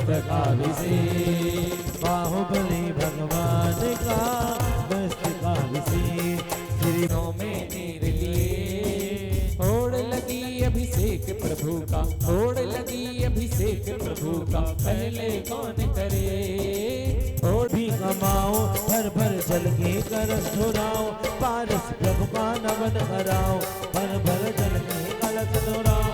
मस्तकाभिषेक, बाहुबली भगवान का मस्तकाभिषेक, सिरों में नीर लिए। होड़ लगी अभिषेक प्रभु का, होड़ लगी अभिषेक प्रभु का, पहले कौन करे। और भी कमाओ भर भर जल के करस धुराओ, पारस प्रभु का नवन कराओ, भर भर जल के कलश धुराओ,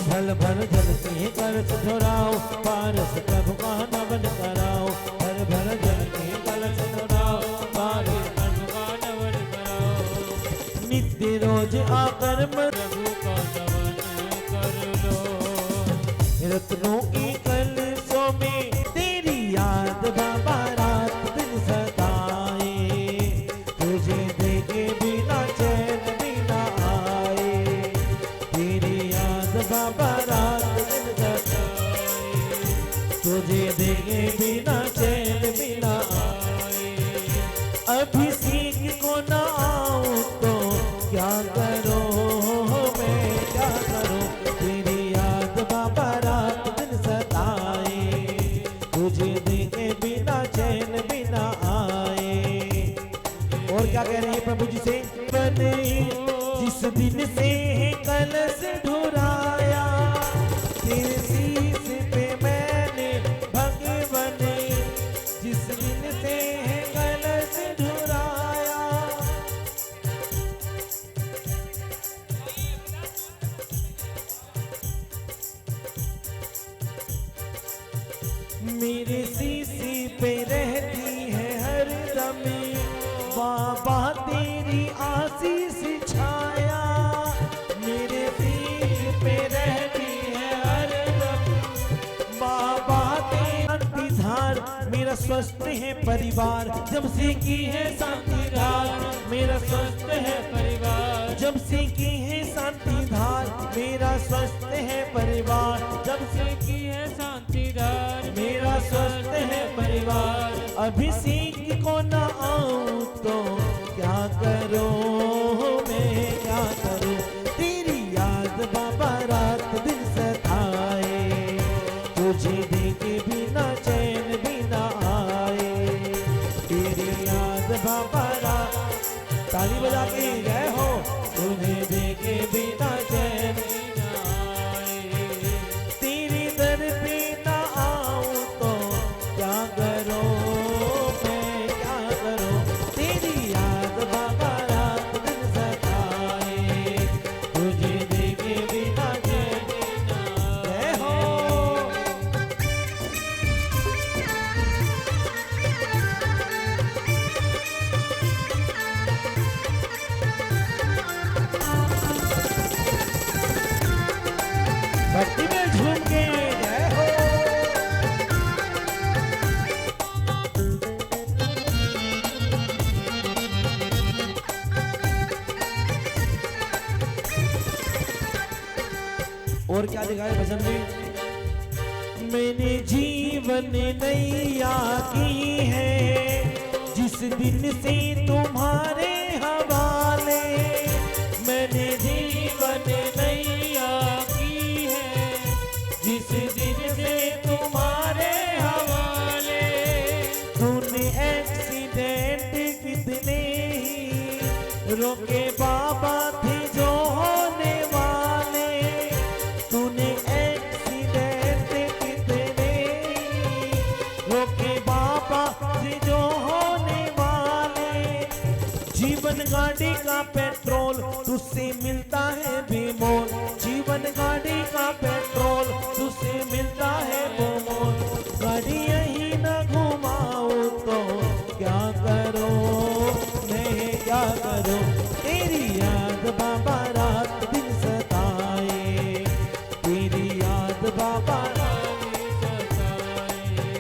भर भर जल के करस धुराओ, पारस प्रभु का नवन कराओ, भर भर जल के कलश धुराओ, पारस प्रभु का नवन कराओ। नित्य रोज आकर प्रभु का नवन कर लो, रत्नों की कलशों में तेरी याद बाबा रात दिन सताए, तुझे देखे बिना चैन बिना आए, तेरी याद बाबा रात दिन सताए, तुझे देखे बिना चैन बिना आए। अभिषेक को ना आऊं तो क्या करो मैं क्या करूं, तेरी याद बाबा रात दिन सताए, तुझे देखे बिना चैन बिना आए। और क्या कह रहे हैं प्रभु जी से, बने जिस दिन से कलश ढुराया, तेरे शीश पे मैंने भगवन, जिस दिन से कलश ढुराया। मेरे शीशी पे रहती है हर दम बाबा तेरी आशीष छाया, मेरे शीश पे रहती है हर दम बाबा तेरी धार। मेरा स्वस्थ है परिवार जब से की है शांति धार, मेरा स्वस्थ है परिवार जब से की है शांति धार, मेरा स्वस्थ है परिवार जब से की है शांति धार, मेरा स्वस्थ है परिवार। अभिषेक को ना आऊं तो क्या करूं मैं क्या करूं, तेरी याद बाबा रात दिन सताए, तुझे देखे बिना चैन बिना आए, तेरी याद बाबा रात। ताली बजा के गए हो, तुझे देखे बिना चैन बिना आए, तेरी दर पे ना आऊं तो क्या करूं मैं क्या करूं, तेरी याद बाबा रात दिन सताए, तुझे देखे बिना चैन बिना आए हो। भक्ति में झूम के जय हो। और क्या दिखाए भजन में, मैंने जीवन नैया की है जिस दिन से तुम्हारे हवाले, मैंने जीवन नैया की है जिस दिन से तुम्हारे हवाले। तूने एक्सीडेंट कितने ही रोके बाबा थे जो होने वाले, तूने एक्सीडेंट कितने ही रोके बाबा थे जो होने वाले। जीवन गाड़ी का पेट्रोल तुझसे मिलता है बेमोल, जीवन गाड़ी का पेट्रोल तुझसे मिलता है बेमोल। गाड़ी यही न घुमाओ तो क्या करो मैं क्या करूं, तेरी याद बाबा रात दिन सताए, तेरी याद बाबा रात दिन सताए,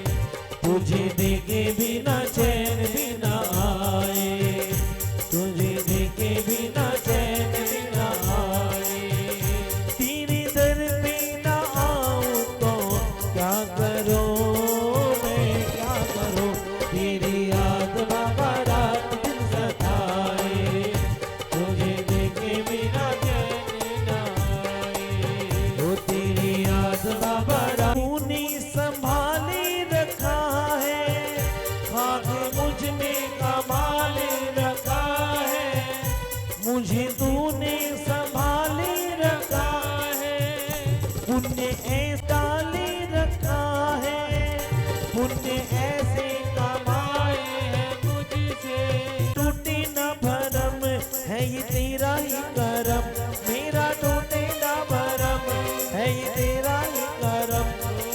तुझे देखे बिना चैन बिना आए, तुझे देखे बिना चैन बिना आए, तेरी दर पे ना आऊं तो क्या करूं मैं क्या करूं, तेरी याद बाबा रात दिन सताए, तुझे देखे बिना चैन बिना आए, ओ तेरी याद पुण्य ऐसा ले रखा है, पुण्य ऐसे कमाए हैं मुझसे, टूटे न भरम है ये तेरा ही करम, मेरा टूटे न भरम है ये तेरा ही करम,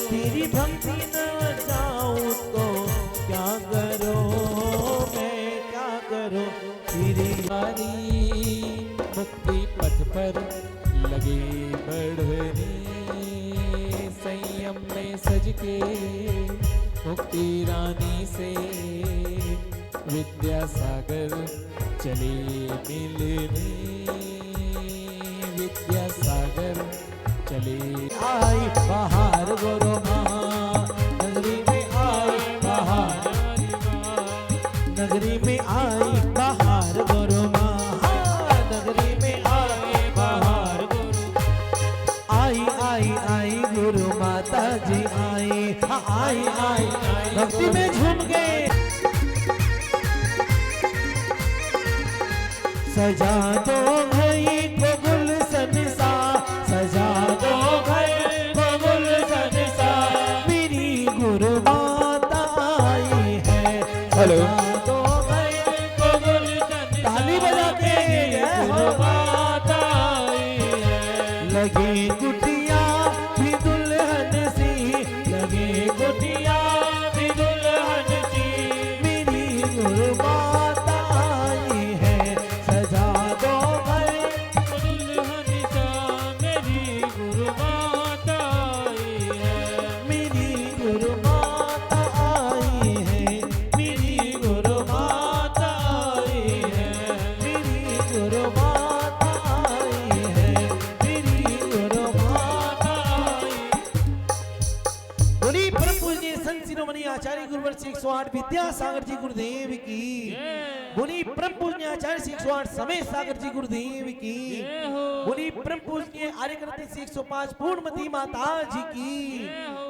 तेरी भक्ति न जाऊं तो क्या करो, मैं क्या करूं, तेरी हमारी मुक्ति पथ पर लगे बढ़ने, संयम में सज के मुक्ति रानी से विद्यासागर चले मिलने, विद्यासागर चले। आई बाहर गुरु माँ नगरी में आई बाहर, नगरी में आई बाहर गुरु माँ, नगरी में आई बाहर गुरु, आई आई आई गुरु माता जी आई, आई आई भक्ति में झूम गए। सजा दो भई को गुलशन सा, सजा दो भई को गुलशन सा, मेरी गुरु माता आई है। हेलो। सजा दो भई को गुलशन सा, ताली बजा के गुरु माता आई है। लगी कुटिया भी दुल्हन सी, लगी कुटिया भी दुल्हन सी, मेरी गुरु माता आई है। सजा दो भई दुल्हन सा, मेरी गुरु माता आई है, मेरी गुरु माता आई है, मेरी गुरु माता आई है, मेरी गुरु माता आई है, मेरी गुरु माता आई। बोली परम पूजनीय संत शिरोमणि आचार्य गुरुवर्ष 108 विद्यासागर जी गुरुदेव की, बोली परम पूजनीय आचार्य 108 समय सागर जी गुरुदेव की, बोली परम पूजनीय आर्यकृत 105 पूर्णमती माता जी की,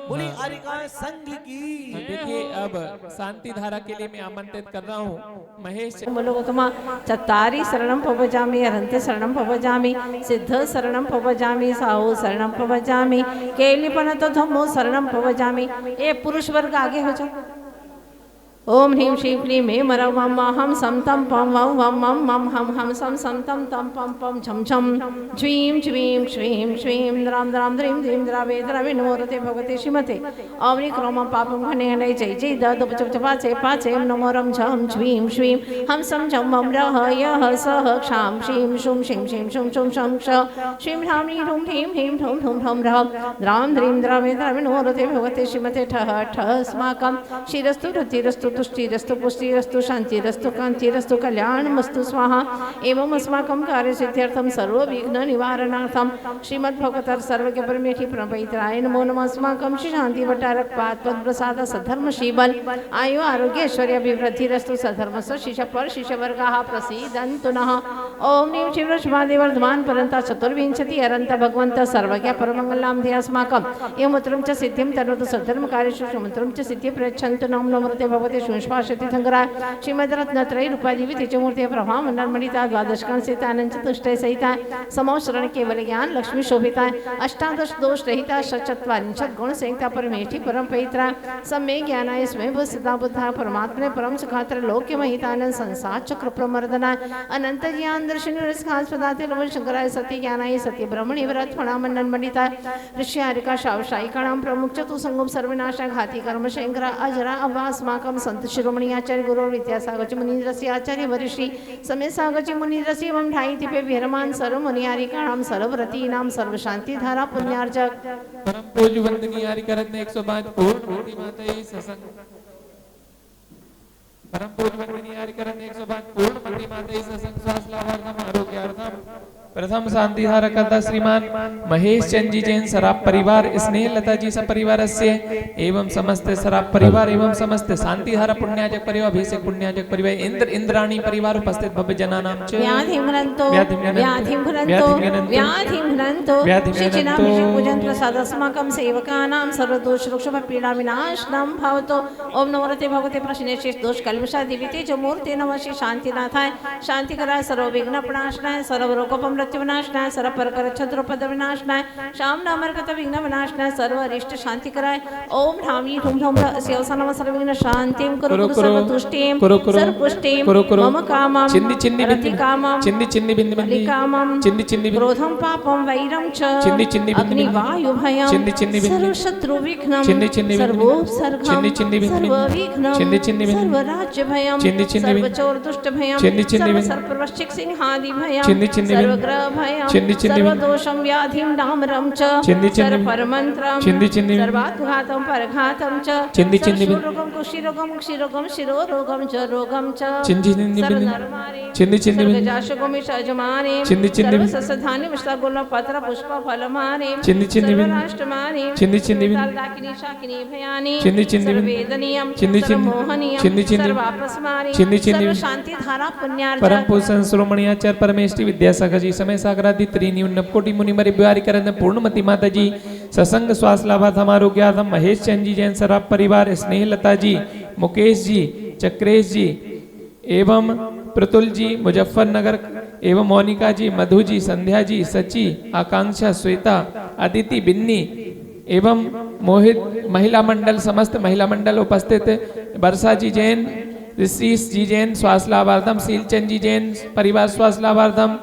बोली आर्यका संघ की। देखिए अब शांति धारा के लिए मैं आमंत्रित कर रहा हूँ महेश। बोलोगतमा चत्तारि शरणं प्रभजामि, अरहन्ते शरणं प्रभजामि, सिद्ध शरणं प्रभजामि, साहु शरणं प्रभजामि, केलिपनतो धम्मो शरणं प्रभजामि। ये पुरुष वर्ग आगे हो जाओ। ओम ह्रीं श्रीं क्लीं ऐं मरं वं हम सम तम पम वं वं मम मम हम सम सम तम तम पम पम झम झम ज्वीं ज्वीं श्रीं श्रीं द्रां द्रां द्रीं द्रीं द्रावे द्रावे नमोरते भगवते श्रीमते अवनि क्रमं पापं घने हने जय जय द दप चप चपाचे पाचे नमोरम झम ज्वीं श्रीं हम सम झम मम रह यह सह क्षां श्रीं शुं शिं शिं शुं शुं शं क्ष श्रीं ह्रां ह्रीं ह्रूं ह्रीं ह्रीं ह्रूं ह्रूं ह्रं रः द्रां द्रीं द्रावे द्रावे नमोरते भगवते श्रीमते ठः ठः अस्माकं शिरस्तु रतिरस्तु तुष्टिरस्तु पुष्टिरस्तु शांतिरस्तु कांतिरस्तु कल्याणमस्तु स्वाहा। एवं अस्माकं कार्यसिद्ध्यर्थं सर्वविघ्न निवारणार्थं श्रीमद्भगवतः सर्वज्ञ परमेष्ठि प्रणपवित्राय नमो नमः। अस्माकं श्री शांति वटारकपाद पद्मप्रसाद सद्धर्म श्रीबल आयु आरोग्य ऐश्वर्य अभिवृद्धिरस्तु सधर्मस्य शिष्यपर शिष्यवर्गाः प्रसीदन्तु नः। ओम नीं शिवश्वादे वर्धमान परंता चतुर्विंशति अरंत भगवंत सर्वज्ञ परमंगलां ध्ये अस्माकं यमत्रं च सिद्धिं तनोतु सद्धर्म कार्येषु सुमन्त्रं च सिद्धि प्रयच्छन्तु नमो नमोते भगवते शुष्पाशति थंगरा श्रीमद्रत्नत्रय रूपादेवी तेजमूर्ति प्रभा मंडलमणिता द्वादशकां सहिता अनंत तुष्टय सहिता समो शरण केवल ज्ञान लक्ष्मी शोभिता अष्टादश दोष रहिता षट्चत्वारिंशत् गुण संहिता परमेष्ठि परम पवित्रा सम्मे ज्ञानाय स्मय सदा बुद्धा परमात्मने परम सुखात्र लोक्य महितानंद संसार चक्र प्रमर्दना अनंत ज्ञान दर्शन रसखास्पदाते लव शंकराय सत्य ज्ञानाय सत्य ब्रह्मणि व्रत फणा मंडलमणिता ऋष्यारिका शावशायिकाणां प्रमुख चतु संगम सर्वनाशा घाती कर्म शंकरा अजरा अवास्माकं संत शिरोमणि आचार्य गुरु विद्यासागर मुनीन्द्रस्य आचार्य वरिष्ठी समय सागर मुनीन्द्रस्य एवं ढाई तिपे विरमान सर्व मुनियारिकाणां सर्वव्रतीनां सर्व शांति धारा पुण्यार्जक परम पूज्य वंदनीय आर्यकरत्न 105 पूर्ण माता सत्संग परम पूज्य वंदनीय आर्यकरत्न 105 पूर्ण माता सत्संग स्वास्थ्य लाभार्थम आरोग्यार्थम प्रथम शांति धारा करता श्रीमान महेश चंद जी जैन सराफ परिवार स्नेह लता जी सपरिवार से एवं समस्त सराफ परिवार एवं समस्त शांति धारा पुण्याजक परिवार अभिषेक पुण्याजक परिवार इंद्र इंद्राणी परिवार उपस्थित भव्य जनानां च व्याधिमनन्तो श्रीचिनाभिषेक पूजन प्रसाद अस्माकं सेवकानां सर्वदोष रुक्षभ पीडा विनाशनं भवतु। ओम नमोरते भगवते प्रश्नेशेष दोष कल्मषा दिविते च मूर्ते नमः श्री शांतिनाथाय शांतिकराय सर्व विघ्न प्रणाशनाय सर्व रोगोपम मृत्यु विनाशनाय सर्वपर छद्रोपद विनाशनाय शाम नामरकत विघ्न विनाशनाय सर्व अरिष्ट शांति कराय ओम ह्रामी ह्रूम ह्रौम शिवसनम सर्वविघ्न शांतिं कुरु कुरु सर्वतुष्टिं सर्वपुष्टिं मम कामं चिन्नि चिन्नि रति कामं चिन्नि चिन्नि बिन्नि बिन्नि कामं चिन्नि चिन्नि बिन्नि क्रोधं पापं वैरं च चिन्नि चिन्नि बिन्नि बिन्नि अग्निवायु भयं चिन्नि चिन्नि बिन्नि सर्वशत्रु विघ्नं चिन्नि चिन्नि बिन्नि सर्वोपसर्गं चिन्नि चिन्नि बिन्नि सर्वविघ्नं चिन्नि चिन्नि बिन्नि सर्वराज्य भयं चिन्नि चिन्नि बिन्नि सर्वचोर दुष्ट भयं चिन्नि चिन्नि बिन्नि सर्वसर्पवृश्चिक सिंहादि भयं चिन्नि चिन्नि बिन्नि सर्वग्रह भयं चिन्नि चिन्नि बिन्नि सर्वदोषं व्याधिं डामरं च चिन्नि चिन्नि बिन्नि सर्वपरमन्त्रं चिन्नि चिन्नि बिन्नि सर्वाघातं परघातं च चिन्नि चिन्नि बिन्नि सर्वरोगं कुष्ठरोगं क्षिरोगं शिरोरोगं च रोगं च चिन्नि चिन्नि बिन्नि सर्वनरमारे चिन्नि चिन्नि बिन्नि सर्वजाशगोमिषजमाने चिन्नि चिन्नि बिन्नि सर्वसस्यधान्य विष्टागुल पत्र पुष्प फलमाने चिन्नि चिन्नि बिन्नि सर्वराष्ट्रमाने चिन्नि चिन्नि बिन्नि सर्वदाकिनी शाकिनी भयानि चिन्नि चिन्नि बिन्नि सर्ववेदनीयं चिन्नि चिन्नि सर्वमोहनीयं चिन्नि चिन्नि सर्वापस्माने चिन्नि चिन्नि सर्वशान्ति धारा पुण्यार्जन परम पूजन श्रोमणियाचार्य परमेष्टि विद्यासागर जी समय सागरादि त्रिनी उन्नप कोटि मुनि मरि बिहारी करन पूर्णमति माता जी ससंग श्वास लाभार्थम आरोग्यार्थम महेश चंद जी जैन सराफ परिवार स्नेहलता जी मुकेश जी चक्रेश जी एवं प्रतुल जी मुजफ्फरनगर एवं मोनिका जी मधु जी संध्या जी सची आकांक्षा श्वेता अदिति बिन्नी एवं मोहित महिला मंडल समस्त महिला मंडल उपस्थित वर्षा जी जैन ऋषिश जी जैन स्वास्थ्य लाभार्थम शीलचंद जी जैन परिवार स्वास्थ्य लाभार्थम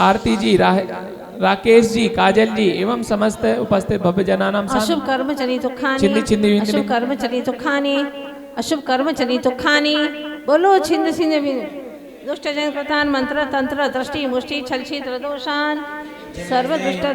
आरती जी राकेश जी काजल जी एवं समस्त उपस्थित भव्य जनानाम अशुभ कर्म चली तो खानी चिन्नि चिन्नि बिन्नि अशुभ कर्म चली तो खानी अशुभ कर्म चली तो खानी बोलो छिन्न छिन्न दुष्ट जन कृतान मंत्र तंत्र दृष्टि मुष्टि छलछिद्र दोषान सर्व दुष्ट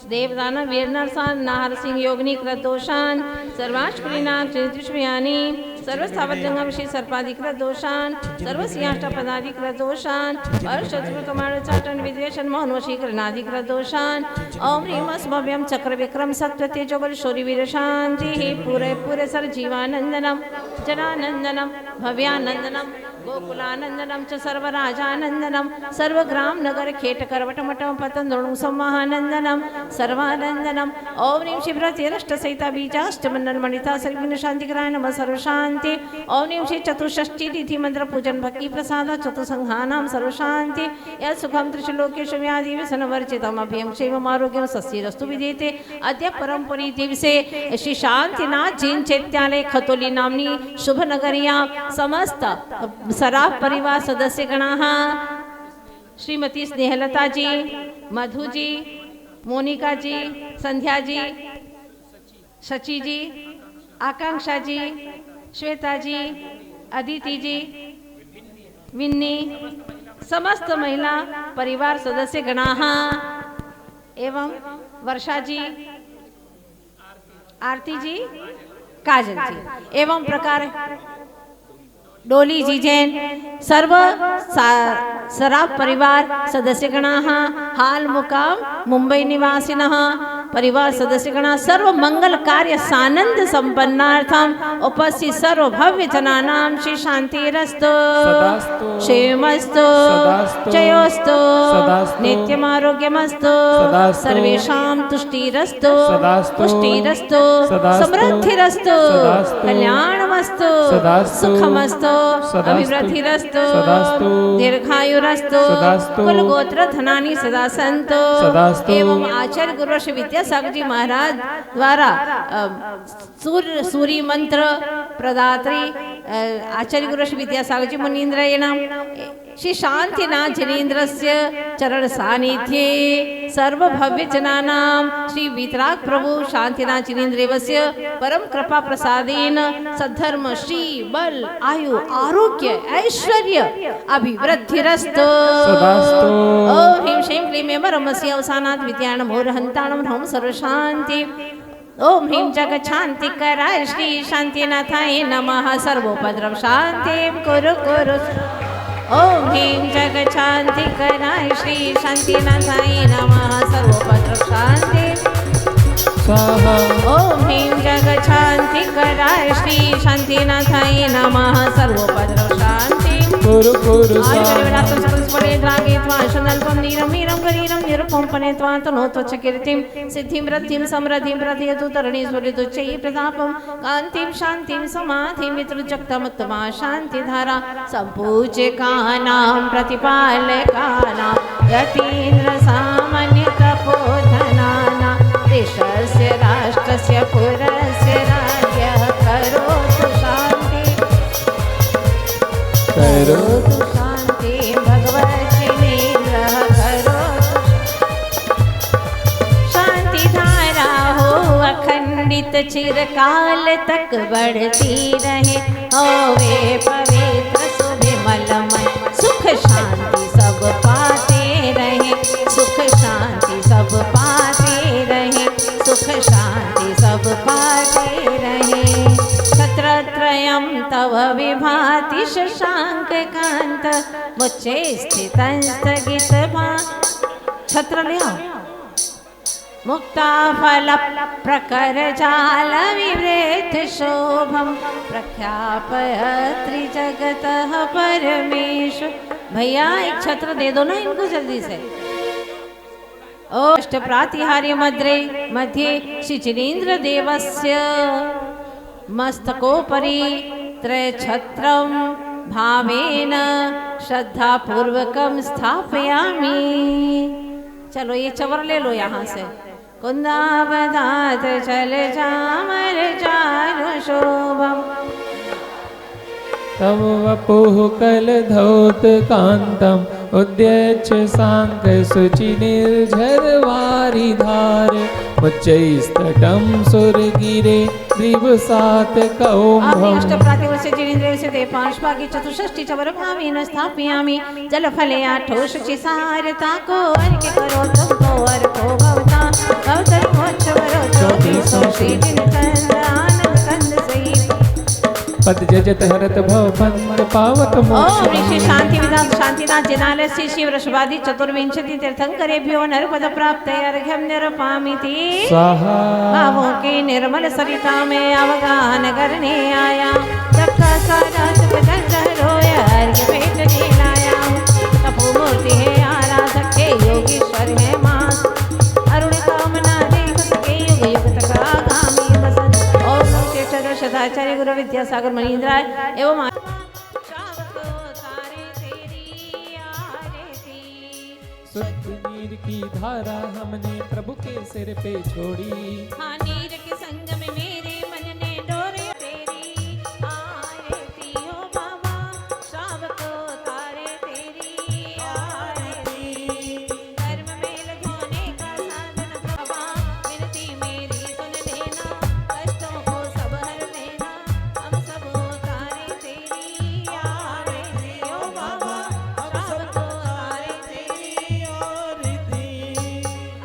देवदान वीर नरसान नाहर सिंह योगिनी कृत दोषान सर्वाष्टकुलीनाग चरितृष्मयानी सर्व स्थावरजंगम श्री सर्पाधिकृत दोषान सर्व सिंहाष्टपदाधिकृत दोषान और शत्रुतमाण चाटन विद्वेषण मोहन वशीकरणाधिकृत दोषान ओम ह्रीम अस्मभ्यम चक्र विक्रम सत्य तेजोबल शौर्य वीर शांति पूरे पूरे सर जीवानंदनम जनानंदनम भव्यानंदनम गोकुलानंदनम च सर्वराजानंदनम सर्वग्राम नगर खेट करवटमटम पतन द्रोणु संवाहानंदनम सर्वानंदनम ओम ह्रीं शिवरात्रिरष्ट सहिता बीजाष्टमंडल मणिता सर्विघ्न शांतिकराय नमः सर्वशांति ओम ह्रीं श्री चतुष्षष्टि तिथि मंत्र पूजन भक्ति प्रसाद चतुसंघानां सर्वशांति यत् सुखम त्रिशलोकेषु व्याधि व्यसनवर्जितम् अभयं क्षेमम् आरोग्यं सस्यरस्तु विदेते अद्य परम पुरी दिवसे श्री शांतिनाथ जैन चैत्यालय खतोली नामनी शुभ नगरिया समस्त सराफ परिवार सदस्य गणाः श्रीमती स्नेहलता जी मधु जी मोनिका जी संध्या जी सची जी आकांक्षा जी श्वेता जी अदिति जी विन्नी समस्त महिला परिवार सदस्य गणाः एवं वर्षा जी आरती जी काजल जी एवं प्रकार डोली जी जैन सर्व सराफ परिवार सदस्यगणाः हाल मुकाम मुंबई निवासिनः परिवार सदस्यगणाः सर्व मंगल कार्य सानंद संपन्नार्थम उपस्थित सर्व भव्य जनानां श्री शांतिरस्तु क्षेमस्तु जयोस्तु नित्यम आरोग्यमस्तु सर्वेषां तुष्टिरस्तु पुष्टिरस्तु समृद्धिरस्तु कल्याणमस्तु सुखमस्तु अभिवृद्धिरस्तु दीर्घायुरस्तु कुलगोत्र धनानि सदा सन्तु एवं आचार्य गुरु श्री विद्यासागर जी महाराज द्वारा सूर्य मंत्र प्रदात्री आचार्य गुरु श्री विद्यासागर जी मुनीन्द्रेण श्री शांतिनाथ जैनेन्द्रस्य चरण सानिध्ये सर्व भव्य जनानां श्री वितराग प्रभु शांतिनाथ जैनेन्द्रस्य परम कृपा प्रसादेन सद्धर्म श्री बल आयु आरोग्य ऐश्वर्य अभिवृद्धिरस्तु ओम ह्रीं श्रीं क्लीं एव रमस्य अवसानात् विद्याणं मोरहन्ताणं ह्रौं सर्वशान्ति ओम ह्रीं जगच्छान्तिकराय श्री शान्तिनाथाय नमः सर्वोपद्रव शान्तिं कुरु कुरु ओम ह्रीं जगच्छान्तिकराय श्री शान्तिनाथाय नमः सर्वोपद्रव शान्तिं ओम ह्रीं जगच्छान्तिकराय श्री शान्तिनाथाय नमः सर्वोपद्रव शान्तिं कुरु कुरु आयुर्वेदार्थं सकलस्फले द्रागेत्वा शनल्पं नीरं वीरं गरीरं निरुपं पनेत्वा तनोत्वच्च कीर्तिं सिद्धिं वृद्धिं समृद्धिं प्रदयतु तरणीश्वरितुच्चैः प्रतापं कान्तिं शान्तिं समाधिं वितृजक्तमुत्तमा शान्तिधारा सम्पूज्यकानां प्रतिपालकानां यतीन्द्र सामान्य तपोधनाना देशस्य राष्ट्रस्य पुरस्य राज्ञः करोतु शान्ति भगवतीन्द्रः करोतु शांति धारा हो अखंडित चिरकाल तक बढ़ती रहे। होवे पवित्र सुविमल मन सुख शांति सब पाते रहे। सुख शांति सब पाते रहे। सुख शांति सब पाते रहे। छत्रत्रयं तव विभाति शशांक कांत मुच्चे स्थितं स्थगित छत्र ले आओ। मुक्ता फल प्रकर जाल विवृत शोभम प्रख्यापयत्रि जगतः परमेश्वर। भैया एक छत्र दे दो ना इनको जल्दी से। अष्ट प्रातिहार्य मध्ये श्री जिनेन्द्र देवस्य मस्तकोपरि त्रयछत्रं भावेन श्रद्धापूर्वकं स्थापयामि। चलो ये चवर ले लो यहाँ से। कुंदावदात चल चामर चारु शोभम तव वपुः कलधौत कांतम उद्यच्छ सांक शुचि निर्झर वारिधार उच्चैस्तटं सुरगिरे द्विवसात कौम्भम्। अष्टप्रातिवर्ष जिनेन्द्र से दे पांचभागी चतुष्षष्टि चवर भावेन स्थापयामि। जलफले आठो शुचि सारता को अर्घ्य करो तुमको अर्घो भवता भवतर मोक्षवरो चौबीसों श्री आनंद कंद सही पद जजत हरत भव बंद पावत मोक्ष। ओम ऋषि शांति विदान शांतिनाथ जिनालय श्री शिव वृषभादि चतुर्विंशति तीर्थंकरेभ्यो नरपद प्राप्त अर्घ्यं निरपामिति स्वाहा। भावों के निर्मल सरिता में अवगाहन करने आया। सबका सारा सुख दर्द रोया अर्घ्य भेंट दे लाया। तपो मूर्ति है आराधक के योगीश्वर है मास अरुण कामना देख सके युग युग तक आगामी बसंत। ओम श्रेष्ठ दर्शदाचार्य गुरु विद्यासागर मनीन्द्राय एवं शुद्ध नीर की धारा हमने प्रभु के सिर पे छोड़ी। हाँ नीर के संग में मेरे मन ने डोरे तेरी आरती हो बाबा श्रावक तारे तेरी आरती। कर्म मेल धोने का साधन बाबा विनती मेरी सुन लेना। कष्टों को सब हर लेना हम सब तारे तेरी आरती हो बाबा श्रावक तारे तेरी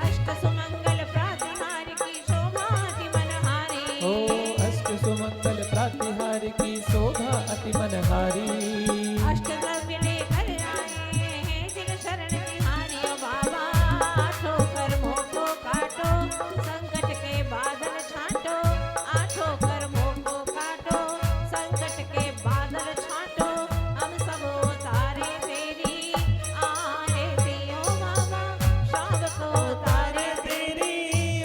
अष्ट सुमंगल प्रातिहार की शोभा अति मनहारी। ओ अष्ट सुमंगल प्रातिहार की शोभा अति मनहारी। अष्ट द्रव्य लेकर आए हैं जिन शरण तिहारी। ओ बाबा आठों कर्मों को काटो संकट के बादल छांटो। आठों कर्मों को काटो संकट के बादल छांटो। हम सब तारे तेरी आरती ओ बाबा शाम को तारे तेरी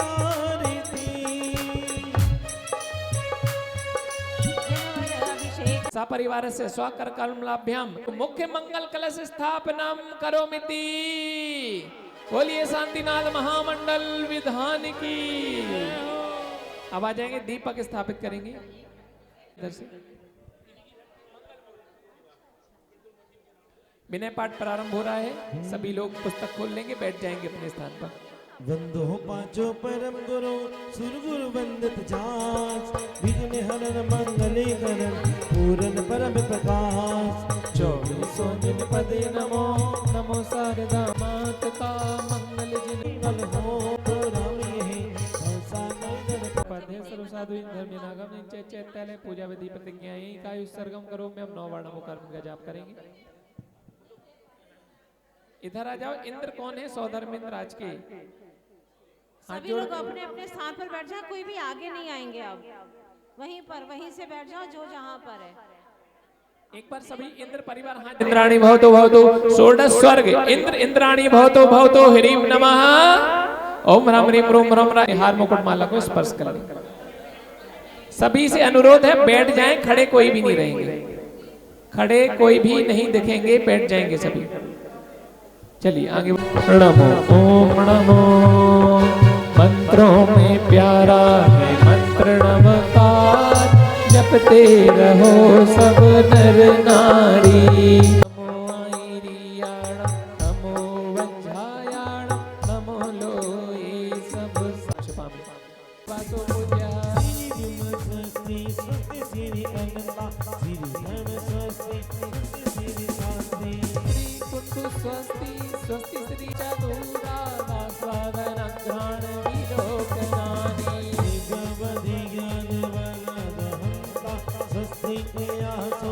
आरती। जिनवर अभिषेक सपरिवार से स्वाकर कमलाभ्याम मुख्य मंगल कलश स्थापनम करोमिति। बोलिए शांतिनाथ महामंडल विधान की। अब आ जाएंगे दीपक स्थापित करेंगे इधर से। विनय पाठ प्रारंभ हो रहा है। सभी लोग पुस्तक खोल लेंगे बैठ जाएंगे अपने स्थान पर। वंदो पांचों परम गुरु सुर गुरु वंदित जास विघ्न हरन मंगले करण पूरन परम प्रकाश। चौबीसों जिन पदे नमो नमो शारदा मात का मंगल जिन मंगल हो तो राम यही ऐसा नगर पदे सर्व साधु धर्म नागम चैत्यालय पूजा विधि प्रतिज्ञा का उत्सर्गम करो में हम 9 वर्णों कर्म का जाप करेंगे। इधर आ जाओ। इंद्र कौन है? सौधर्मेंद्र आज के। सभी लोग अपने अपने स्थान पर बैठ जाओ। कोई भी आगे नहीं आएंगे। अब वहीं से बैठ जाओ जो जहां पर है। एक बार सभी इंद्र परिवार हाथ। इंद्राणी भवतो भवतो षोडश स्वर्ग इंद्र इंद्राणी भवतो भवतो ह्रीं नमः। ओम ह्रां ह्रीं ह्रूं ह्रौं ह्रां। हार मुकुट माला को स्पर्श कर लें। सभी से अनुरोध है बैठ जाएं। खड़े कोई भी नहीं रहेंगे। खड़े कोई भी नहीं दिखेंगे। बैठ जाएंगे सभी। चलिए आगे। नमो ओम नमो। मंत्रों में प्यारा है मंत्र नमकार, जपते रहो सब नर नारी। नमो आईरियाणं, नमो वज्रायाणं, नमो लोये सब साक्षपामि। वासो पूज्य स्वस्ति स्वस्ति श्री अनंता श्री धन स्वस्ति स्वस्ति श्री शांति श्री कुंडु स्वस्ति स्वस्ति श्री चतुरा दासादनग्रहण विलोकनानि। गवधि ज्ञान वरदहंता स्वस्ति क्रियासो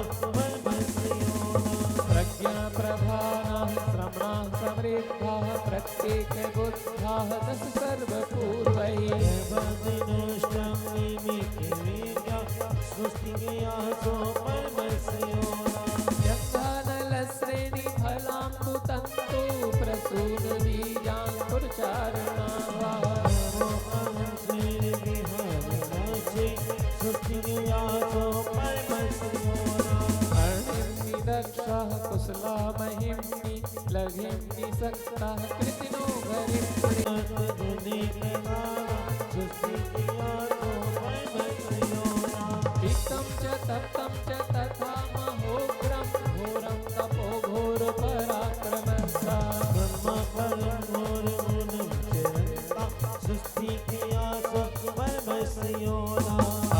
प्रज्ञा प्रधानाः श्रमणाः समृद्धाः प्रत्येक बुद्धाः दश सर्वपूर्वैः। बदिनोष्टं निमित्तेवेद्या स्वस्ति क्रियासो यज्ञानलश्रेणी फलाम्बु तन्तु प्रसून बीजाङ्कुरचारणाः। अर्णिन्नि दक्षाः कुशला महिम्नि लघिम्नि सक्ताः कृतिनो गरिम्नि। विक्तं च तप्तं च तथा महोग्रं घोरं तपो घोर पराक्रमस्ता।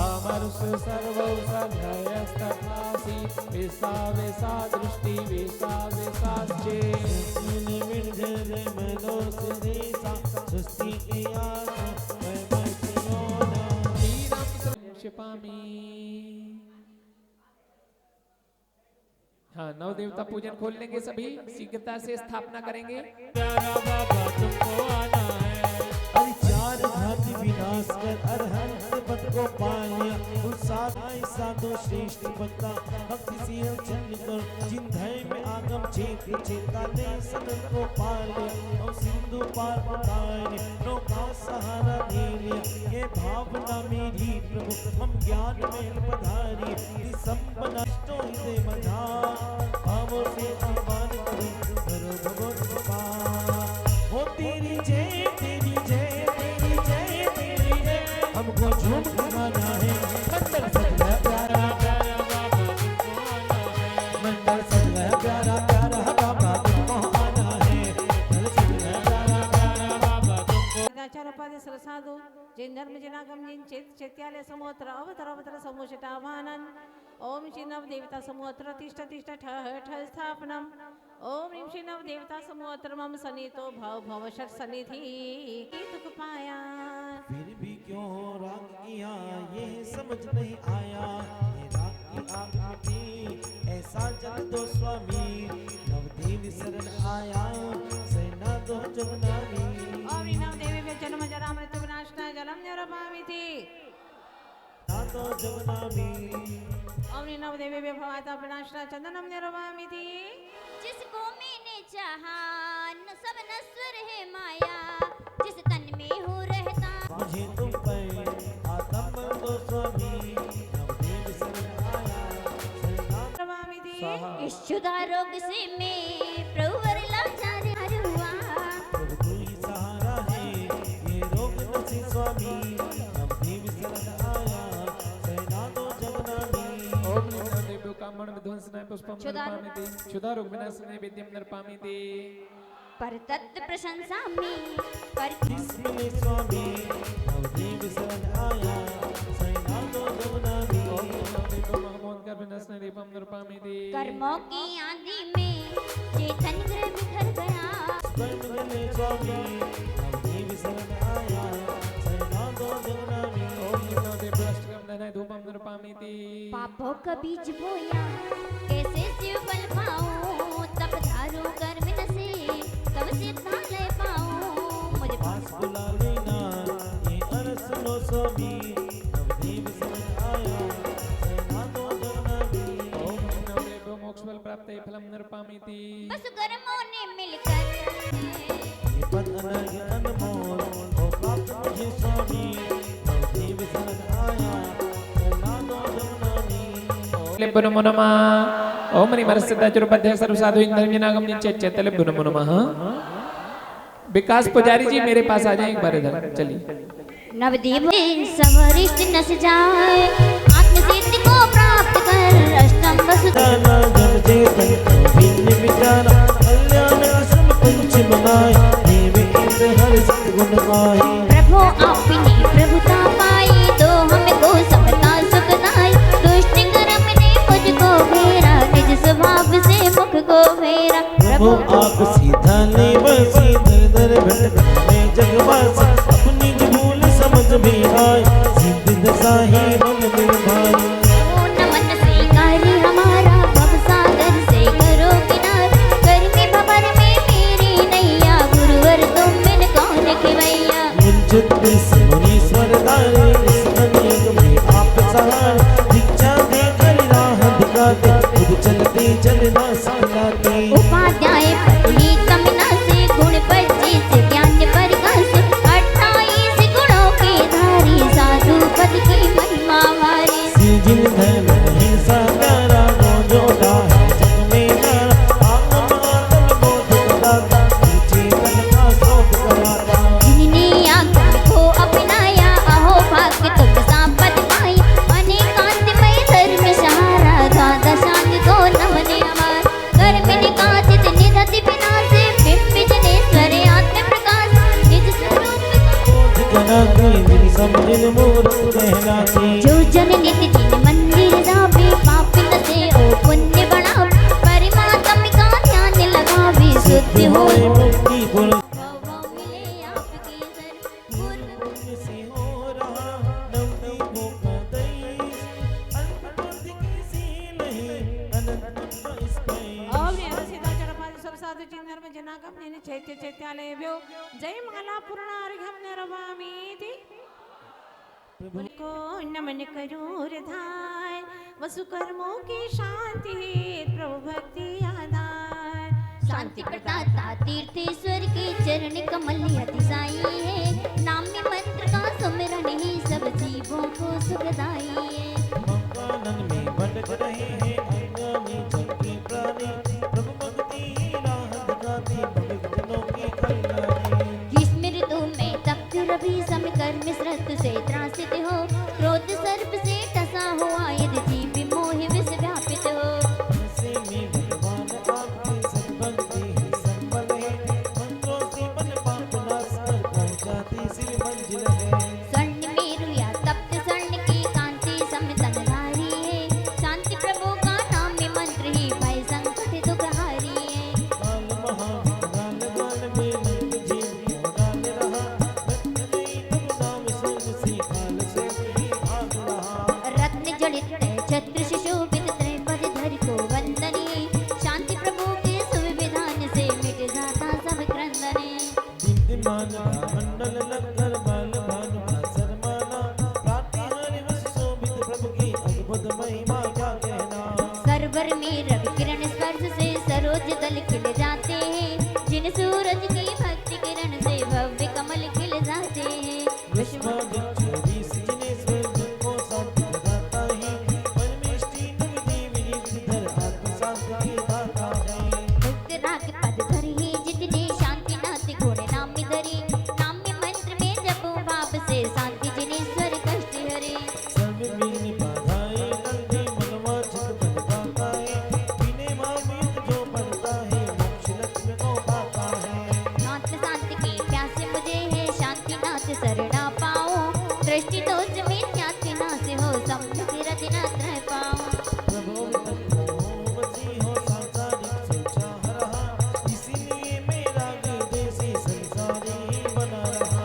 अमरुष सर्वौषधयस्तथासि विसा विसा दृष्टि विसा विसाच्चे। क्षिपामि। हाँ, नव देवता पूजन खोल लेंगे सभी, शीघ्रता से स्थापना करेंगे। प्यारा बाबा तुमको आना है, अरे चार घाति विनाश कर अरहंत पद को पालिया। साधु श्रेष्ठ भक्ता भक्ति सील चंद कर जिन्धय में आगम क्षेत्र चेता ने सदन को पालिया। और सिंधु पार उतारे नौका सहारा दे लिया। ये भावना मेरी प्रभु हम ज्ञान में पधारी। संपन्नष्टो हृदय मधार भावों से आह्वान करो करो भगवत कृपा। हो तेरी जय तेरी जय तेरी जय तेरी जय हमको झूम गाना है। मंदिर सजया प्यारा प्यारा बाबा तुमको आना है। मंदिर सजया प्यारा प्यारा बाबा तुमको आना है। मंदिर सजया प्यारा प्यारा बाबा तुमको। आचार्योपाध्याय सरसाधु जिन धर्म जिनागम जिन चेत चैत्यालय समोत्र अवतर अवतर समूषितावानन्। ओम श्री नव देवता समूहत्र तिष्ठ तिष्ठ ठः ठः स्थापनम्। ओम ह्रीं श्री नव देवता समूहत्र मम सनितो भव भव षट सनिधि की तुक पाया। फिर भी क्यों राग किया ये समझ नहीं आया। ये राग की आग मिटी ऐसा जल दो स्वामी। नवदेव शरण आया सेना दो जगनामी। ओम ह्रीं नव देवी जन्म जरा मृत्यु विनाशनाय जलम निरपामिति ना दो जगनामी। ओम ह्रीं नव देवी भवाता विनाशनाय चंदनम निरपामिति। जिसको मैंने चाहा न सब नश्वर है माया। जिस तन में हो रहता मुझे तुम पर आत्म दो स्वामी। नवदेव शरण आया सेना निरपामिति। इस क्षुधा रोग से मैं प्रभुवर लाचार हुआ। प्रभु तू ही सहारा है ये रोग नसी स्वामी। नवदेव शरण आया सेना दो जगनामी। ओम नमो देव्यो कामण विध्वंसनाय पुष्पम नरपामिति। क्षुधा रोग विनाशनाय विद्यम नरपामिति। पर तत्व प्रशंसा में पर जिसमें स्वामी नवदेव शरण आया सेना दो जगनामी। ओम नमो देव्यो महामोहनकर विनाशनाय दीपम नरपामिति। कर्मों की आंधी में चेतन ग्रह बिखर गया। स्वयं मिले स्वामी नवदेव शरण आया सेना दो जगनामी। ओम नमो देव्यो अष्टकम धनाय धूपम नरपामिति। पापों का बीज बोया कैसे शिव बल पाऊं। तप धारू कर्म नसे तब सिद्धालय पाऊं। मुझे पास बुला लेना ये अरस लो स्वामी। नवदेव शरण आया सेना दो जगनामी। ओम नमो देव्यो मोक्ष फल प्राप्त फलम नरपामिति। बस कर्मों ने मिलकर ये पद अनग अनमोल हो प्राप्त मुझे स्वामी। नवदेव शरण आया सेना दो जगनामी। लेब्बु नमो नमः। ओम ह्रीं मरस्यता चुरुपाध्याय सर्वसाधु इंद्रविनागम निचेत्यते लेब्बु नमो नमः। विकास पुजारी जी मेरे पास आ जाए एक बार इधर, चलिए। नवदीप समरिष्ट नस जाए आत्म सिद्धि को प्राप्त कर अष्टम वसु जाना जब चेतन भिन्न विचारा कल्याण असम पंच बनाए देव इंद्र हर सद्गुण गाए। प्रभु आपने प्रभुता पाई दो हमको सबका सुखदाई दुष्ट कर्म ने मुझको घेरा निज स्वभाव से मुख को फेरा। प्रभु आप सीधा ले बसी दर दर भटकने जगवासी अपनी भूल समझ में आए सिद्ध दशा ही मन में भाई। नमन स्वीकारी हमारा भव सागर से करो किनार कर में भवर में मेरी नैया गुरुवर तुम बिन कौन खिवैया। मुंजित मुनीश्वर दारे इस अनेक में आप सहाय दीक्षा देकर राह दिखाते खुद चलते चलना सिखाते। उपाध्याय पढ़ी कमना से गुण 25 ज्ञान प्रकाश 28 गुणों के धारी साधु पद की महिमा हमारी। जिन धर्म हिंसा प्यारा वो जोड़ा है जग में नारा आत्म आत्म बोध कराता चेतन का शोध कराता। जिन्होंने आज्ञा को अपनाया अहो भाग्य तुम संपद पाई अनेकांतमय धर्म सहारा द्वादशांग को नमने हमार कर्म निकासित निधति विनाशे बिंबिजनेश्वर आत्म प्रकाश निज स्वरूप बोध कराते जिन समझिन मूर्त कहलाते। जो जन नित्य जिन मंदिर जावे पाप नसे ओ पुण्य बढ़ावे परमात्मा का ध्यान लगावे शुद्ध हो होए मुक्ति पुरुष मिले आपकी सर पूर्व से हो रहा नवदीपों का देश अनंत किसी नहीं अनंत इस पे। ओम नमः सीता चरपाद सब साधु चिन्ह में जनागम नेने चैत्य चैत्यालय व्यो जय माला पूर्णार्घ्यम निर्वामीति। प्रभु को नमन करूं हृदय वसु कर्मों की शांति प्रभु भक्ति आधार। शांति प्रदाता तीर्थेश्वर के चरण कमल अतिशाई है नाम में मंत्र का सुमिरन ही सब जीवों को सुखदाई है। मकानन में भटक रहे हैं अंगामी जन के प्राणी प्रभु भक्ति राह दिखाते भक्तजनों की कल्याणी। ग्रीष्म ऋतु में तप्त रवि सम कर्म श्रद्ध से त्रासित हो क्रोध सर्प से टसा हुआ यदि जीव मोह विष व्यापित हो। ऐसे में भगवान आपके सद्भक्ति ही संबल है मंत्रों से मन पाप नाश कर पहुंचाती सिर मंजिल है। स्वर्ण मेरु या तप्त स्वर्ण की कांति सम तनधारी है शांति प्रभु का नाम में मंत्र ही भय संकट दुख हारी है। काल महाकाल गाल में नंद जीव को डाल रहा भक्त नहीं तुम नाम सुन सी काल से ही भाग रहा। रत्न जड़ित छत्र सुशोभित त्रैपद धरि को वंदनी शांति प्रभु के सुविधान से मिट जाता सब क्रंदने। दीप्तिमान मंडल लंगर बाल भानु का सरमाना प्रातिहार्य वश शोभित प्रभु की अद्भुत महिमा क्या कहना। सरवर में रवि किरण स्पर्श से सरोज दल खिल जाते हैं जिन सूरज की भक्ति किरण से भव्य कमल खिल जाते हैं। विश्वादित्य बीस जिनेश्वर जिनको शांति प्रदाता है परमेष्टि नव देवी गिरधर आत्म शांति के दाता है। मुक्त राग पद धर ही जितने शांति नाथ गुण नाम धरी नाम में मंत्र में जपो भाव से शांति जिनेश्वर कष्ट हरे। सर्व विघ्न बाधाएं लंघे मनवांछित फल पाता है बिने मामित जो पढ़ता है मोक्ष लक्ष्य को पाता है। नाथ शांति के प्यासे मुझे है शांति नाथ शरणा पाओ दृष्टि दोष में ख्याति नाथ हो समृद्धि रचना त्रय पाओ। प्रभु तत्व बसी हो सांसारिक सोचा रहा इसीलिए मेरा देसी संसारी ही बना रहा।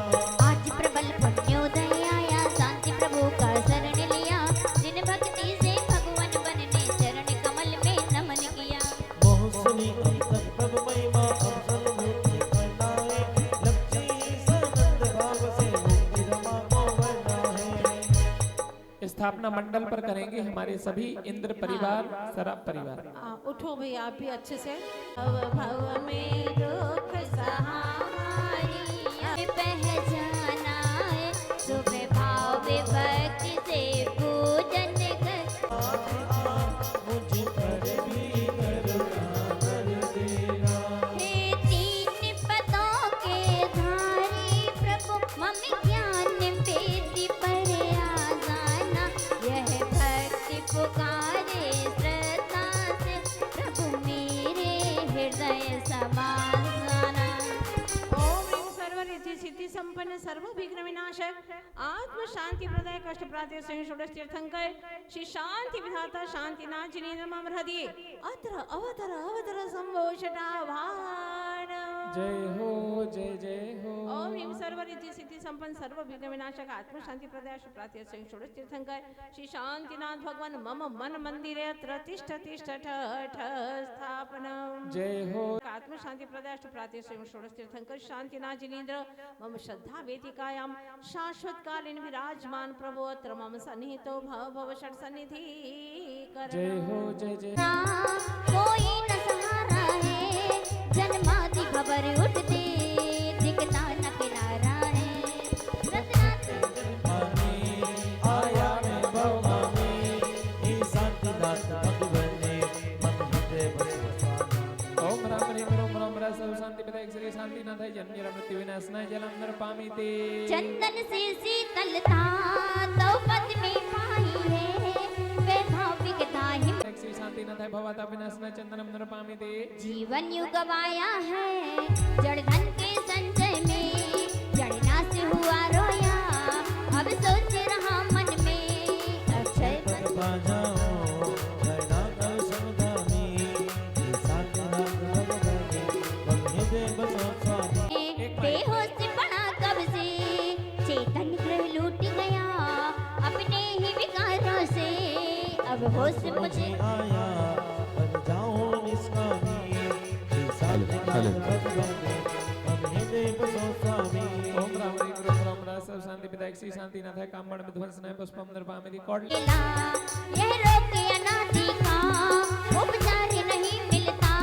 आज प्रबल पुण्योदय आया शांति प्रभु का शरण लिया जिन भक्ति से भगवान बनने चरण कमल में नमन किया। बहुत सुनी अब तक प्रभु महिमा अब सर्वभूति करना है लक्ष्य ही सनंद भाव से मुक्ति रमा को वरना है। स्थापना मंडल पर करेंगे हमारे सभी इंद्र परिवार सराफ परिवार। उठो भाई आप भी अच्छे से। भव भव में दुख सहारी पहचाना है सुबह भाव विभक्ति से पूजन कर मुझ पर भी करुणा कर देना। हे तीन पदों के आत्म शांति प्रदाय कष्ट प्राप्ति स्वयं षोडश तीर्थंकर श्री शांति विधाता शांतिनाथ जिनेन्द्र मम हृदय अत्र अवतर अवतर संभोषटावान। जय हो जय हो। ओम ह्रीं सर्व रिद्धि सिद्धि संपन्न सर्व विघ्न विनाशक आत्म शांति प्रदाय श्री प्राप्ति स्वयं षोडश तीर्थंकर श्री शांतिनाथ भगवान मम मन मंदिरे अत्र तिष्ठ तिष्ठ ठठ स्थापनम। जय हो। आत्म शांति प्रदाय श्री प्राप्ति स्वयं षोडश तीर्थंकर शांतिनाथ जिनेन्द्र मम श्रद्धा वेदिकायां शाश्वत कालीन विराजमान प्रभु अत्र मम सन्निहितो भव भव षट सन्निधि कर। जय हो जय। कोई न सहारा है जन्मादि खबर उठते दिखता न किनारा है। आया मैं भवानी ई शांतिनाथ भगवने मन हृदय बसो स्वामी। ओम राम ह्रीं रोम राम रा सर्व शांति प्रदायक श्री शांतिनाथाय जन्म मृत्यु विनाशनाय जलम नरपामिते। चंदन से शीतलता तो पद में पाई है वैभाविकता ही श्री शांतिनाथाय भवता विनाशनाय चंदनम नरपामिते। जीवन युग गवाया है जड़ धन के संचय में जड़ना से हुआ रोया अब सोच रहा मन में अक्षय पद पा जाओ जयना कर समुदानी ई शांतिनाथ भगवने मन हृदय बसो स्वामी। बेहोश पड़ा कब से चेतन ग्रह लूट गया अपने ही विकारों से अब होश मुझे आया बन जाओ निष्कामी ई शांतिनाथ भगवने मन हृदय बसो स्वामी। ओम राम ह्रीं रोम राम रा सर्व शांति प्रदायक श्री शांतिनाथाय कामण विध्वंसनाय पुष्पम नरपामिते। कौटल्य मिला यह रोग अनादि का उपचार नहीं मिलता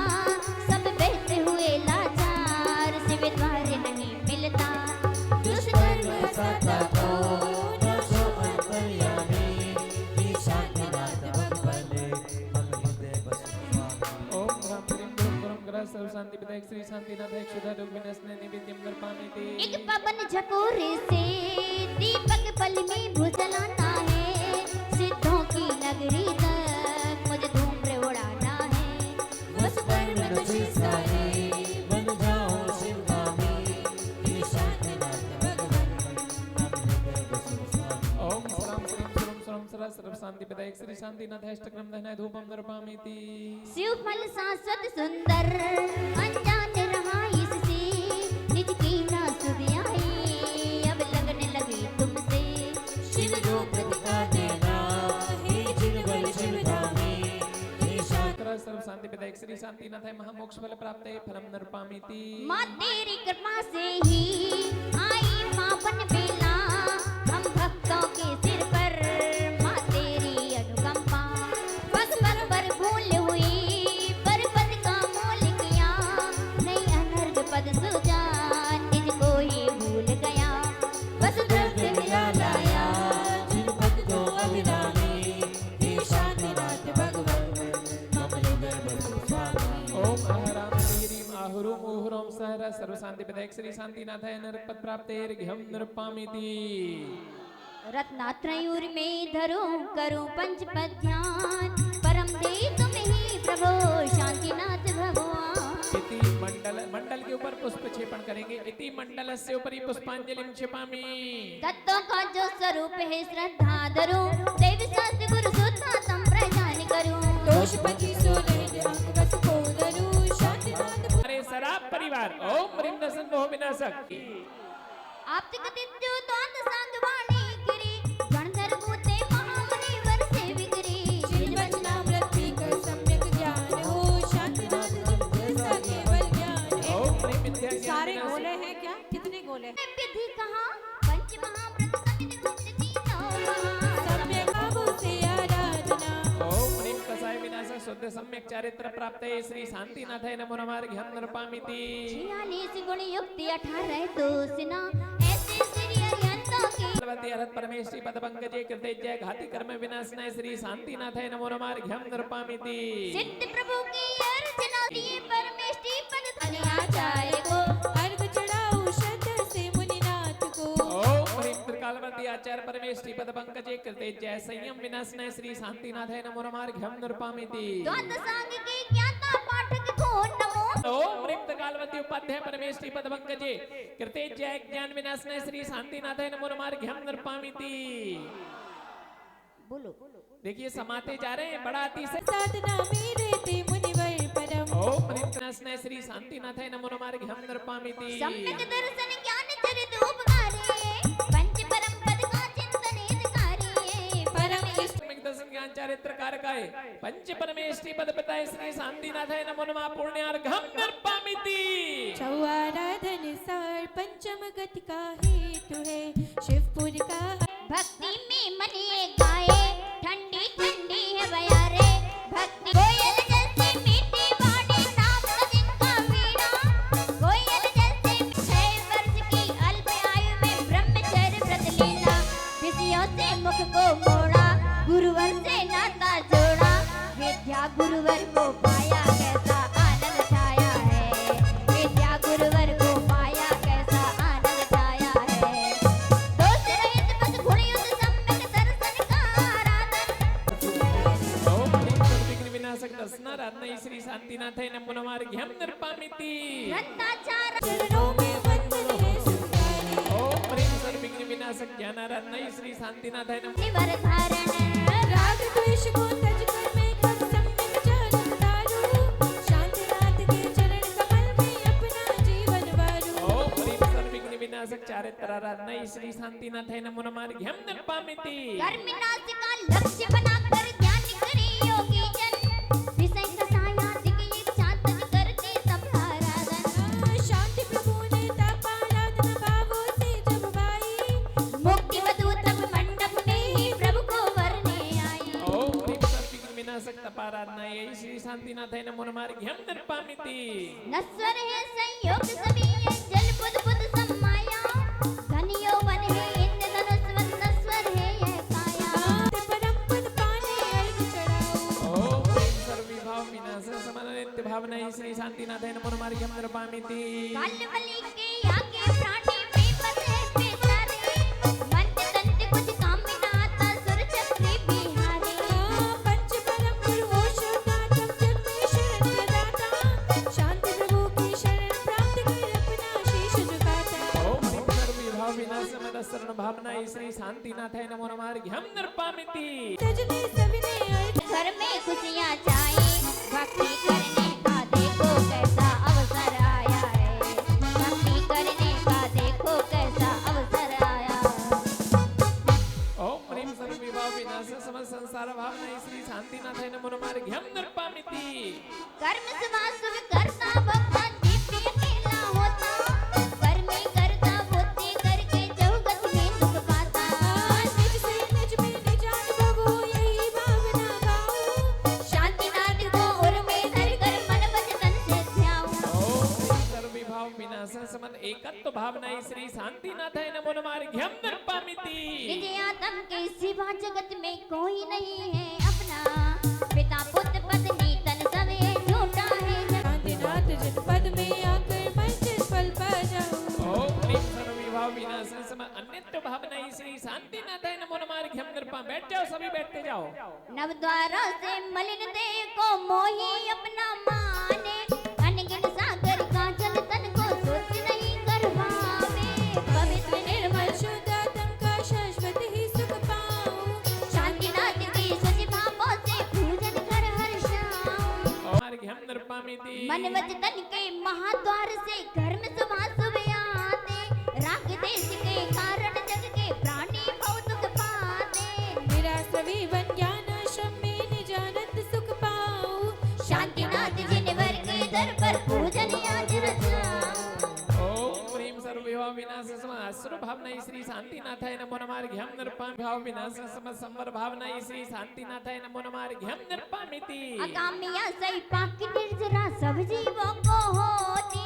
सब बहते हुए लाचार से द्वार नहीं मिलता। दुष्कर्म सता को न सो अंतर्यामी ई शांतिनाथ भगवने मन हृदय बसो स्वामी। ओम राम ह्रीं रोम राम रा सर्व शांति प्रदायक श्री शांतिनाथाय क्षुधा रोग विनाशनाय निवेद्यम नरपामिते। एक पवन झकोरे से दीपक पल में भुजलाता है सिद्धों की नगरी तक मुझे धूम्र उड़ाना है। बस कर्म नशे सारे बन जाओ शिवगामी ई शांतिनाथ भगवने मन हृदय बसो स्वामी। ओम श्राम श्रीं सुरम सुरम सरा सर्व शांति प्रदायक श्री शांतिनाथाय अष्टक्रम दहनाय धूपम नरपामिते। शिव फल शाश्वत सुंदर अनजान रहा इससे निज की ना सुध आई अब लगने लगी तुमसे। शिव जो प्रतिका देना हे जिनबल शिवधामी ई शांति सर्व शांति प्रदायक श्री शांतिनाथाय महामोक्ष फल प्राप्त फलम नरपामिते। माँ तेरी कृपा से ही आई मापन बेला हम भक्तों के सिर पर माँ तेरी अनुकंपा बस पर भूल हुई पर पद का मोल किया नहीं अनर्घ पद सुजा निज को ही भूल गया बस द्रव्य मिला लाया जिन पद को अभिरामी ई शांतिनाथ भगवने मन हृदय बसो स्वामी। ओम अहराम ह्रीं आहुरुम उहुरोम सहरा सर्व शांति प्रदायक श्री शांतिनाथाय नरपद प्राप्तेर्घ्यम नरपामिते। रत्नात्रयूर में धरो करो पंचपद ध्यान परम दे तुम ही प्रभो शांतिनाथ भगवान। इति मंडल के ऊपर पुष्प क्षेपण करेंगे। इति मंडलस्य उपरि पुष्पांजलिं क्षिपामि। तत्व का जो स्वरूप है श्रद्धा धरो देव शास्त्र गुरु सुधा संप्रदान करूं दोषपति सोलह अंग बस को धरू शांतिनाथ अरे शराब परिवार ओम ह्रीं नसन्नो विनाशक। आप तिकतिद्यो द्वांत सांगवाणी गिरी गणधर भूते महामुनि वर्षे विगिरी श्री वचनामृति का सम्यक ज्ञान हो शांतिनाथ तुम जैसा केवल ज्ञान है। ओम ह्रीं विद्या सारे गोले हैं क्या? कितने गोले? विधि कहा पंच महाव्रत समिति गुप्त तीनों महा सम्यक भावों से आराधना ओम ह्रीं कसाय विनाशक शुद्ध सम्यक चारित्र प्राप्त श्री शांतिनाथाय नमो नमः नरपामिते। 46 गुण युक्त 18 दोषना ऐसे श्री अरिहंतों के भगवती अरहत परमेश्वरी पद पंकजे कृते जय घाति कर्म विनाशनाय श्री शांतिनाथाय नमो नमः नरपामिते। सिद्ध प्रभु की अर्चना दिए परमेष्टि पद धन्य आचार्य को अर्घ चढ़ाओ श्रद्धा से मुनिनाथ को। ओम ह्रीं त्रिकालवती आचार्य परमेश्वरी पद पंकजे कृते जय संयम विनाशनाय श्री शांतिनाथाय नमो नमः नरपामिते। द्वादशांग के ज्ञाता पाठक को नमो ओम रिक्त कालवती उपाध्याय परमेष्टि पद पंकजे कृते जय ज्ञान विनाशनाय श्री शांतिनाथाय नमो नमः घ्यम नृपामिति। बोलो देखिए समाते जा रहे हैं बड़ा अतिशय। साधना मेरे ते मुनिवर परम ओम रिक्त विनाशनाय श्री शांतिनाथाय नमो नमः घ्यम नृपामिति। सम्यक दर्शन ज्ञान चरित उपकारे पंच परम पद का चिंतन हितकारी परम सम्यक दर्शन ज्ञान चारित्र कारकाय पंच परमेष्टि पद पिताय श्री शांतिनाथाय नमो नमः पुण्यार्घम नृपामिति। चौआराधन सार पंचम गति का हेतु है शिवपुर का भक्ति में मन ये गाए ठंडी ठंडी है बयारे भक्ति कोयल जैसे मीठी वाणी नाम का जिनका वीणा कोयल जैसे 6 वर्ष की अल्प आयु में ब्रह्मचर्य व्रत लीला विषयों से मुख को मोड़ा गुरुवर से नाता जोड़ा विद्या गुरुवर को पाया कैसा आनंद छाया है विद्या गुरुवर को पाया कैसा आनंद छाया है दोष रहित बस गुणयुक्त सम्यक दर्शन का आराधन ओम ह्रीं सर्वविघ्न विनाशक दर्शनाराधनाय श्री शांतिनाथाय नमो नमः घ्यम नृपामिति। रत्नाचार चरणों में वंदन है सुखारी ओम ह्रीं सर्वविघ्न विनाशक ज्ञानाराधनाय श्री शांतिनाथाय नमो निवर धारण राग द्वेष को तज कर मैं कब सम्यक चारण तारू शांतिनाथ के चरण कमल में अपना जीवन वारू ओम ह्रीं सर्वविघ्न विनाशक चारित्राराधनाय श्री शांतिनाथाय नमो नमः घ्यम नृपामिति। कर्म नाश का लक्ष्य बनाकर ध्यान करे योगी जन विषय कसाया दिग इच्छा तज करते सब आराधन शांति प्रभु ने तपाराधना भावों से जब पाई मुक्ति वधु तब मंडप में ही प्रभु को वरने आई ओम ह्रीं सर्वविघ्न विनाशक तपाराधनाय श्री शांतिनाथाय नमो नमः घ्यम नृपामिति। नश्वर है संयोग सभी है जल बुध बुध समाया धनियो वन है इंद्र धनुष वन नश्वर है यह काया ते परम पद पाने अर्घ चढ़ाओ ओम ह्रीं सर्वविभाव विनाशक समन्वित भावनाय श्री शांतिनाथाय नमो नमः घ्यम नृपामिति। कालबली के आगे प्राणी बेबस है बेचारे मंत तंत कुछ काम में ना आता सुर चक्री बिहारी पंच परम गुरु ओशोकातम जग में शरण प्रदाता शांति प्रभु की शरण प्राप्त कर अपना शीश झुकाता ओम ह्रीं सर्वविभाव विनाशक मदसरण भावनाय श्री शांतिनाथाय नमो नमः घ्यम नृपामिति। तजने सविने अर्घ घर में खुशियाँ छाई भक्ति करने का देखो कैसा अवसर आया है भक्ति करने का देखो कैसा अवसर आया ओम ह्रीं सर्वविभाव विनाशक समस्त संसार भावनाय श्री शांतिनाथाय नमो नमः घ्यम नृपामिति। कर्म समा शुभ करता भक्ता दिव्य अकेला होता कर्म करता बुद्धि करके चौगत में दुख पाता निज से निज में निजान प्रभु यही भावना गाओ शांतिनाथ को उर में धर कर मन वचन से ध्याऊं ओम ह्रीं सर्वविभाव विनाशक समन एकत्व भावनाय श्री शांतिनाथाय नमो नमः घ्यम नृपामिति। विजयातम के सिवा जगत में कोई नहीं है अपना पिता पुत्र पत्नी तन सब ये झूठा है शांतिनाथ जिन पद में आकर मंच फल पा जाओ ओम ह्रीं सर्वविभाव विनाशक समन अन्यत्व भावनाय श्री शांतिनाथाय नमो नमः घ्यम नृपा। बैठ जाओ सभी बैठते जाओ। नव द्वारों से मलिन देह को मोही अपना माने अनगिन सागर का जल तन को शुद्ध नहीं कर पावे पवित्र निर्मल शुद्ध आत्म का शाश्वत ही सुख पाऊं शांतिनाथ की शुचि भावों से पूजन कर हर्षाऊं नमः घ्यम नृपामिति। मन वच तन के महाद्वार से घर में सुबह सुबह आते राग देश के कारण जग के प्राणी बहुत दुख पाते मेरा सभी वन ज्ञान आश्रम में निजानंद सुख पाऊं शांतिनाथ जिन वर के दर पर पूजन आज रचाऊं ओम ह्रीं सर्वविभाव विनाशक समन अश्रु भावनाय श्री शांतिनाथाय नमो नमः घ्यम नृपामिति। भाव विनाशक समन संवर भावनाय श्री शांतिनाथाय नमो नमः घ्यम नृपामिति। अकामिया सही पाक निर्जरा सब जीवों को होती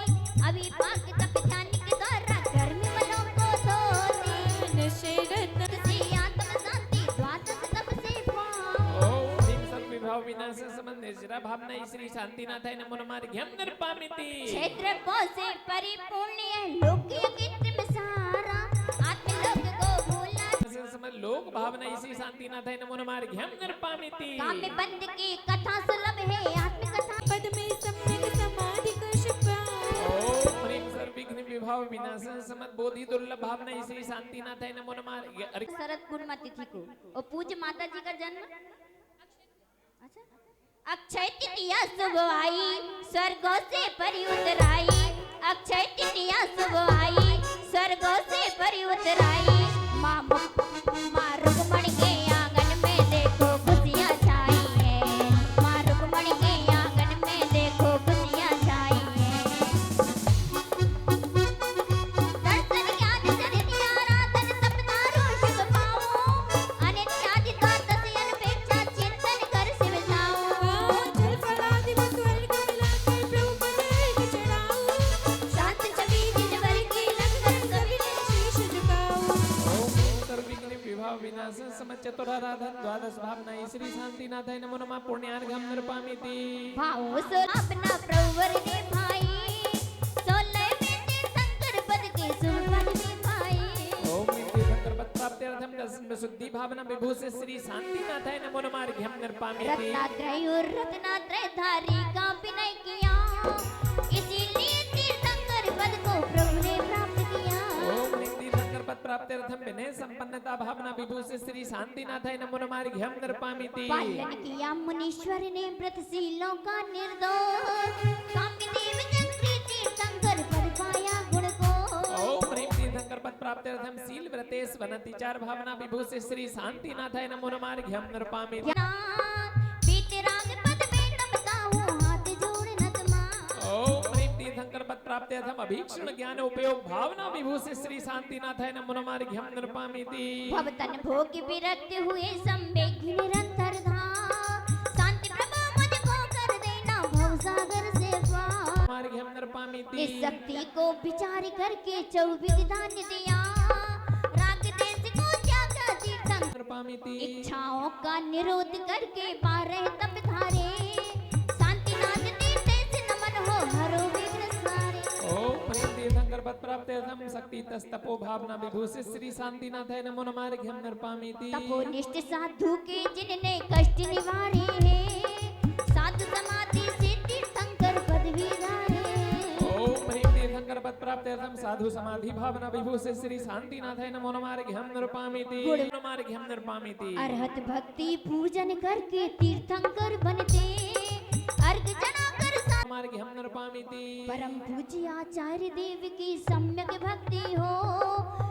अभी पाक तप ध्यान के द्वारा कर्म वालों को धोती निश्चय रत्न तुझी आत्म शांति द्वादश तप से पाऊं ओम ह्रीं सर्वविभाव विनाशक समन निर्जरा भावनाय श्री शांतिनाथाय नमो नमः घ्यम नृपामिति। क्षेत्र को से परिपूर्ण है लौकिक कृत्रिम सारा आत्मलोक को भूलना समन लोक भावनाय श्री शांतिनाथाय नमो नमः घ्यम नृपामिति। काम में बंद की कथा सुलभ है आत्मकथा पद में सम्यक समाधि कश विभाव विनाशन समत बोधि दुर्लभ भावना श्री शांतिनाथ है नमो नमः। शरद पूर्णिमा तिथि को और पूज्य माता जी का जन्म अच्छा अक्षय तृतीया शुभ आई स्वर्गों से परी उतराई। अक्षय तृतीया शुभ आई स्वर्गों से परी उतराई। माँ रुक्मणी के आंगन में देखो खुशियाँ छाई है। माँ रुक्मणी के आंगन में देखो खुशियाँ छाई है। दर्शन ज्ञान चरित्र आराधन सपना रोष पाऊं। अनित्यादि द्वादश अनपेक्षा चिंतन कर शिव जाऊं। जल फलादि बतुअल को मिलाकर प्रभु पद अर्घ चढ़ाऊं। शांत छवि दिनभर की लंगर कवि ने शीश झुकाऊं। ओम सर्वविघ्न विभाव विनाशन समत चतुराराधन द्वादश भावना श्री शांतिनाथ है नमो नमः। पुण्यार्घ्यं नृपामिति भावों से अपना प्रवर ने भाई। सोलह में तीर्थंकर पद के शुभ पद में भाई। ओम तीर्थंकर पद प्राप्त्यर्थम दशम शुद्धि भावना विभूषित श्री शांतिनाथ है नमो नमः। अर्घ्यं नृपामिति रत्नात्रय और रत्नात्रय धारी का विनय किया। इसीलिए तीर्थंकर पद को प्रभु ने प्राप्त किया। ओम तीर्थंकर पद प्राप्त्यर्थम विनय संपन्नता भावना विभूषित श्री शांतिनाथ है नमो नमः। अर्घ्यं नृपामिति पालन किया मुनीश्वर ने व्रतशीलों का निर्दोष। कामदेव चक्री तीर्थंकर पद पाया गुण को। ओम ह्रीं तीर्थंकर पद प्राप्त्यर्थम शील व्रतेश वनति चार भावना विभूषित श्री शांतिनाथ है नमो नमः। अर्घ्यं नृपामिति बीतराग पद में नमता हूँ हाथ जोड़ नतमा। ओम ह्रीं तीर्थंकर पद प्राप्त्यर्थम अभीक्षण ज्ञान उपयोग भावना विभूषित श्री शांतिनाथ है नमो नमः। अर्घ्यं नृपामिति भवतन भोग विरक्त हुए संवेग निरंतर धाम। शांति प्रभु मुझको कर देना भवसागर से पार। अर्घ्यं नृपामिति इस शक्ति को विचार करके चौबीस दान दिया। राग देश को त्यागा तीर्थंकर नृपामिति इच्छाओं का निरोध करके 12 तप धारे। शांतिनाथ तीर्थ से नमन हो हरो विघ्न सारे। ओम ह्रीं तीर्थंकर पद प्राप्त्यर्थम शक्ति तपो भावना विभूषित श्री शांतिनाथ है नमो नमः। अर्घ्यं नृपामिति तपोनिष्ठ साधु के जिनने कष्ट निवारे हैं। साधु समाधि से तीर्थंकर पद भी धारे। ओम ह्रीं तीर्थंकर पद प्राप्त्यर्थम साधु समाधि भावना विभूषित श्री शांतिनाथ है नमो नमः। अर्घ्यं नृपामिति नमो अर्घ्यं नृपामिति अरहत भक्ति पूजन करके तीर्थंकर बनते। अर्घ चढ़ाकर अर्घ्यं नृपामिति परम पूज्य आचार्य देव की सम्यक भक्ति हो।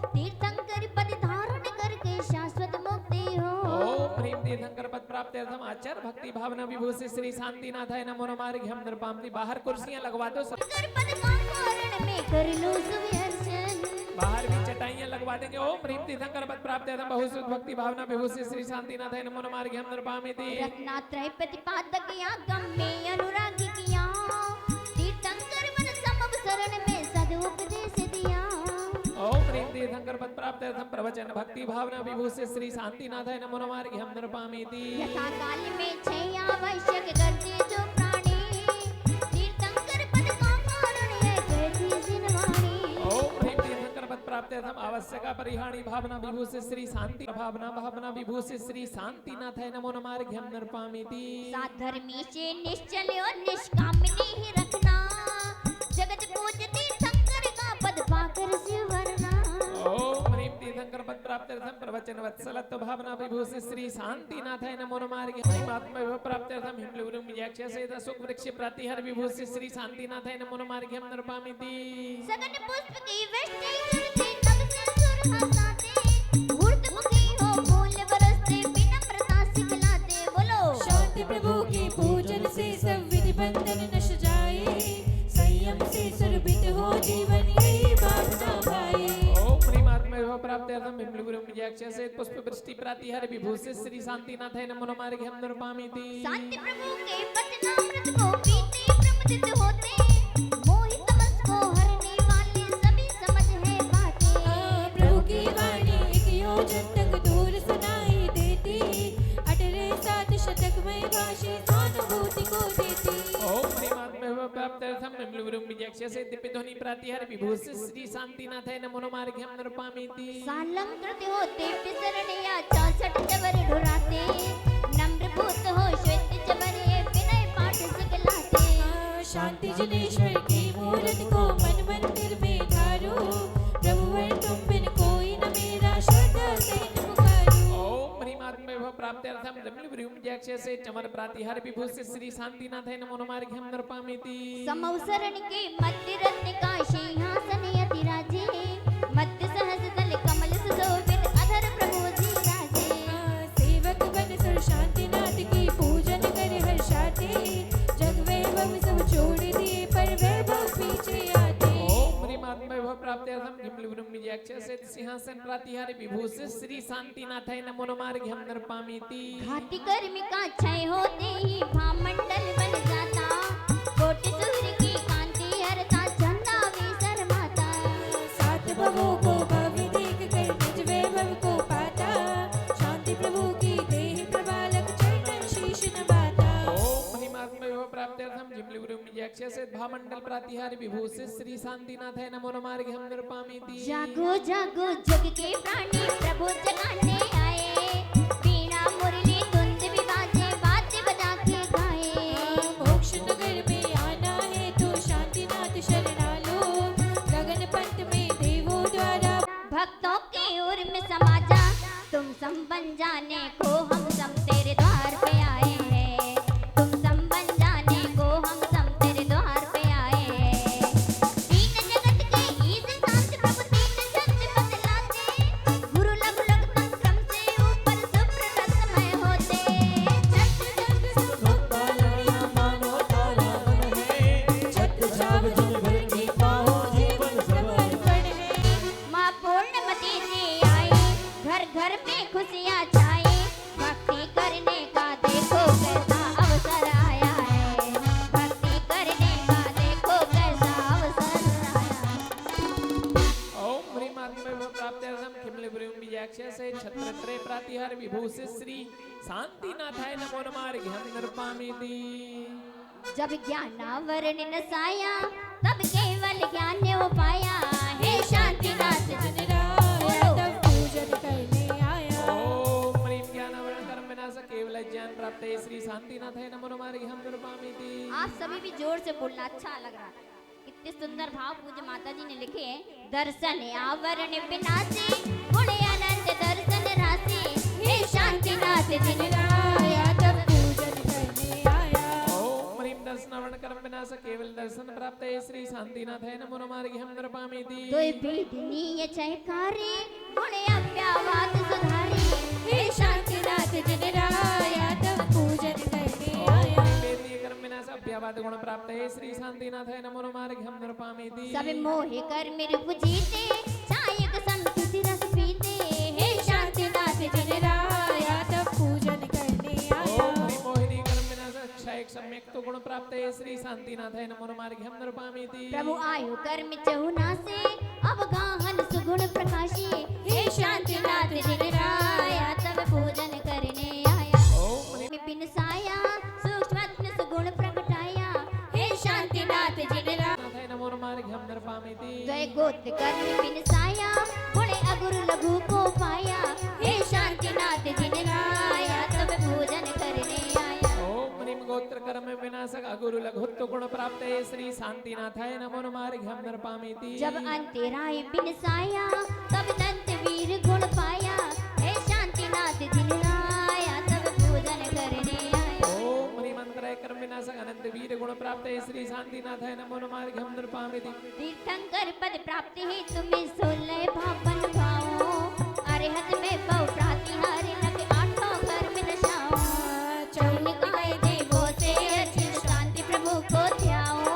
तीर्थंकर पद धारण करके शाश्वत मुक्ति हो। ओम ह्रीं तीर्थंकर पद प्राप्त्यर्थम आचार्य भक्ति भावना विभूषित श्री शांतिनाथ है नमो नमः। अर्घ्यं नृपामिति बाहर कुर्सियां लगवा दो सब तीर्थंकर पद का कारण में कर लो सुविहर्षण। बाहर भी चटाइयां लगवा देंगे। ओम ह्रीं तीर्थंकर पद प्राप्त्यर्थम बहुसुत भक्ति भावना विभूषित श्री शांतिनाथ है नमो नमः। अर्घ्यं नृपामिति रत्नात्रय प्रतिपादक आगम में अनुराग किया। तीर्थंकर मन समव शरण में सदुपदेश दिया। ओम ह्रीं तीर्थंकर पद प्राप्त्यर्थम प्रवचन भक्ति भावना विभूषित श्री शांतिनाथ है नमो नमः। अर्घ्यं नृपामिति यथा काल में छह आवश्यक करते जो प्राणी। तीर्थंकर पद का कारण है कहती जिनवाणी। ओम ह्रीं तीर्थंकर पद प्राप्त्यर्थम आवश्यक परिहाणी भावना विभूषित श्री शांति भावना विभूषित श्री शांतिनाथ है नमो नमः। अर्घ्यं नृपामिति साधर्मी से निश्चल और निष्कामनी ही रखना। जगत पूज तीर्थंकर का पद पाकर शिव वरना। ओम ह्रीं तीर्थंकर पद प्राप्त्यर्थम प्रवचन वत्सलत्व भावना विभूषित श्री शांतिनाथ है नमो नमः। अर्घ्यं आत्मविभव प्राप्त्यर्थम हिमलुरुम यक्ष से सुख वृक्ष प्रतिहर विभूषित श्री शांतिनाथ है नमो नमः। अर्घ्यं नृपामिति सगन पुष्प की वृष्टि करते तब से सुर हंसाते। ऊर्ध्वमुखी हो फूल बरसते विनम्रता सिखलाते। बोलो शांति प्रभु के पूजन से सब विधि बंधन नश जाए। संयम से सुरभित हो जीवन यही भावना भाई। ओम ह्रीं आत्मविभव प्राप्त्यर्थम हिमलुरुम यक्ष से पुष्प वृष्टि प्रतिहर विभूषित श्री शांतिनाथ है नमो नमः। अर्घ्यं नृपामिति शांति प्रभु के वचनामृत को पीते प्रमुदित होते। मोहित मन को हरने वाले सभी समझ है बातें। प्रभु की वाणी एक योजन तक दूर सुनाई देती। अटले 7 शतक में भाषे स्वानुभूति को देती। ओम ह्रीं आत्मविभव प्राप्त्यर्थम हिमलुरुम यक्ष से दिव्य ध्वनि प्रतिहर विभूषित श्री शांतिनाथ है नमो नमः। अर्घ्यं नृपामिति सालंकृत होते पिसरने या 64 जबर ढुराते। नम्र भूत हो श्वेत जबर ये विनय पाठ सिखलाते। शांति जनेश्वर की मूर्त को मन मंदिर में धारो। मार्ग में वह प्राप्त्यर्थम जमलिव्रियम जैक्ष्य से चमन प्रातिहार विभूषित श्री शांतिनाथ नमो नमार्घ्यम नरपामीति समौसरण के मध्य रत्न का सिंहासन यतिराजे मध्य सहस्रदल कमल सुशोभित अधर प्रभु जी राजे सेवक बन सुर शांतिनाथ की पूजन कर हर्षाते जग वैभव सब छोड़ दिए पर वैभव पीछे आते ओम ह्रीं आत्मा वह प्राप्त्यर्थम जमलिव्रियम जैक्ष्य से सिंहासन प्रातिहार विभूषित श्री शांतिनाथ नमो नमार्घ्यम नरपामीति घाटी कर्म का क्षय होते ही भामंडल बन जाता कोटि सूर्य की कांति हरता चंदा भी शर्माता सात भवों को भव्य देख कर निज वैभव को पाता शांति प्रभु की देह प्रबालक चरणन शीश नवाता ओम ह्रीं आत्मा वह प्राप्त्यर्थम जमलिव्रियम जैक्ष्य से भामंडल प्रातिहार विभूषित श्री शांतिनाथ नमो नमार्घ्यम नरपामीति जागो जागो जग के प्राणी प्रभु जगाने आए वीणा मुरली धुंद भी बाजे बाजे बजा के गाए मोक्ष नगर में आना है तो शांतिनाथ शरणा लो गगन पंथ में देवों द्वारा भक्तों के उर में समा जा तुम संबंध जाने को हम सब तेरे द्वार पे आए हैं तुम संबंध जाने को हम सब तेरे द्वार पे आए हैं तीन जगत के ईश शांत प्रभु तीन छंद बतलाते गुरु लघु लघु तंत्रम से ऊपर सुप्रतमय होते छत्र जग भक्तालया मानो तारा मन है छत छाव जिन भर की पाओ जीवन समर्पण है माँ पूर्णमती जी आई घर घर में खुशियाँ छाई भक्ति करने का देखो कैसा अवसर आया है भक्ति करने का देखो कैसा अवसर आया ओम ह्रीं आत्मा वह प्राप्त्यर्थम जमलिव्रियम जैक्ष्य से छत्रत्रय प्रातिहार विभूषित श्री शांतिनाथ नमो नमार्घ्यम नरपामीति जब ज्ञानावरण नसाया तब केवल ज्ञान हो पाया हे शांतिनाथ जनराया तब पूजन करने आया ओम ह्रीं ज्ञानावरण कर्म विनाश केवल ज्ञान प्राप्त है श्री शांतिनाथ नमो नमार्घ्यम नरपामीति आप सभी भी जोर से बोलना अच्छा लग रहा है कितने सुंदर भाव पूज्य माता जी ने लिखे हैं दर्शन आवरण विनाशी गुण अनंत दर्शन राशि हे शांतिनाथ जनराया तब पूजन करने आया ओम ह्रीं दर्शनावरण कर्म विनाश केवल दर्शन प्राप्त है श्री शांतिनाथ नमो नमार्घ्यम नरपामीति तोय वेदनीय चैकारे गुण अव्यावाद सुधारे हे शांतिनाथ जनराया तब पूजन करने आया वेदनीय कर्म विनाश अव्यावाद गुण प्राप्त है श्री शांतिनाथ नमो नमार्घ्यम नरपामीति सब मोह कर मेरे बुझीते चायक संतुति रस पीते हे शांतिनाथ जनराया तब पूजन करने आया ओम ह्रीं मोहिनी कर्म विनाश क्षयक सम्यक तो गुण प्राप्त है श्री शांतिनाथ नमो नमार्घ्यम नरपामीति प्रभु आयु कर्म चहुना से अवगाहन सुगुण प्रकाशी हे शांतिनाथ जनराया तब पूजन करने आया ओम ह्रीं विपिन साया सूक्ष्म सुगुण प्रगटाया हे शांतिनाथ जनराया नाथ नमो नमार्घ्यम नरपामीति जय गोत्र कर्म विपिन साया गुण अगुरु लघु को पाया हे शांतिनाथ जनराया तब पूजन करने आया ओम ह्रीं गोत्र कर्म विनाशक अगुरु लघुत्व गुण प्राप्त है श्री शांतिनाथ नमो नमार्घ्यम नरपामीति जब अंतराय बिन साया तब दंत वीर गुण पाया हे शांतिनाथ जनराया तब पूजन करने आया ओम ह्रीं मंत्राय कर्म विनाशक अनंत वीर गुण प्राप्त है श्री शांतिनाथ नमो नमार्घ्यम नरपामीति तीर्थंकर पद प्राप्ति है तुम्हें 16 भावन भाओ अरिहत में बहु प्रातिहार लग आठों कर्म नशाओ चौनिकाय देवों से अर्चित शांति प्रभु को ध्याओ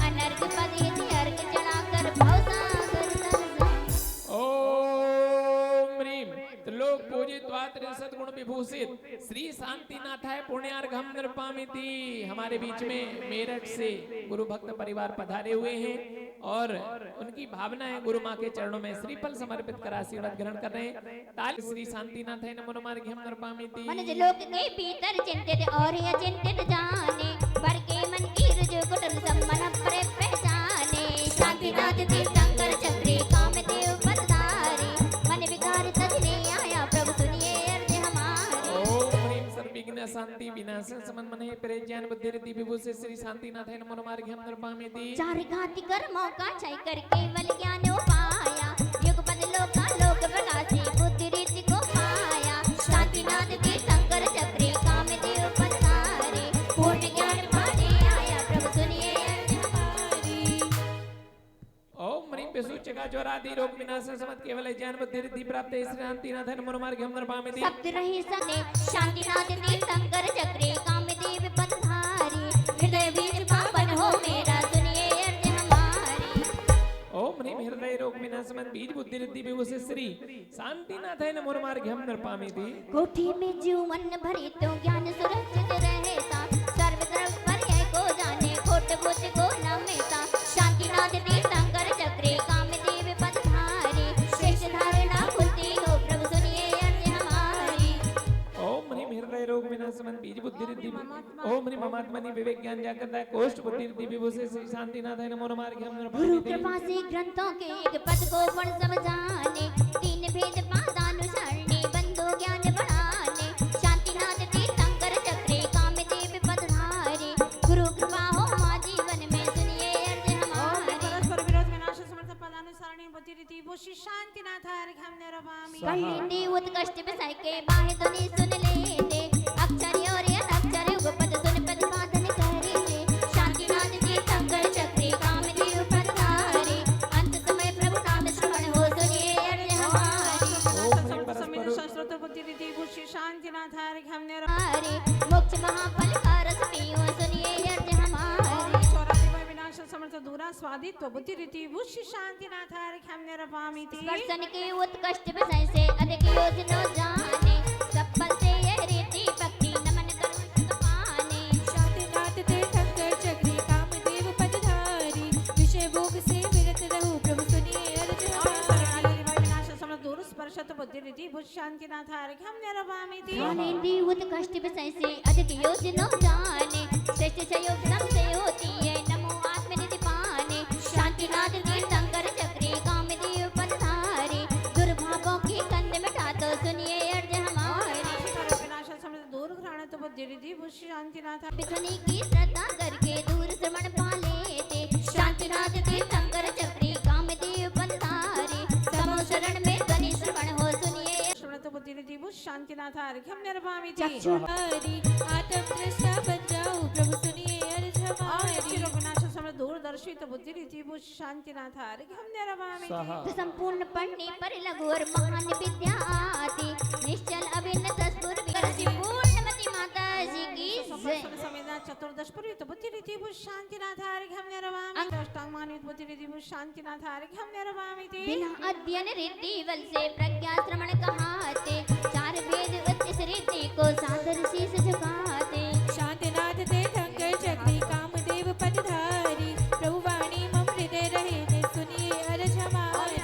अनर्घ पद यदि अर्घ चढ़ाकर भवसागर तर जाओ ओम ह्रीं त्रिलोक पूजित द्वात्रिशत गुण विभूषित श्री शांतिनाथाय पुण्यार्घम नरपामीति हमारे बीच में मेरठ से गुरु भक्त परिवार पधारे हुए हैं और उनकी भावना है गुरु माँ के चरणों में श्रीफल समर्पित कर आशीर्वाद ग्रहण कर रहे हैं ताल श्री शांतिनाथाय नमो नमार्घ्यम नरपामीति मनुज लोक के भीतर चिंतित और अचिंतित जाने बर के मन की रुजु कुटुंब सब मन पर पहचाने शांतिनाथ तीर्थंकर चक्री कामदेव पदधारी मन विकार तजने आया प्रभु सुनिए अर्ज हमारी ओम ह्रीं सर्वविघ्न शांति विनाशन समन मन प्रे ज्ञान बुद्धि रिद्धि विभूषित श्री शांतिनाथाय नमो नमार्घ्यम नरपामीति चार घाति कर्मों का क्षय कर केवल ज्ञान पाया युग पद लोका लोक प्रकाशी बुद्धि रिद्धि को पाया शांतिनाथ शांतिनाथ तीर्थंकर चक्री कामदेव पधारे पूर्ण ज्ञान पाने आया प्रभु सुनिए अर्ज हमारी। ओम ह्रीं पिशुचका ज्वरादि रोग विनाशन समत केवल ज्ञान बुद्धि रिद्धि प्राप्त शांतिनाथ मनोमार्ग हम नरपामिति। सप्त रही सने शांतिनाथ तीर्थंकर चक्री कामदेव पधारे हृदय बीज पावन हो मेरा सुनिए अर्ज हमारी। ओम ह्रीं हृदय रोग विनाशमन बीज बुद्धि रिद्धि विभूषि श्री शांतिनाथ मनोमार्ग हम नरपामिति। कोठी में जीवन भरे तो ज्ञान सुरक्षित रहता सर्व तरफ पर्याय को जाने खोट बुझ को न मिलता शांतिनाथ तीर्थंकर चक्रे कामदेव पधारे शेष धारणा खुलती हो प्रभु सुनिए अर्ज हमारी। ओम ह्रीं हृदय रोग विनाशमन बीज बुद्धि रिद्धि ओम ह्रीं ममात्मनि विवेक ज्ञान जागृत कोष्ठ बुद्धि रिद्धि विभूषि श्री शांतिनाथ मनोमार्ग हम गुरु नरपामिति। कृपा से ग्रंथों के एक पद को पढ़ समझाने तीन भेद पादानुसरणी बंधु ज्ञान बढ़ाने शांतिनाथ तीर्थंकर चक्रे कामदेव पधारे गुरु कृपा हो मां जीवन में सुनिए अर्ज हमारी। परस्पर विरोध विनाश समर्थ पदानुसारणी बुद्धि रीति भूषि शांतिनाथ अर्घ्य हम नरपामि। कलिंदी उत्कष्ट विषय के बाहे ध्वनि सुन लेते अक्षर और अनक्षर युगपद सुन प्रतिपादन करे थे शांतिनाथ तीर्थंकर चक्रे कामदेव पधारे अंत समय प्रभु नाम श्रवण हो सुनिए अर्ज हमारी। समित शास्त्रोक्त बुद्धि रीति भूषि शांतिनाथ अर्घ्य हम नरपामि। हमारे मोक्ष महाफल का रस पियो सुनिए अर्ज हमारी। चौरासी विनाश समर्थ दूरा स्वादित्व बुद्धि रीति भूषि शांतिनाथ अर्घ्य हम नरपामि। स्पर्शन के उत्कष्ट विषय से अधिक योजना जाने सफल से यह रीति भक्ति नमन करो सुख पाने शांतिनाथ तीर्थंकर चक्री कामदेव पधारी विषय भोग से विरत रहो प्रभु सुनिए अर्ज हमारी। विनाश समर्थ दूर स्पर्शत बुद्धि रीति भूषि शांतिनाथ अर्घ्य हम नरपामि। ज्ञानेंद्रिय उत्कष्ट विषय से अधिक योजना जाने श्रेष्ठ संयोग से होती है नमो आत्मनिधि पाने शांतिनाथ तीर्थंकर चक्री कामदेव पधारे दुर्भावों की कंध मिटा तो सुनिए अर्ज हमारी। विनाश समर्थ दूर घ्राणत बुद्धि रीति भूषि शांतिनाथ बिथुनी की श्रद्धा करके दूर श्रवण पा लेते शांतिनाथ तीर्थंकर चक्री कामदेव पधारे समो शरण में ध्वनि श्रवण हो सुनिए समर्थ बुद्धि रीति भूषि शांतिनाथ अर्घ्य हम नरपामि। हमारी आत्म दृष्टा बन जाओ प्रभु सुनिए अर्ज हमारी। विनाश समर्थ दूरदर्शित बुद्धि रीति भूषि शांतिनाथ अर्घ्य हम नरपामि। तो संपूर्ण पढ़ने पर लघु और महान विद्या आती निश्चल अभिन्न तस्पुर पूर्णमती माता जी की जय। संवेदना चतुर्दश पूर्वित बुद्धि रीति भूषि शांतिनाथ अर्घ्य हम नरपामि। अष्टांग मानवित बुद्धि रीति भूषि शांतिनाथ अर्घ्य हम नरपामि। बिना अध्ययन रिद्धि बल से प्रज्ञा श्रवण कहाते चार वेद इस रीति को सादर शीस झुकाते शांतिनाथ तीर्थंकर चक्री कामदेव पधारी प्रभु वाणी मम हृदय रहे ने सुनिए अर्ज हमारी।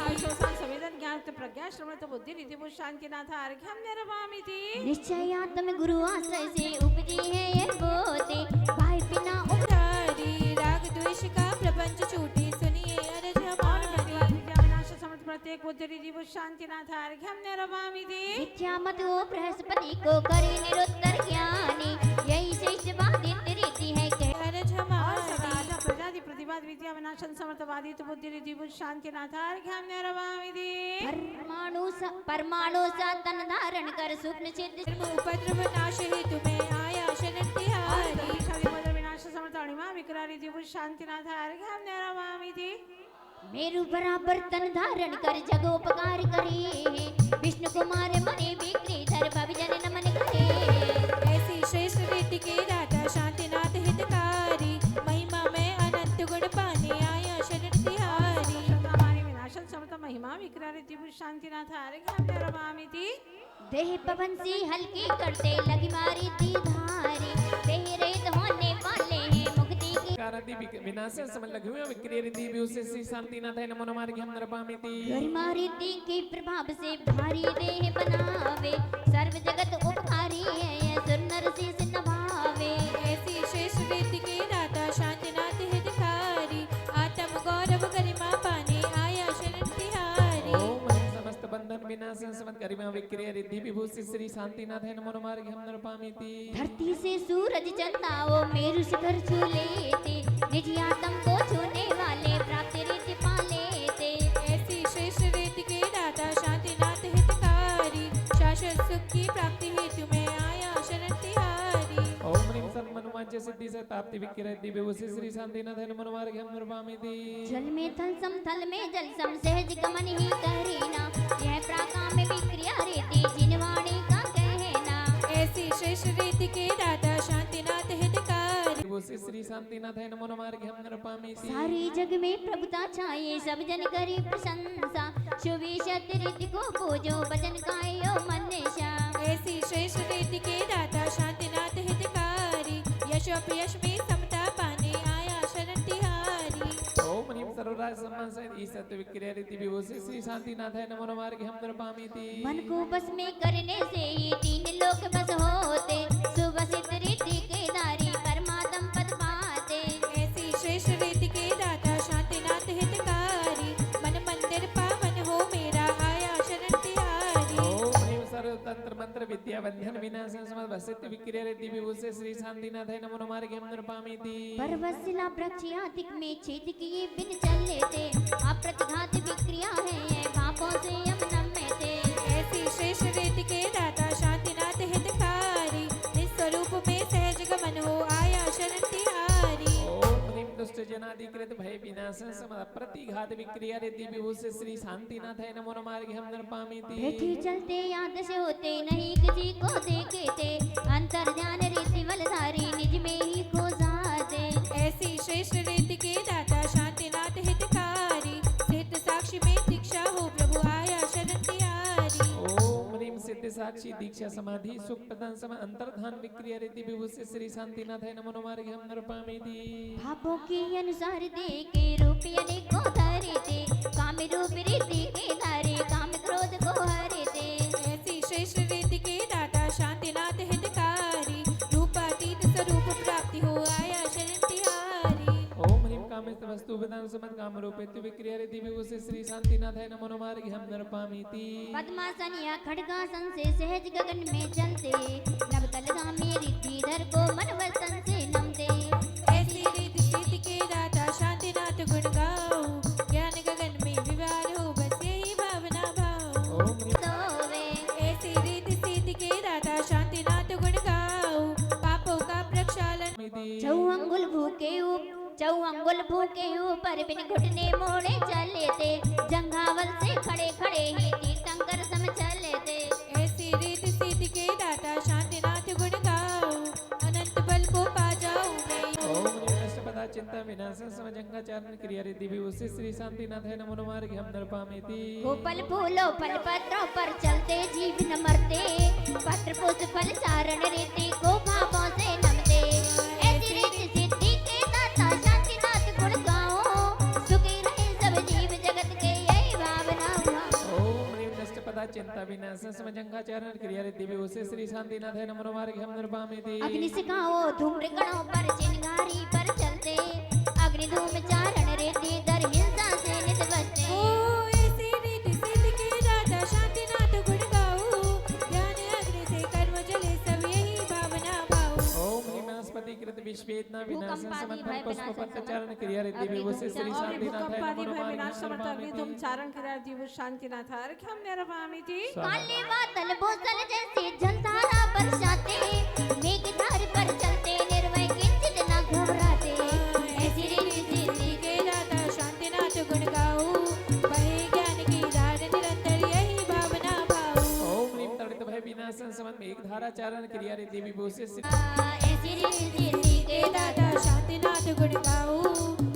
संवेदन ज्ञान प्रज्ञा श्रवण बुद्धि रीति भूषि शांतिनाथ अर्घ्य हम नरपामि। निश्चयात्म गुरु आश्रय से उपजी है ये बोते भाई बिना पधारी राग द्वेष का प्रपंच छूटे सुनिए अर्ज हमारी। विनाश समर्थ प्रत्येक बुद्धि रीति भूषि शांतिनाथ अर्घ्य हम नरपामि। विद्या मत हो बृहस्पति को करे निरुत्तर ज्ञानी यही श्रेष्ठ बाधित रीति है कह अर्ज हमारी। राजा प्रजाति प्रतिभा विद्या विनाशन समर्थवादी तो बुद्धि रीति भूषि शांतिनाथ अर्घ्य हम नरपामि। परमाणु सा तन धारण कर स्वप्न सिद्ध उपद्रव नाश हेतु में आया शरण तिहारी। विनाश समर्थ अणिमा विकरा रीति भूषि शांतिनाथ अर्घ्य हम नरपामि। मेरु बराबर तन धारण कर जगोपकार करे विष्णु कुमार मणि बिक्री धर भविजन नमन करे ऐसी श्रेष्ठ रीति के दाता शांतिनाथ हितकारी महिमा में अनंत गुण पाने आया शरण तिहारी। हमारी विनाशन समर्थ महिमा विकरा रीति भूषि शांतिनाथ अर्घ्य हम नरपामि। देह पवन सी हल्की करते लगी मारी दी धारी देह रहित होने वाले हैं मुक्ति की कारति विनाशन समल लघु विक्रिय रिद्धि विभूषि श्री शांतिनाथ नमो नमार्ग हम नरपामिति। गरिमा रिद्धि के प्रभाव से भारी देह बनावे सर्व जगत उपकारी है ये सुर नर शीस नभावे ऐसी श्रेष्ठ रीति के दाता शांतिनाथ हितकारी आत्म गौरव गरिमा पाने आया शरण तिहारी। ओम समस्त बंधन विनाशन समत गरिमा विक्रिय रिद्धि विभूषि श्री शांतिनाथ नमो नमार्ग हम नरपामिति। धरती से सूरज चंदा वो मेरु शिखर छू लेते निज आत्म को छूने वाले प्राप्ति रीति पा लेते ऐसी श्रेष्ठ रीति के दाता शांतिनाथ हितकारी शाश्वत सुख की प्राप्ति हेतु में च सिद्धि से प्राप्ति विक्रिया दिव्य उसे श्री शांतिनाथ है नमो मार्ग हम निर्वामिति जल में थल सम थल में जल सम सहज गमन ही करेना यह प्राकाम में विक्रिया रीति जिनवाणी का कहना ऐसी श्रेष्ठ रीति के दाता शांतिनाथ हितकारी उसे श्री शांतिनाथ है नमो मार्ग हम निर्वामिति सारे जग में प्रभुता छाए सब जन करी प्रशंसा शुभी सत्य रीति को पूजो वचन गायो मनीषा ऐसी श्रेष्ठ रीति के दाता शांतिनाथ हितकारी यश अपयश में समता पाने आया शरण तिहारी ओम ह्रीं सर्वराज सम्मान सहित ईसत विक्रिया रीति विभूषि श्री शांतिनाथ है नमो मार्ग हम निर्वामिति मन को बस में करने से ही तीन लोक बस होते सुबसित रीति के दारी परमात्म पद पाते ऐसी श्रेष्ठ रीति के दाता शांतिनाथ हितकारी मन मंदिर पावन हो मेरा आया शरण तिहारी ओम ह्रीं सर्व तंत्र मंत्र विद्या बंधन विनाशन समस्त वसित विक्रिया रीति विभूषि श्री शांतिनाथ है नमो मार्ग हम निर्वामिति परवसिला प्रक्षयातिक में छेद किए बिन चले थे अप्रतिघात विक्रिया है ये पापों से हम नम्य थे ऐसी श्रेष्ठ रीति के दाता शांतिनाथ हितकारी निस्वरूप में सहज गमन हो आया शरण तिहारी ओम ह्रीं दुष्ट जनाधिकृत भय विनाशन समस्त प्रतिघात विक्रिया रीति विभूषि श्री शांतिनाथ है नमो मार्ग हम निर्वामिति बैठी चलते याद से होते नहीं किसी को देखे थे अंतर ध्यान रीति बलधारी निज में ही खो जाते ऐसी श्रेष्ठ रीति के दाता शांतिनाथ हितकारी सिद्ध साक्षी में दीक्षा हो प्रभु आया शरण तिहारी ओम ह्रीं सिद्ध साक्षी दीक्षा समाधि सुख प्रदान सम अंतर्धान विक्रिया रीति विभूषि श्री शांतिनाथ है नमो मार्ग हम निर्वामिति भावों के अनुसार दे के रूप अनेकों धरे थे काम रूप रीति के धारे काम क्रोध को हरे थे ऐसी श्रेष्ठ रीति के दाता शांतिनाथ हितकारी रूपातीत स्वरूप प्राप्ति हो आया शरण तिहारी ओम ह्रीं कामेस्त वस्तु विधान समत काम रूपेति विक्रिया रीति विभूषि श्री शांतिनाथ है नमो मार्ग हम निर्वामिति पद्मासन या खड़गासन से सहज गगन में चलते नवतलगामी रिद्धिधर को मन वसन से नमते ऐसी रीति सिद्धि के दाता शांतिनाथ गुण गाओ ज्ञान गगन में विवार हो बस यही भावना भाव ओम ह्रीं सोवे ऐसी रीति सिद्धि के दाता शांतिनाथ गुण गाओ पापों का प्रक्षालन मिति चौ अंगुल भूखे ऊपर बिन घुटने मोड़े चले थे जंघावल से खड़े खड़े ही तीर्थंकर सम चले थे ऐसी रीति सिद्धि के दाता शांतिनाथ गुण गाओ अनंत बल को पा जाऊं मैं ओम ह्रीं अष्टपदा चिंता विनाशन समजंगाचारण क्रिया रीति विभूषि श्री शांतिनाथ है नमो मार्ग हम निर्वामिति फल फूलों फल पत्रों पर चलते जीव न मरते पत्र पुष्प फल चारण रीति को भावों से नमते ऐसी रीति सिद्धि के दाता शांतिनाथ गुण गाओ सुखी रहे सब जीव जगत के यही भावना भाव ओम ह्रीं अष्टपदा चिंता विनाशन समजंगाचारण क्रिया रीति विभूषि श्री शांतिनाथ है नमो मार्ग हम निर्वामिति अग्नि सिखाओ धूम्रकणों पर चिंगारी पर चलते अग्नि धूम चारण रीति दर हिंसा से नित बचते ओ ऐसी रीति सिद्धि के दाता शांतिनाथ गुण गाओ ज्ञान अग्नि से कर्म जले सब यही भावना भाव ओम ह्रीं वनस्पति कृत विश्वेदना विनाशन समंथन पुष्प पत्रचारण क्रिया रीति विभूषि श्री और शांतिनाथ है भूकंपादि नमो भय मार्ग विनाश हम समर्थ अग्निधूम निर्वामिति चारण क्रिया दिवु शांतिनाथ अर्घ्यम निर्वामिति काले बादल बोतल जैसे जलधारा बरसाते मेघधार पर चलते निर्भय किंचित न घबराते ऐसी रीति सिद्धि के दाता शांतिनाथ गुण गाओ बहे ज्ञान की धार निरंतर यही भावना भाव ओम ह्रीं तड़ित भय विनाशन समन मेघधाराचारण क्रिया रीति विभूषि श्री ऐसी रीति सिद्धि के दाता शांतिनाथ गुण गाओ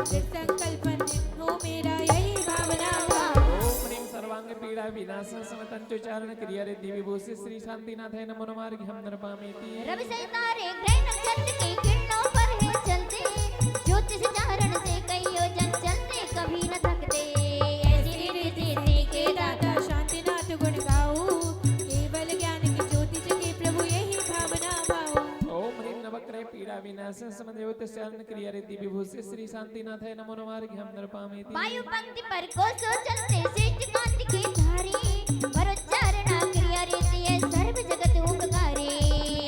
जिस संकल्पन हो मेरा यही भावना भाव ओम ह्रीं सर्वांग पीड़ा विनाशन समतंचोचारण क्रिया रीति विभूषि श्री शांतिनाथ है नमो मार्ग हम निर्वामिति रवि सितारे ग्रह नक्षत्र के किरणों पर है चलते ज्योतिष चारण से कई योजन चलते कभी न थकते ऐसी रीति सिद्धि के दाता शांतिनाथ गुण गाओ केवल ज्ञान की ज्योति जगे प्रभु यही भावना भाव ओम ह्रीं नवग्रह पीड़ा विनाशन समयोतचारण क्रिया रीति विभूषि श्री शांतिनाथ है नमो मार्ग हम निर्वामिति वायु पंक्ति पर कोसो चलते श्रेष्ठ कांति की धारी परोच्चारणा क्रिया रीति है सर्व जगत उपकारी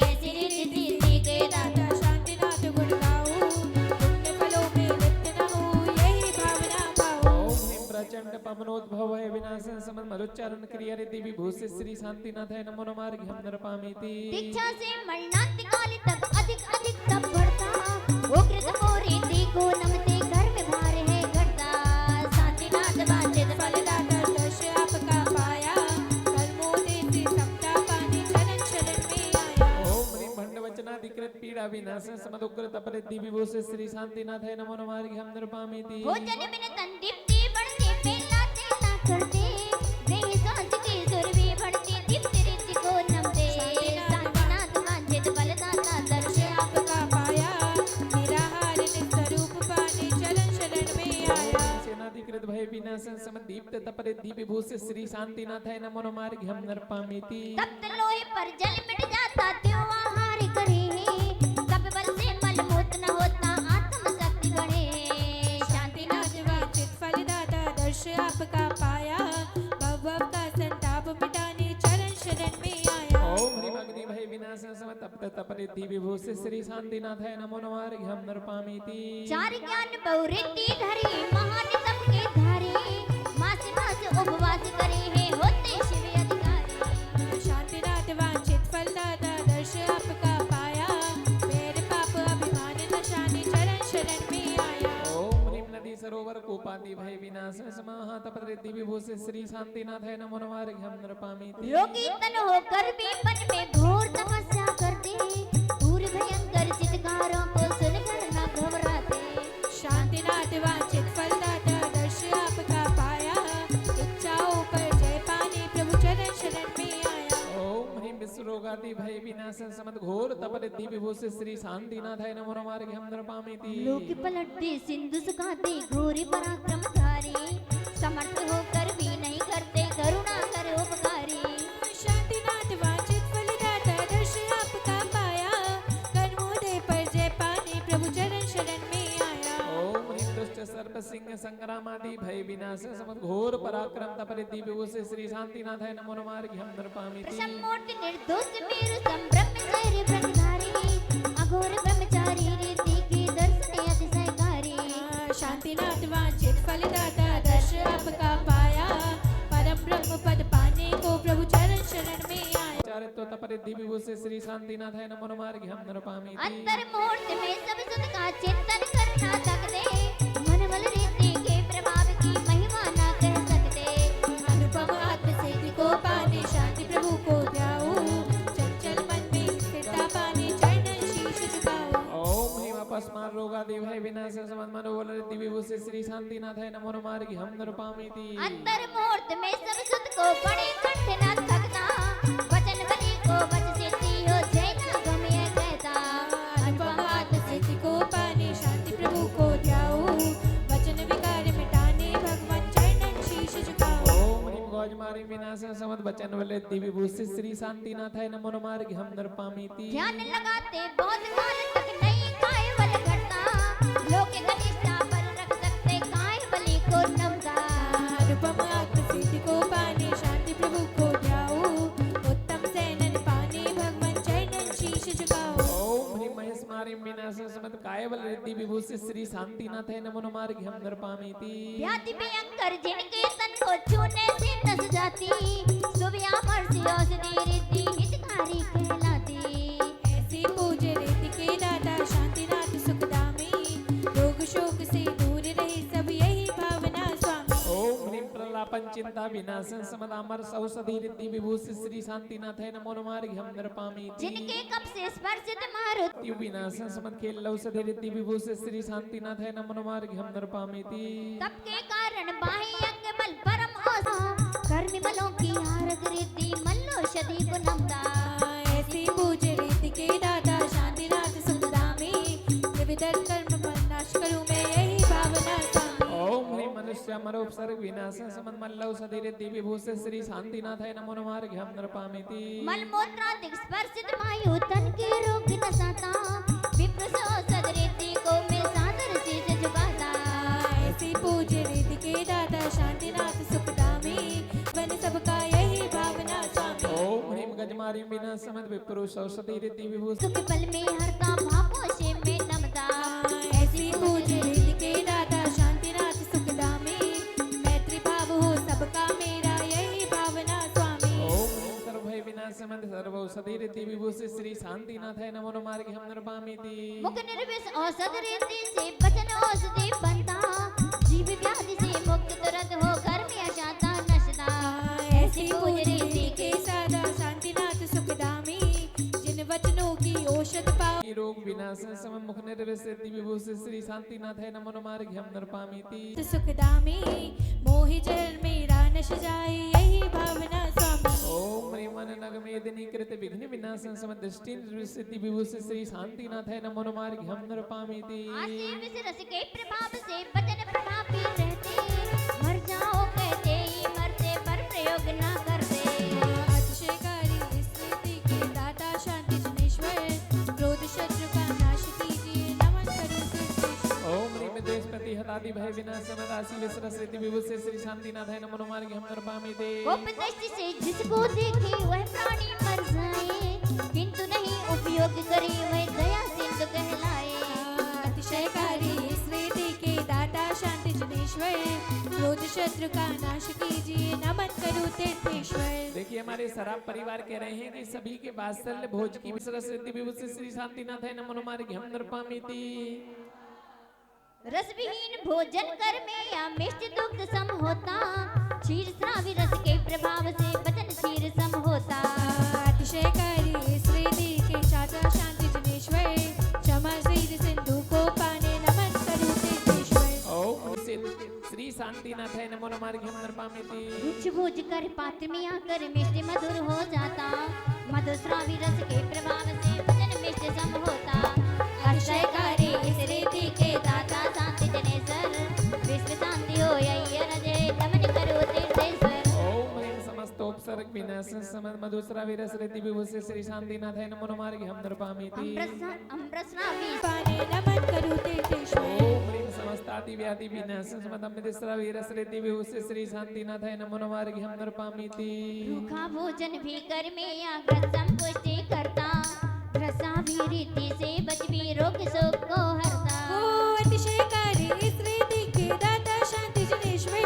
ऐसी रीति सिद्धि के दाता शांतिनाथ गुण गाओ पुण्य फलों में लिप्त न हो यही भावना भाव ओम ह्रीं प्रचंड पवनोद्भव है विनाशन समन मरुच्चारण क्रिया रीति विभूषि श्री शांतिनाथ है नमो मार्ग हम निर्वामिति दीक्षा से मरणांत काल तक अधिक अधिक तप बढ़ता पीड़ा विनाशन समद उग्र तपरिद्धि विभूषित श्री शांतिनाथाय नमो नमः हम नृपामीति भोजन बिन तन दीप्ति बढ़ते बेला तेला करते देहि सांस की सुरभि बढ़ती दीप्ति रिद्धि को नमते शांतिनाथ वांछित फलदाता दर्श आपका पाया मेरा हार स्वरूप पाने चरण शरण में आया सेनाधिकृत भय विनाशन समद दीप्त तपरिद्धि विभूषित श्री शांतिनाथाय नमो नमः हम नृपामीति तप्त लोहे पर जल मिट जाता त्यों आहार करे तप बल से मल मूत न होता आत्म शक्ति बढ़े शांतिनाथ वांछित फलदाता दर्श आपका पाया भव का संताप मिटाने चरण शरण में आया ओम ह्रीं अग्नि भय विनाशन समद तप्त तपरिद्धि विभूषित श्री शांतिनाथाय नमो नमः हम नृपामीति चार ज्ञान बहुरिद्धि धरी महान तप के धारी मास मास उपवास करे है होते शिव अधिकारी शांतिनाथ वांछित फलदाता दर्श आपका पाया मेरे पाप अभिमान नशाने चरण शरण में आया ओम ह्रीं नदी सरोवर कोपादि भय विनाशन समाह तपरिद्धि विभूषित श्री शांतिनाथाय नमो नमः हम नृपामीति योगी तन होकर भी मन में घोर तपस्या करते दूर भयंकर चित्कारों को सुनकर न घबराते शांतिनाथ वांछित फलदाता दर्श आपका पाया इच्छाओं पर जय पाने प्रभु चरण शरण में आया ओम ह्रीं विश्वरोगादि भय विनाशन समद घोर तपरिद्धि विभूषित श्री शांतिनाथाय नमो नमः हम नृपामीति लोक पलटते सिंधु सुखाते घोर पराक्रम धारी समर्थ होकर भी नहीं करते करुणा कर उपकारी शांतिनाथ वांछित फलदाता दर्श आपका पाया कर्मोदय पर जय पाने प्रभु चरण शरण में आया ओम ह्रीं दुष्ट सर्प सिंह संग्राम आदि भय विनाशन समद घोर पराक्रम तपरिद्धि विभूषित श्री शांतिनाथाय नमो नमः हम नृपामीति प्रसन्नमूर्ति निर्दोष वीर संब्रह्मचारी व्रतधारी अघोर ब्रह्मचारी रीति की दर्शन अतिशयकारी शांतिनाथ वांछित फलदाता दर्श आपका पाया परम ब्रह्म पद पाने को प्रभु चरण शरण में आया चारित्व तपरिद्धि विभूषित श्री शांतिनाथाय नमो नमः हम नृपामीति अंतर मुहूर्त में सब सुध का चिंतन करना सकते मन बल रीति के प्रभाव की महिमा न कह सकते अनुपम आत्म सिद्धि को पाने शांति प्रभु को ध्याओ चंचल मन में स्थिरता पाने चरण शीश झुकाओ ओम ह्रीं अपस्मार रोगादि भय विनाशन समद मनोबल रिद्धि विभूषित श्री शांतिनाथाय नमो नमः हम नृपामीति अंतर मुहूर्त में सब सुध को बड़े कंठ न थकता वचन बलि को वच सिद्धि हो जय न गम्य कहता अनुपम आत्म सिद्धि को पाने शांति प्रभु को ध्याओ वचन विकार मिटाने भगवान चरण शीश झुकाओ ओम ह्रीं गौजमारी विनाशन समद वचन बल रिद्धि विभूषित श्री शांतिनाथाय नमो नमः हम नृपामीति ध्यान लगाते बहुत काल तक नहीं काय बल घटता लोक कनिष्ठा पर रख सकते काय बलि को नमता अनुपम आत्म सिद्धि को पाने शांति प्रभु को ध्याओ उत्तम सेनन पाने भगवान चरण शीश झुकाओ ओम ह्रीं महेशमारी विनाशन समद कायबल रिद्धि विभूषित श्री शांतिनाथाय नमो नमः हम नृपामीति व्याधि भयंकर जिनके तन को छूने से नस जाती सुबिया मर्सी औषधि रिद्धि हितकारी कहलाती ऐसी पूज्य रीति के दाता शांतिनाथ सुखदामी रोग शोक से दूर रहे सब यही भावना स्वामी ओम ह्रीं प्रलापन चिंता विनाशन समद अमर औषधि रिद्धि विभूषित श्री शांतिनाथाय नमो नमः हम नृपामीति जिनके कप से स्पर्शित मारुत मृत्यु विनाशन समद खेल औषधि रिद्धि विभूषित श्री शांतिनाथाय नमो नमः हम नृपामीति तप के कारण बाह्य अंग बल परम औषा कर्म बलों की हारक रिद्धि मल्लोषधि को नमता ऐसी पूज्य रीति के दाता शांतिनाथ सुखदामी त्रिविध कर्म फल नाश करूं मैं यही भावना स्वामी ओम ह्रीं मनुष्य मरोपसर्ग विनाशन समद मल्लौषधि रिद्धि विभूषित श्री शांतिनाथाय नमो नमः हम नृपामीति मलमूत्रादिक स्पर्शित वायु तन के रोग नसाता विप्र से औषध रिद्धि को मैं सादर शीश झुकाता ऐसी पूज्य रीति के दाता शांतिनाथ सुखदामी बन सबका यही भावना स्वामी ओम ह्रीं गजमारी विनाश समद विप्रुष औषधि रिद्धि विभूषित सुख बल में हरता भापोशे में नमता ऐसी पूज्य रीति के दाता शांतिनाथ सुखदामी मैत्री भाव हो सबका मेरा यही भावना स्वामी ओम ह्रीं सर्वभय विनाशमद सर्वौषधि रिद्धि विभूषित श्री शांतिनाथाय नमो नमः हम नृपामीति मुख निर्विष औषध रिद्धि से वचन औषधि बनता जीव व्याधि से मुक्त तुरंत हो घर में अशांता नशता ऐसी पूज्य रीति के सादा शांतिनाथ सुखदामी जिन वचनों की औषध पाओ की रोग विनाशन सम मुख निर्विसिद्धि विभूषि श्री शांतिनाथाय नमो नमार्घ्यं नृपामीति सुखदामी मोहि जल मेरा नश जाए यही भावना स्वामी। ओम ह्रीं मन नगमेदिनी कृत विघ्न विनाशन सम दृष्टि निर्विसिद्धि विभूषि श्री शांतिनाथाय नमो नमार्घ्यं नृपामीति। आशीर्व से रस के प्रभाव से बचन प्रभावी रहते, मर जाओ कहते ही मरते पर प्रयोग ना करते। अतिशयकारी स्तुति के दाता शांति जनेश्वर, क्रोध शत्रु का नाश कीजिए नमन करूं सिद्धेश्वर। ओम ह्रीं देशपति हतादि भय विनाशम राशि विसरसिद्धि विभूषि श्री शांतिनाथाय नमो नमार्घ्यं नृपामीति। कोप दृष्टि से जिसको देखे वह प्राणी मर जाए, किंतु नहीं उपयोग करे वह दया सिंधु कहलाए। अतिशयकारी स्मृति के दाता शांति जनेश्वर, क्रोध शत्रु का नाश कीजिए नमन करूं तीर्थेश्वर। देखिए हमारे सराफ परिवार कह रहे हैं कि सभी के वात्सल्य भोज की विसरसिद्धि विभूषि श्री शांतिनाथाय नमो नमार्घ्यं नृपामीति। रस विहीन भोजन कर में या मिष्ट दुग्ध सम होता, क्षीर श्रावी रस के प्रभाव से वचन क्षीर सम होता। अतिशयकारी स्मृति के चाचा शांति जनेश्वर, क्षमा श्री सिंधु को पाने नमन करूं तीर्थेश्वर। ओम श्री शांतिनाथाय नमो नमार्घ्यं नृपामीति। रुच भोज कर पात्र में आकर मिष्ट मधुर हो जाता, मधुर श्रावी रस के प्रभाव से वचन मिष्ट सम होता। अतिशयकारी स्मृति के दाता शांति जनेश्वर, विश्व शांति हो यही अजय नमन करो तीर्थेश्वर। ओम ह्रीं समस्तोपसर्ग विनाशन समद मधुश्रावी रसरति विभूषि श्री शांतिनाथाय नमो नमार्घ्यं नृपामीति। अम्रस्रावी पाने नमन करूं तीर्थेश्वर। ओम ह्रीं समस्तादि व्याधि विनाशन समद अमृतस्रावी रसरति विभूषि श्री शांतिनाथाय नमो नमार्घ्यं नृपामीति। रूखा भोजन भी कर में आग्रह संपुष्टि करता, रसा भी रीति से बच भी रोग शोक को हरता। ओ अतिशयकारी स्मृति के दाता शांति जनेश्वर,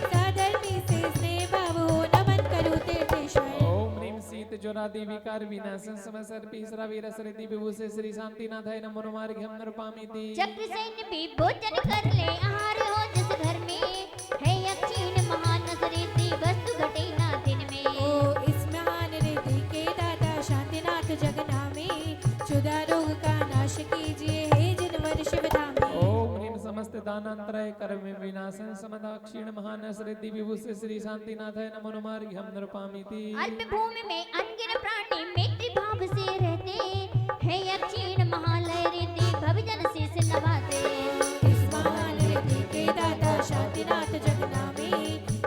साधर्मी से स्नेह भाव हो नमन करूं तीर्थेश्वर। ओम ह्रीं शीत ज्वरादि विकार विनाशन सम सर्पी श्रावी रसरति विभूषि श्री शांतिनाथाय नमो नमार्घ्यं नृपामीति। चक्र सैन्य भी भोजन कर ले आहार हो जिस घर में, है यक्षीण महान रीति वस्तु घटे ना दिन में। ओ इस महान रिद्धि के दाता शांतिनाथ जगनामी, क्षुधा रोग का नाश कीजिए हे जिनवर शिवधामी। ओम ह्रीं समस्त दानांतराय कर्म विनाशन समदाक्षिण महान रिद्धि विभूषि श्री शांतिनाथाय नमो नमार्घ्यं नृपामीति। अल्प भूमि में अनगिन प्राणी मैत्री भाव से रहते, है यक्षीण महालय रीति भवजन शीस नवाते। इस महान रिद्धि के दाता शांतिनाथ जगनामी,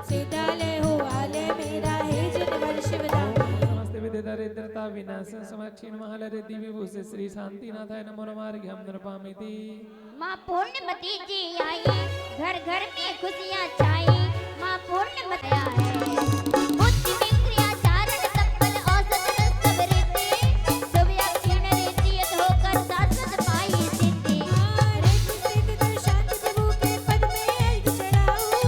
सिद्धालय हो आलय मेरा हे जिनवर शिवधामी। समस्त विधि दरिद्रता विनाशन समक्षीण महाल रिद्धि विभूषि श्री शांतिनाथाय नमो नमार्घ्यं नृपामीति। माँ पूर्णमती जी आई, घर घर में खुशियाँ छाई, माँ पूर्णमती आई। बुद्धि में क्रिया चारण तत्पल औसत रस सब रीति, शुभ यक्षीण रीति यत होकर शाश्वत पाई सिद्धि। शांति प्रभु के पद में अर्घ चढ़ाऊं,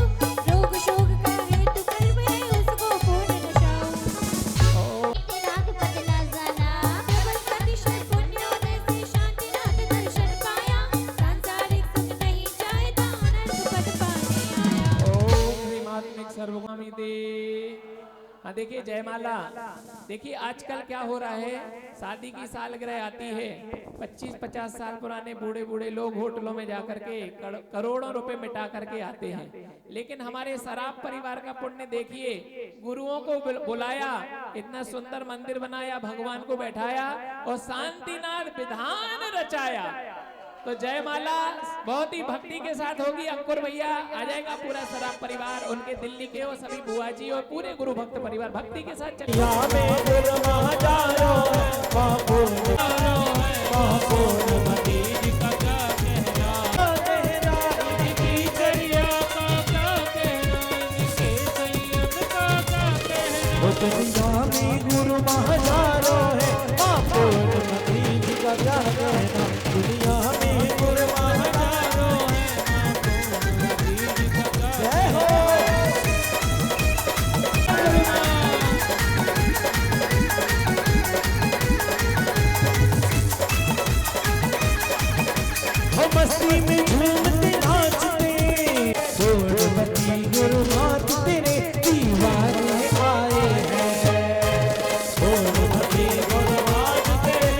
रोग शोक का हेतु कर्म है उसको पूर्ण नशाऊं। राग पद न जाना, केवल प्रतिशत पुण्योदय से शांतिनाथ दर्शन पाया, सांसारिक सुख नहीं चाहता अनंत पद पाने आया। ओम ह्रीं आत्मिक सर्वगामिति। हाँ देखिए जयमाला, देखिए आजकल क्या हो रहा है, शादी की सालगिरह आती है, 25-50 साल पुराने बूढ़े बूढ़े लोग होटलों में जाकर के करोड़ों रुपए मिटा करके आते हैं। लेकिन हमारे सराफ परिवार का पुण्य देखिए, गुरुओं को बुलाया, इतना सुंदर मंदिर बनाया, भगवान को बैठाया और शांतिनाथ विधान रचाया। तो जयमाला बहुत ही भक्ति के साथ होगी। अंकुर भैया आ जाएगा, पूरा सराफ परिवार, उनके दिल्ली के और सभी बुआ जी और पूरे गुरु भक्त परिवार भक्ति के साथ चलिए। गुरु महाजारो है, पूर्णमती जी का क्या कहना। दुनिया में गुरु महाजारो है, पूर्णमती जी का क्या जय हो। मस्ती में झूमते नाचते, पूर्णमती गुरु मात तेरे दीवाने आए हैं। पूर्णमती गुरु मात तेरे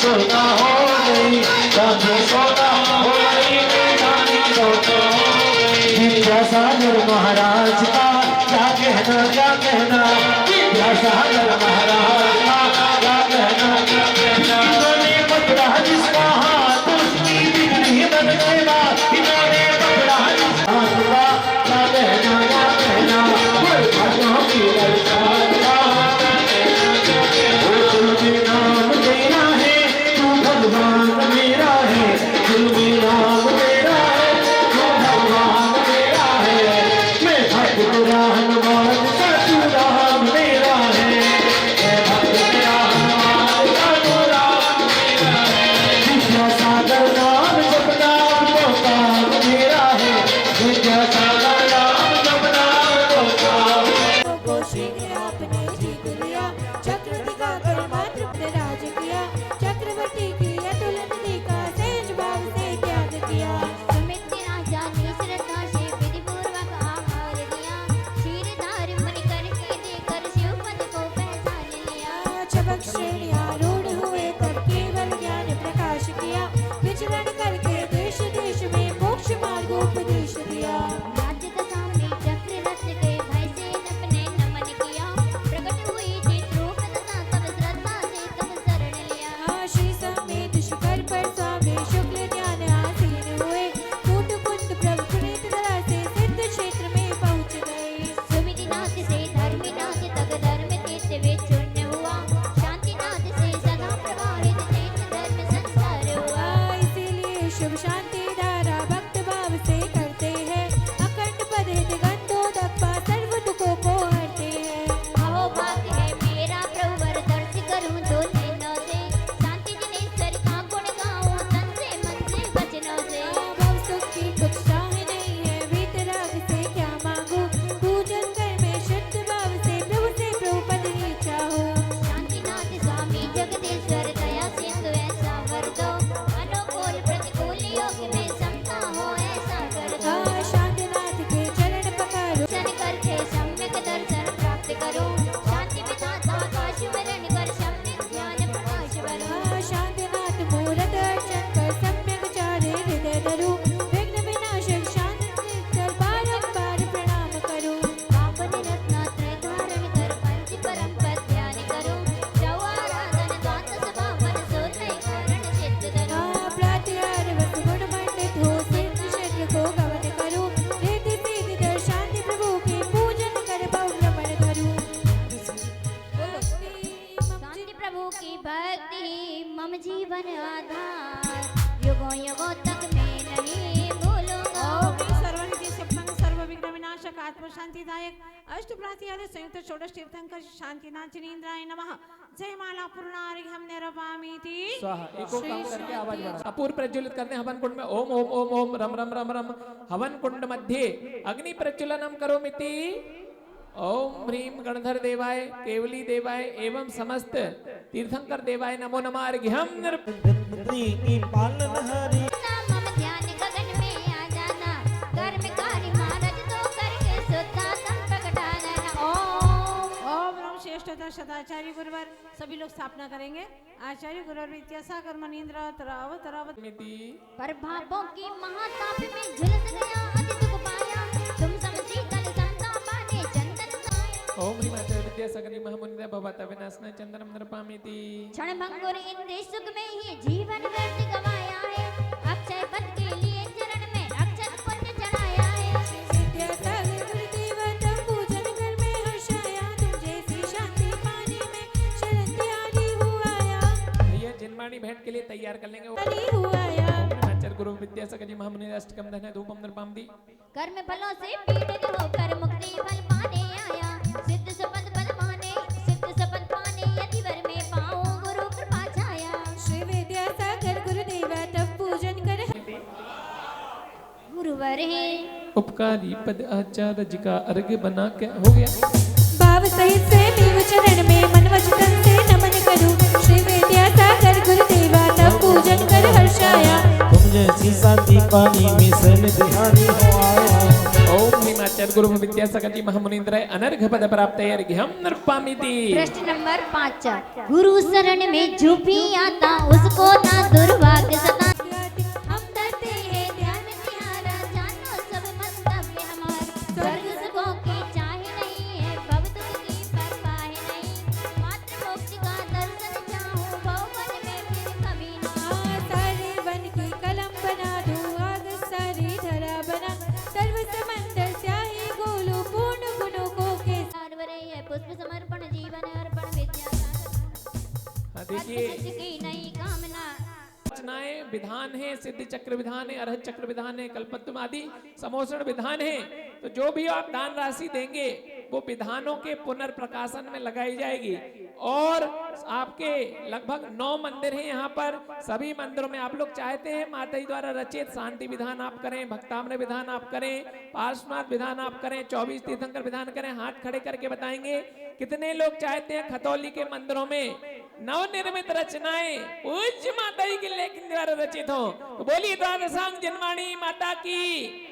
सोना हो गई, चांदी सोना हो गई, चांदी सोना हो गई। विद्यासागर महाराज का क्या कहना, क्या कहना, विद्यासागर महाराज का क्या कहना, क्या कहना। इन्होंने पकड़ा जिसका हाथ उसकी बिगड़ी बन गया, इन्होंने पकड़ा जिसका हाथ का क्या कहना, क्या कहना। हाथों की ललकार का नाम तेरा है, तू भगवान मेरा है, दिल में नाम तेरा है, तू भगवान मेरा है। मैं भक्त तेरा हनुमान का, तू राम मेरा है, मैं भक्त तेरा हनुमान का, तू राम मेरा है। विद्यासागर नाम जपना तो काम मेरा है, विद्यासागर नाम जपना तो काम। को शीघ्र आपने जीत लिया, चक्र दिखाकर मात्र अपने राज किया, चक्रवर्ती की अतुलित का सहज भाव से त्याग किया। सुमित्र राजा ने श्रद्धा से विधिपूर्वक आहार दिया, क्षीरधार मुनि करके देकर शिवपद को पहचान लिया। चबक श्रेणियां रूढ़ हुए तब केवल ज्ञान प्रकाश किया, विचरण करके देश देश में मोक्ष मार्ग उपदेश दिया। राज्य दशा में चक्र रत्न के भय से अपने नमन किया, प्रकट हुई जिन रूप दशा तब श्रद्धा से तब शरण लिया। श्री समेत शिखर पर स्वामी शुक्ल ध्यान आसीन हुए, कूट कुंड प्रभु पुनीत धरा से सिद्ध क्षेत्र में पहुँच गए। सुमितिनाथ से धर्मीनाथ तक धर्म तीर्थ विचूर्ण हुआ, शांतिनाथ से सदा प्रवाहित चैत्र धर्म संसार हुआ। इसीलिए शुभ शांति धारा भक्त भाव से करते हैं, अखंड पद हित गंधोदक पा सर्व दुखों को हरते हैं। अहो भाग्य है मेरा प्रभु वर दर्श करूं दो नैनों से, शांति जनेश्वर का गुण गाऊं तन से मन से वचनों से। भव सुख की कुछ चाह नहीं है, वीतराग से क्या मांगू, पूजन कर मैं शुद्ध भाव से प्रभु से प्रभु पद ही चाहूं। शांतिनाथ स्वामी जगदीश्वर दया सिंधु ऐसा वर दो, अनुकूल प्रतिकूल योग में समता हो ऐसा कर दो। शांतिनाथ के चरण पकड़ो, दर्शन करके सम्यक दर्शन प्राप्त करो, शांति विधाता का स्मरण कर सम्यक ज्ञान प्रकाश करो। शांतिनाथ मूरत अर्चन कर सम्यक चारे हृदय धरो, विघ्न विनाशक शांति कर बारंबार प्रणाम करो। पावन रत्नात्रय धारण कर पंच परम पद ध्यान करो, चौआराधन द्वादश भावन सोलह करण चित्त धरो। प्रातः वस गुण मंडित हो, सिद्ध क्षेत्र को गवन करो, रिद्धि सिद्धि दर शांति प्रभु के पूजन कर भव रमण धरो। शांति प्रभु की भक्ति मम जीवन आधार, युगों युगों तक मैं नहीं भूलूंगा। सर्वनिधि स्वप्न सर्व विघ्न विनाशक आत्म शांतिदायक अष्टप्राति आदि संयुक्त षोडश तीर्थंकर शांतिनाथ जिनेन्द्राय नमः। जय माला पूर्णार्घ हम निरपामीति स्वाहा। एको काम करके आवाज बढ़ा। कपूर प्रज्वलित करते हैं हवन कुंड में। ओम ओम ओम ओम रम रम रम रम। हवन कुंड मध्ये अग्नि प्रज्वलनम करोमिति। ओम ह्रीम गणधर देवाय, केवली देवाय एवं समस्त तीर्थंकर देवाय नमो नमः। अर्घ्यम की पालनहारी मम ध्यान गगन में आ जाना, कर्म कार्य महाराज तो करके शुद्धा संप्रकटाना। ओम नमः श्रेष्ठता सदाचार्य गुरुवर। सभी लोग स्थापना करेंगे। आचार्य गुरुवर विद्यासागर मनीन्द्र तरावत तरावत पर भावों की महाताप में झुलस गया, अति दुख पाया, तुम समशीतल संतापा ने चंदन साया। ओम ह्रीम आचार्य विद्यासागर महामुनिंद्र भवता विनाशनाय चंद्रम नरपामीति। क्षण भंगुर इंद्रिय सुख में ही जीवन व्यर्थ गवाया है, अक्षय पद के लिए चरण में अक्षत पुण्य चढ़ाया है। विद्यासागर गुरुदेव तब पूजन कर मैं हर्षाया, तुम जैसी शांति पाने में शरण त्यागी हुआया। ये जिनवाणी भेंट के लिए तैयार कर लेंगे। बलि हुआया। आचार्य गुरु विद्यासागर जी महामुनि अष्टकम धन्य धूपम नरपामदी। कर्म फलों से पीड़ित होकर मुक्ति फल पाने आया, सिद्ध सपद पद पाने, सिद्ध सपद पाने यदि वर में पाऊं गुरु कृपा छाया। श्री विद्यासागर गुरुदेव तब पूजन कर गुरुवर है उपकारी पद आचार्य जी का अर्घ्य बना के हो गया। भाव सहित से देव चरण में मन वचन से नमन करूं, श्री विद्यासागर गुरुदेव तब पूजन कर हर्षाया। तुम जैसी शांति पानी में सन बिहारी हो आया। ओम ह्रीम आचार्य आचार्य गुरु विद्यासागर जी महामुनीन्द्र अनर्घ पद प्राप्त अर्घ्यम नृपामिति। प्रश्न नंबर 5, गुरु शरण में जो भी आता उसको ना दुर्भाग्य सता। हम करते हैं ध्यान तिहारा, जानो सब मंतव्य हमारा। स्वर्ग सुखों की चाहे नहीं है, भव दुख की परवाह नहीं। मात्र मोक्ष का दर्शन चाहूं, भवन में फिर कभी ना। सारे वन की कलम बना दूं, आग सारी धरा बना। सर्व समंदर स्याही गोलू, पूर्ण गुणों को के पुष्प समर्पण जीवन अर्पण विद्या देखिए की नई कामना। रचनाएं विधान है, सिद्धि चक्र विधान है, अरहत चक्र विधान है, कल्पत्तुम आदि समोषण विधान है। तो जो भी आप दान राशि देंगे वो विधानों के पुनर्प्रकाशन में लगाई जाएगी। और आपके लगभग 9 मंदिर हैं यहाँ पर। सभी मंदिरों में आप लोग चाहते हैं माता जी द्वारा रचित शांति विधान आप करें, भक्ताम्र विधान आप करें, पार्श्वनाथ विधान आप करें, 24 तीर्थंकर विधान करें। हाथ खड़े करके बताएंगे कितने लोग चाहते हैं खतौली के मंदिरों में नवनिर्मित रचनाएं पूज्य माता जी के लेखन द्वारा रचित हो। तो बोलिए द्वादशांग जनवाणी माता की।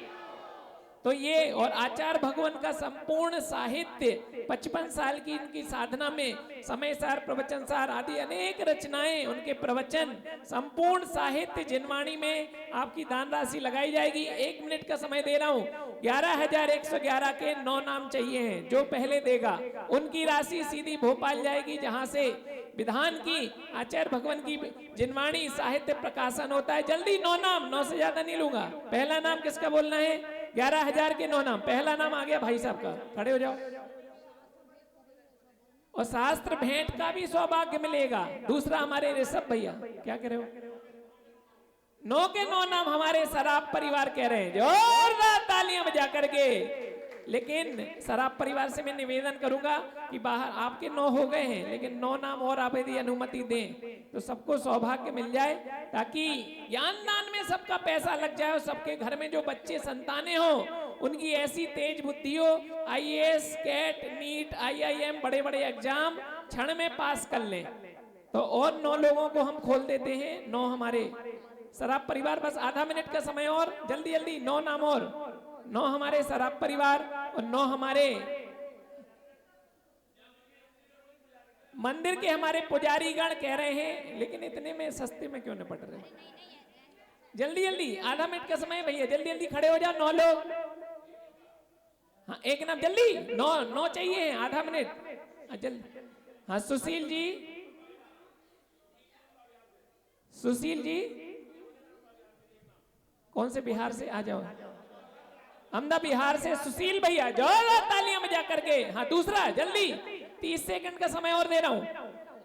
तो ये और आचार्य भगवान का संपूर्ण साहित्य 55 साल की इनकी साधना में समय सार, प्रवचन सार आदि अनेक रचनाएं, उनके प्रवचन, संपूर्ण साहित्य जिनवाणी में आपकी दान राशि लगाई जाएगी। 1 मिनट का समय दे रहा हूं। 11,111 के 9 नाम चाहिए हैं। जो पहले देगा उनकी राशि सीधी भोपाल जाएगी, जहां से विधान की आचार्य भगवान की जिनवाणी साहित्य प्रकाशन होता है। जल्दी 9 नाम, 9 से ज्यादा नहीं लूंगा। पहला नाम किसका बोलना है? 11,000 के 9 नाम। पहला नाम आ गया भाई साहब का, खड़े हो जाओ। और शास्त्र भेंट का भी सौभाग्य मिलेगा। दूसरा हमारे ऋषभ भैया, क्या कह रहे हो? 9 के 9 नाम हमारे सराफ परिवार कह रहे हैं। जोरदार तालियां बजा करके। लेकिन सराफ परिवार से मैं निवेदन करूंगा कि बाहर आपके 9 हो गए हैं, लेकिन 9 नाम और आप यदि अनुमति दें तो सबको सौभाग्य मिल जाए, ताकि ज्ञान दान में सबका पैसा लग जाए और सबके घर में जो बच्चे संतानें हो उनकी ऐसी तेज बुद्धि हो, IAS, कैट, नीट, IIM बड़े बड़े एग्जाम क्षण में पास कर लें। तो और 9 लोगों को हम खोल देते हैं। 9 हमारे सराफ परिवार, बस आधा मिनट का समय और, जल्दी जल्दी 9 नाम और। 9 हमारे सराफ परिवार और 9 हमारे मंदिर के हमारे पुजारी गण कह रहे हैं। लेकिन इतने में सस्ते में क्यों निपट रहे? जल्दी जल्दी, आधा मिनट का समय भैया, जल्दी जल्दी खड़े हो जाओ 9 लोग। हाँ, एक नाम जल्दी, 9 चाहिए, आधा मिनट जल्दी। हाँ, सुशील जी, सुशील जी कौन से बिहार से? आ जाओ। अहमदाबाद बिहार से सुशील भैया, जोरदार तालियां बजा करके। हाँ, दूसरा जल्दी, 30 सेकंड का समय और दे रहा हूं।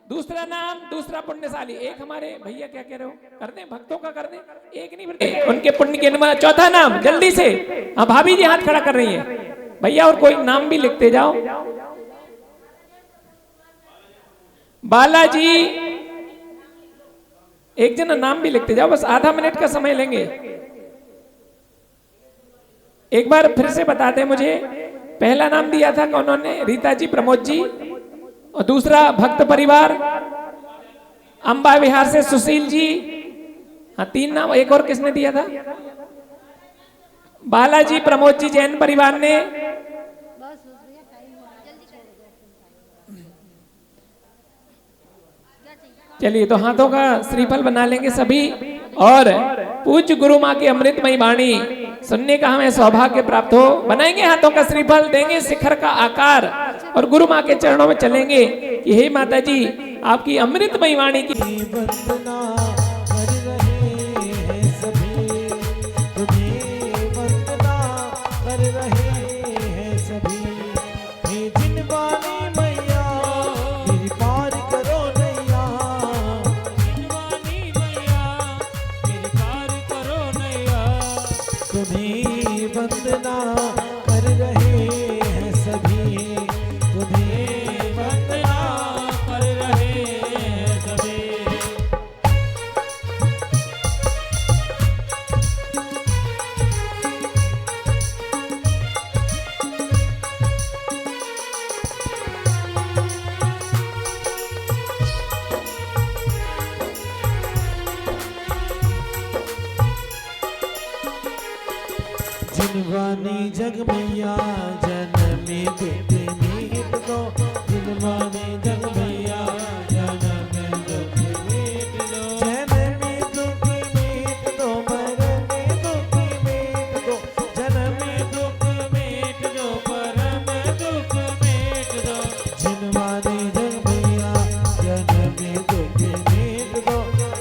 दूसरा नाम, दूसरा पुण्यशाली। एक हमारे भैया क्या कह रहे हो? कर दें, भक्तों का कर दें, एक नहीं फिर उनके पुण्य के अनुमान। चौथा नाम जल्दी से। हाँ, भाभी जी हाथ खड़ा कर रही है भैया, और कोई नाम भी लिखते जाओ। बालाजी, एक जना नाम भी लिखते जाओ, बस आधा मिनट का समय लेंगे। एक बार फिर से बता दें मुझे, पहला नाम दिया था कौन ने? रीता जी, प्रमोद जी। और दूसरा भक्त परिवार अंबा विहार से सुशील जी। हाँ, 3 नाम। एक और किसने दिया था? बालाजी, प्रमोद जी, जैन परिवार ने। चलिए, तो हाथों का श्रीफल बना लेंगे सभी। और पूज्य गुरु माँ की अमृतमयी वाणी सुनने का हमें सौभाग्य प्राप्त हो। बनाएंगे हाथों का श्रीफल, देंगे शिखर का आकार और गुरु माँ के चरणों में चलेंगे कि हे माता जी, आपकी अमृतमयी वाणी की वंदना कर रहे हैं सभी, तुम्हें वंदना कर रहे हैं सभी। हे जिनवाणी मैया, मेरी पार करो नैया। जिनवाणी मैया, मेरी पार करो नैया। तुम्हें वंदना कर रहे हैं सभी, तुम्हें वंदना कर रहे हैं सभी। जिनवानी जग मैया जनमी दुख मीट दो, जिनवानी जग मैया जनमी दुख मीट दो, जनमी दुख मीट दो, मरमी दुख मीट दो, जनमी दुख मीट दो, परम दुख मीट दो, जिनवानी जग मैया जनमी दुख मीट दो,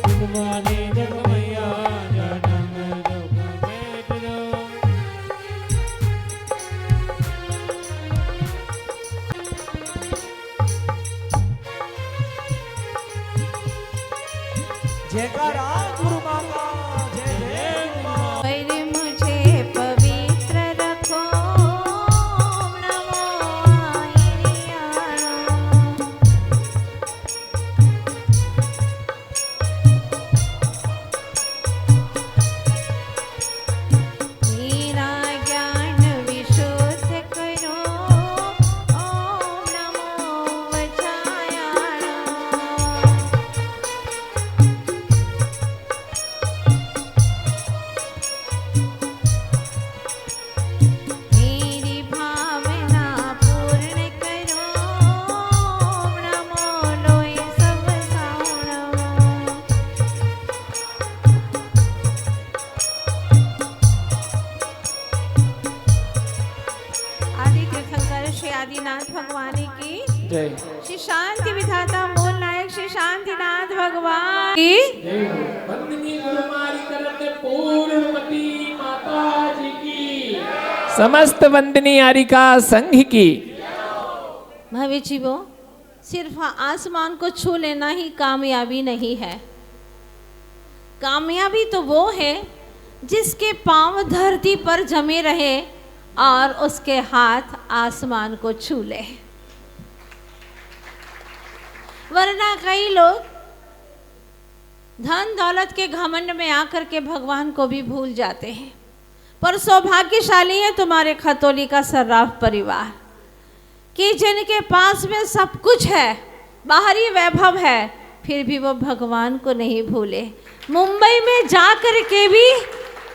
जिनवानी जग मैया जनमी दुख मीट दो। जयकारा गुरु माता, जय जय मां। पर मुझे पवित्र रखो, नमो आयरियाणो। मेरा ज्ञान विशुद्ध करो, ओम नमो वज्रायाणो। मेरी भावना पूर्ण करो, ओम नमो लोय सब सावणो। आदि तीर्थंकर श्री आदिनाथ भगवान की जय श्री शांति विधाता मूल नायक श्री शांतिनाथ भगवान की वंदनीय गुरुमारी करते पूर्णमती माता जी की, समस्त वंदनीय आरिका संघ की। भावी जीवो, सिर्फ आसमान को छू लेना ही कामयाबी नहीं है। कामयाबी तो वो है जिसके पांव धरती पर जमे रहे और उसके हाथ आसमान को छू ले। वरना कई लोग धन दौलत के घमंड में आकर के भगवान को भी भूल जाते हैं। पर सौभाग्यशाली है तुम्हारे खतौली का सर्राफ परिवार कि जिनके पास में सब कुछ है, बाहरी वैभव है, फिर भी वो भगवान को नहीं भूले। मुंबई में जा कर के भी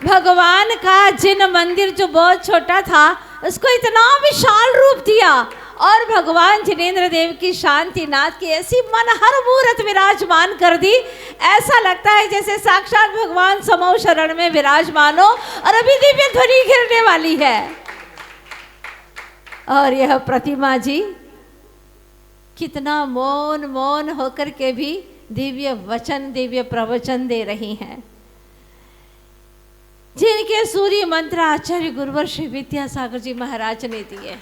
भगवान का जिन मंदिर जो बहुत छोटा था उसको इतना विशाल रूप दिया और भगवान जिनेंद्र देव की शांतिनाथ की ऐसी मनहर मूर्त विराजमान कर दी, ऐसा लगता है जैसे साक्षात भगवान समो शरण में विराजमान हो और अभी दिव्य ध्वनि गिरने वाली है। और यह प्रतिमा जी कितना मौन मौन होकर के भी दिव्य वचन दिव्य प्रवचन दे रही हैं, जिनके सूर्य मंत्र आचार्य गुरुवर श्री विद्यासागर जी महाराज ने दिए।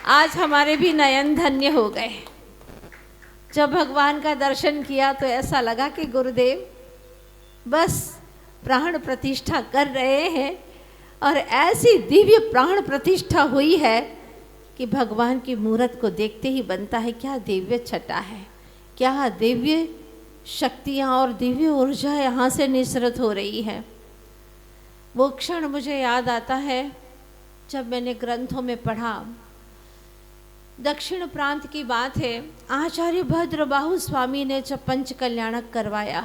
आज हमारे भी नयन धन्य हो गए। जब भगवान का दर्शन किया तो ऐसा लगा कि गुरुदेव बस प्राण प्रतिष्ठा कर रहे हैं और ऐसी दिव्य प्राण प्रतिष्ठा हुई है कि भगवान की मूर्त को देखते ही बनता है क्या दिव्य छटा है, क्या दिव्य शक्तियाँ और दिव्य ऊर्जा यहाँ से निसृत हो रही है। वो क्षण मुझे याद आता है जब मैंने ग्रंथों में पढ़ा, दक्षिण प्रांत की बात है, आचार्य भद्रबाहु स्वामी ने जब पंच कल्याणक करवाया,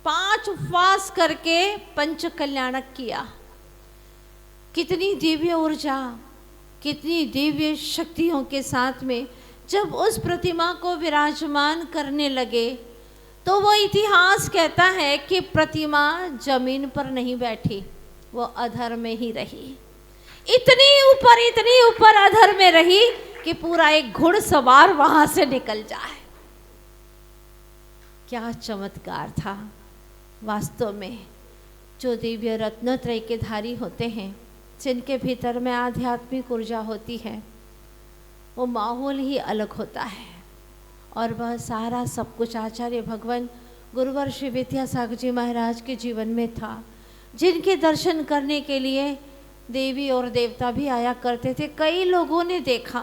5 उपवास करके पंच कल्याणक किया। कितनी दिव्य ऊर्जा, कितनी दिव्य शक्तियों के साथ में जब उस प्रतिमा को विराजमान करने लगे तो वो इतिहास कहता है कि प्रतिमा जमीन पर नहीं बैठी, वो अधर में ही रही। इतनी ऊपर अधर में रही कि पूरा एक घुड़सवार वहां से निकल जाए। क्या चमत्कार था। वास्तव में जो दिव्य रत्नत्रय के धारी होते हैं, जिनके भीतर में आध्यात्मिक ऊर्जा होती है, वो माहौल ही अलग होता है। और वह सारा सब कुछ आचार्य भगवान गुरुवर श्री विद्यासागर जी महाराज के जीवन में था, जिनके दर्शन करने के लिए देवी और देवता भी आया करते थे। कई लोगों ने देखा,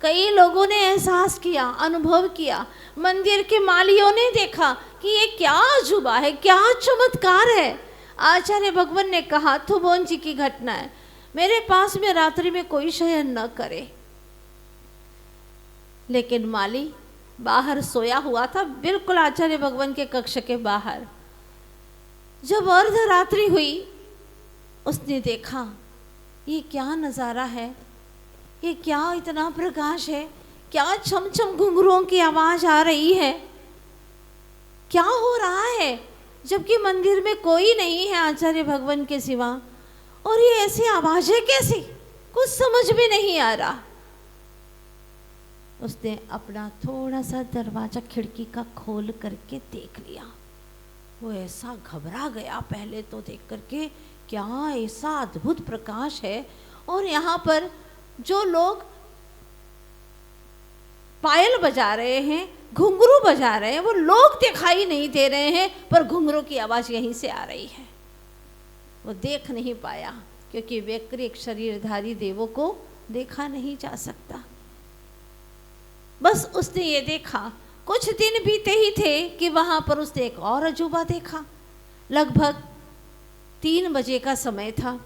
कई लोगों ने एहसास किया, अनुभव किया। मंदिर के मालियों ने देखा कि ये क्या अजूबा है, क्या चमत्कार है। आचार्य भगवान ने कहा, थुबोन जी की घटना है, मेरे पास में रात्रि में कोई शयन न करे। लेकिन माली बाहर सोया हुआ था, बिल्कुल आचार्य भगवान के कक्ष के बाहर। जब अर्धरात्रि हुई उसने देखा ये क्या नज़ारा है, ये क्या इतना प्रकाश है, क्या छम छम घुंघरुओं की आवाज़ आ रही है, क्या हो रहा है, जबकि मंदिर में कोई नहीं है आचार्य भगवान के सिवा, और ये ऐसी आवाज़ें कैसी, कुछ समझ में नहीं आ रहा। उसने अपना थोड़ा सा दरवाजा खिड़की का खोल करके देख लिया। वो ऐसा घबरा गया पहले तो देख करके, क्या ऐसा अद्भुत प्रकाश है, और यहाँ पर जो लोग पायल बजा रहे हैं, घुंघरू बजा रहे हैं, वो लोग दिखाई नहीं दे रहे हैं, पर घुंघरू की आवाज़ यहीं से आ रही है। वो देख नहीं पाया क्योंकि वैकृत शरीरधारी देवों को देखा नहीं जा सकता। बस उसने ये देखा, कुछ दिन बीते ही थे कि वहाँ पर उसने एक और अजूबा देखा। लगभग 3 बजे का समय था।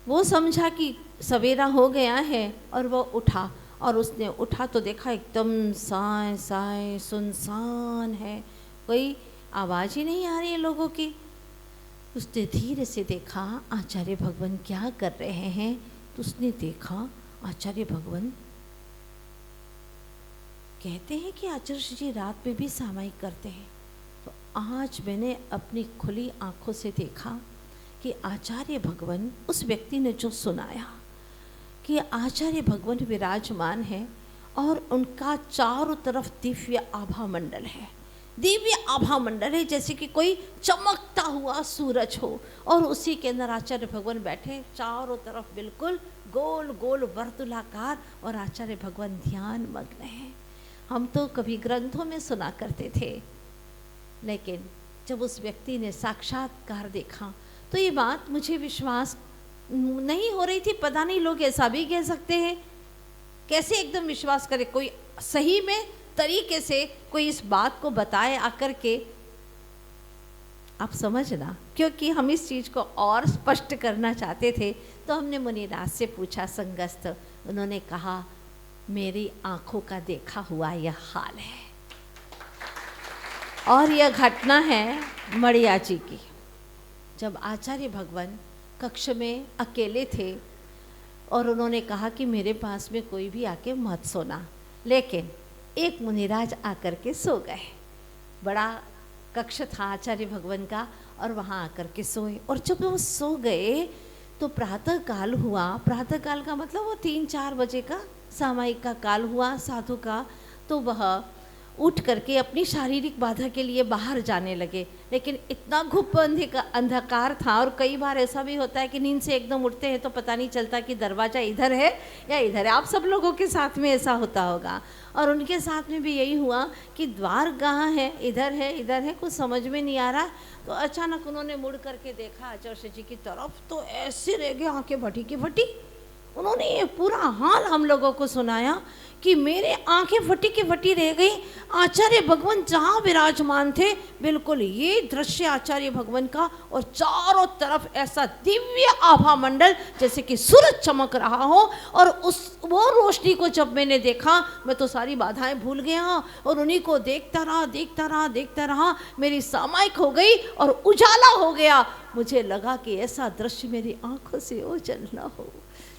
वो समझा कि सवेरा हो गया है और वो उठा, और उसने उठा तो देखा एकदम साए साए सुनसान है, कोई आवाज़ ही नहीं आ रही है लोगों की। उसने धीरे से देखा आचार्य भगवान क्या कर रहे हैं, तो उसने देखा आचार्य भगवान, कहते हैं कि आचार्य जी रात में भी सामायिक करते हैं, तो आज मैंने अपनी खुली आंखों से देखा कि आचार्य भगवान, उस व्यक्ति ने जो सुनाया कि आचार्य भगवान विराजमान है और उनका चारों तरफ दिव्य आभा मंडल है। दिव्य आभा मंडल है जैसे कि कोई चमकता हुआ सूरज हो, और उसी के अंदर आचार्य भगवान बैठे, चारों तरफ बिल्कुल गोल गोल वर्तुलाकार, और आचार्य भगवान ध्यान मग्न है। हम तो कभी ग्रंथों में सुना करते थे, लेकिन जब उस व्यक्ति ने साक्षात्कार देखा तो ये बात मुझे विश्वास नहीं हो रही थी। पता नहीं लोग ऐसा भी कह सकते हैं, कैसे एकदम विश्वास करे, कोई सही में तरीके से कोई इस बात को बताए आकर के। आप समझना, क्योंकि हम इस चीज़ को और स्पष्ट करना चाहते थे, तो हमने मुनिराज से पूछा संगस्थ। उन्होंने कहा मेरी आंखों का देखा हुआ यह हाल है, और यह घटना है मड़िया जी की। जब आचार्य भगवान कक्ष में अकेले थे और उन्होंने कहा कि मेरे पास में कोई भी आके मत सोना, लेकिन एक मुनिराज आकर के सो गए। बड़ा कक्ष था आचार्य भगवान का, और वहाँ आकर के सोए। और जब वो सो गए तो प्रातः काल हुआ। प्रातः काल का मतलब वो 3-4 बजे का सामायिक का काल हुआ साधु का। तो वह उठ करके अपनी शारीरिक बाधा के लिए बाहर जाने लगे, लेकिन इतना घुप अंधकार था। और कई बार ऐसा भी होता है कि नींद से एकदम उठते हैं तो पता नहीं चलता कि दरवाज़ा इधर है या इधर है। आप सब लोगों के साथ में ऐसा होता होगा, और उनके साथ में भी यही हुआ कि द्वार कहाँ है, इधर है, कुछ समझ में नहीं आ रहा। तो अचानक उन्होंने मुड़ करके देखा आचार्य जी की तरफ, तो ऐसे रह गए आंखें फटी की फटी। उन्होंने ये पूरा हाल हम लोगों को सुनाया कि मेरे आंखें फटी की फटी रह गई। आचार्य भगवान जहाँ विराजमान थे, बिल्कुल ये दृश्य आचार्य भगवान का, और चारों तरफ ऐसा दिव्य आभा मंडल जैसे कि सूरज चमक रहा हो। और वो रोशनी को जब मैंने देखा, मैं तो सारी बाधाएं भूल गया और उन्हीं को देखता रहा। मेरी सामायिक हो गई और उजाला हो गया। मुझे लगा कि ऐसा दृश्य मेरी आंखों से ओझल न हो।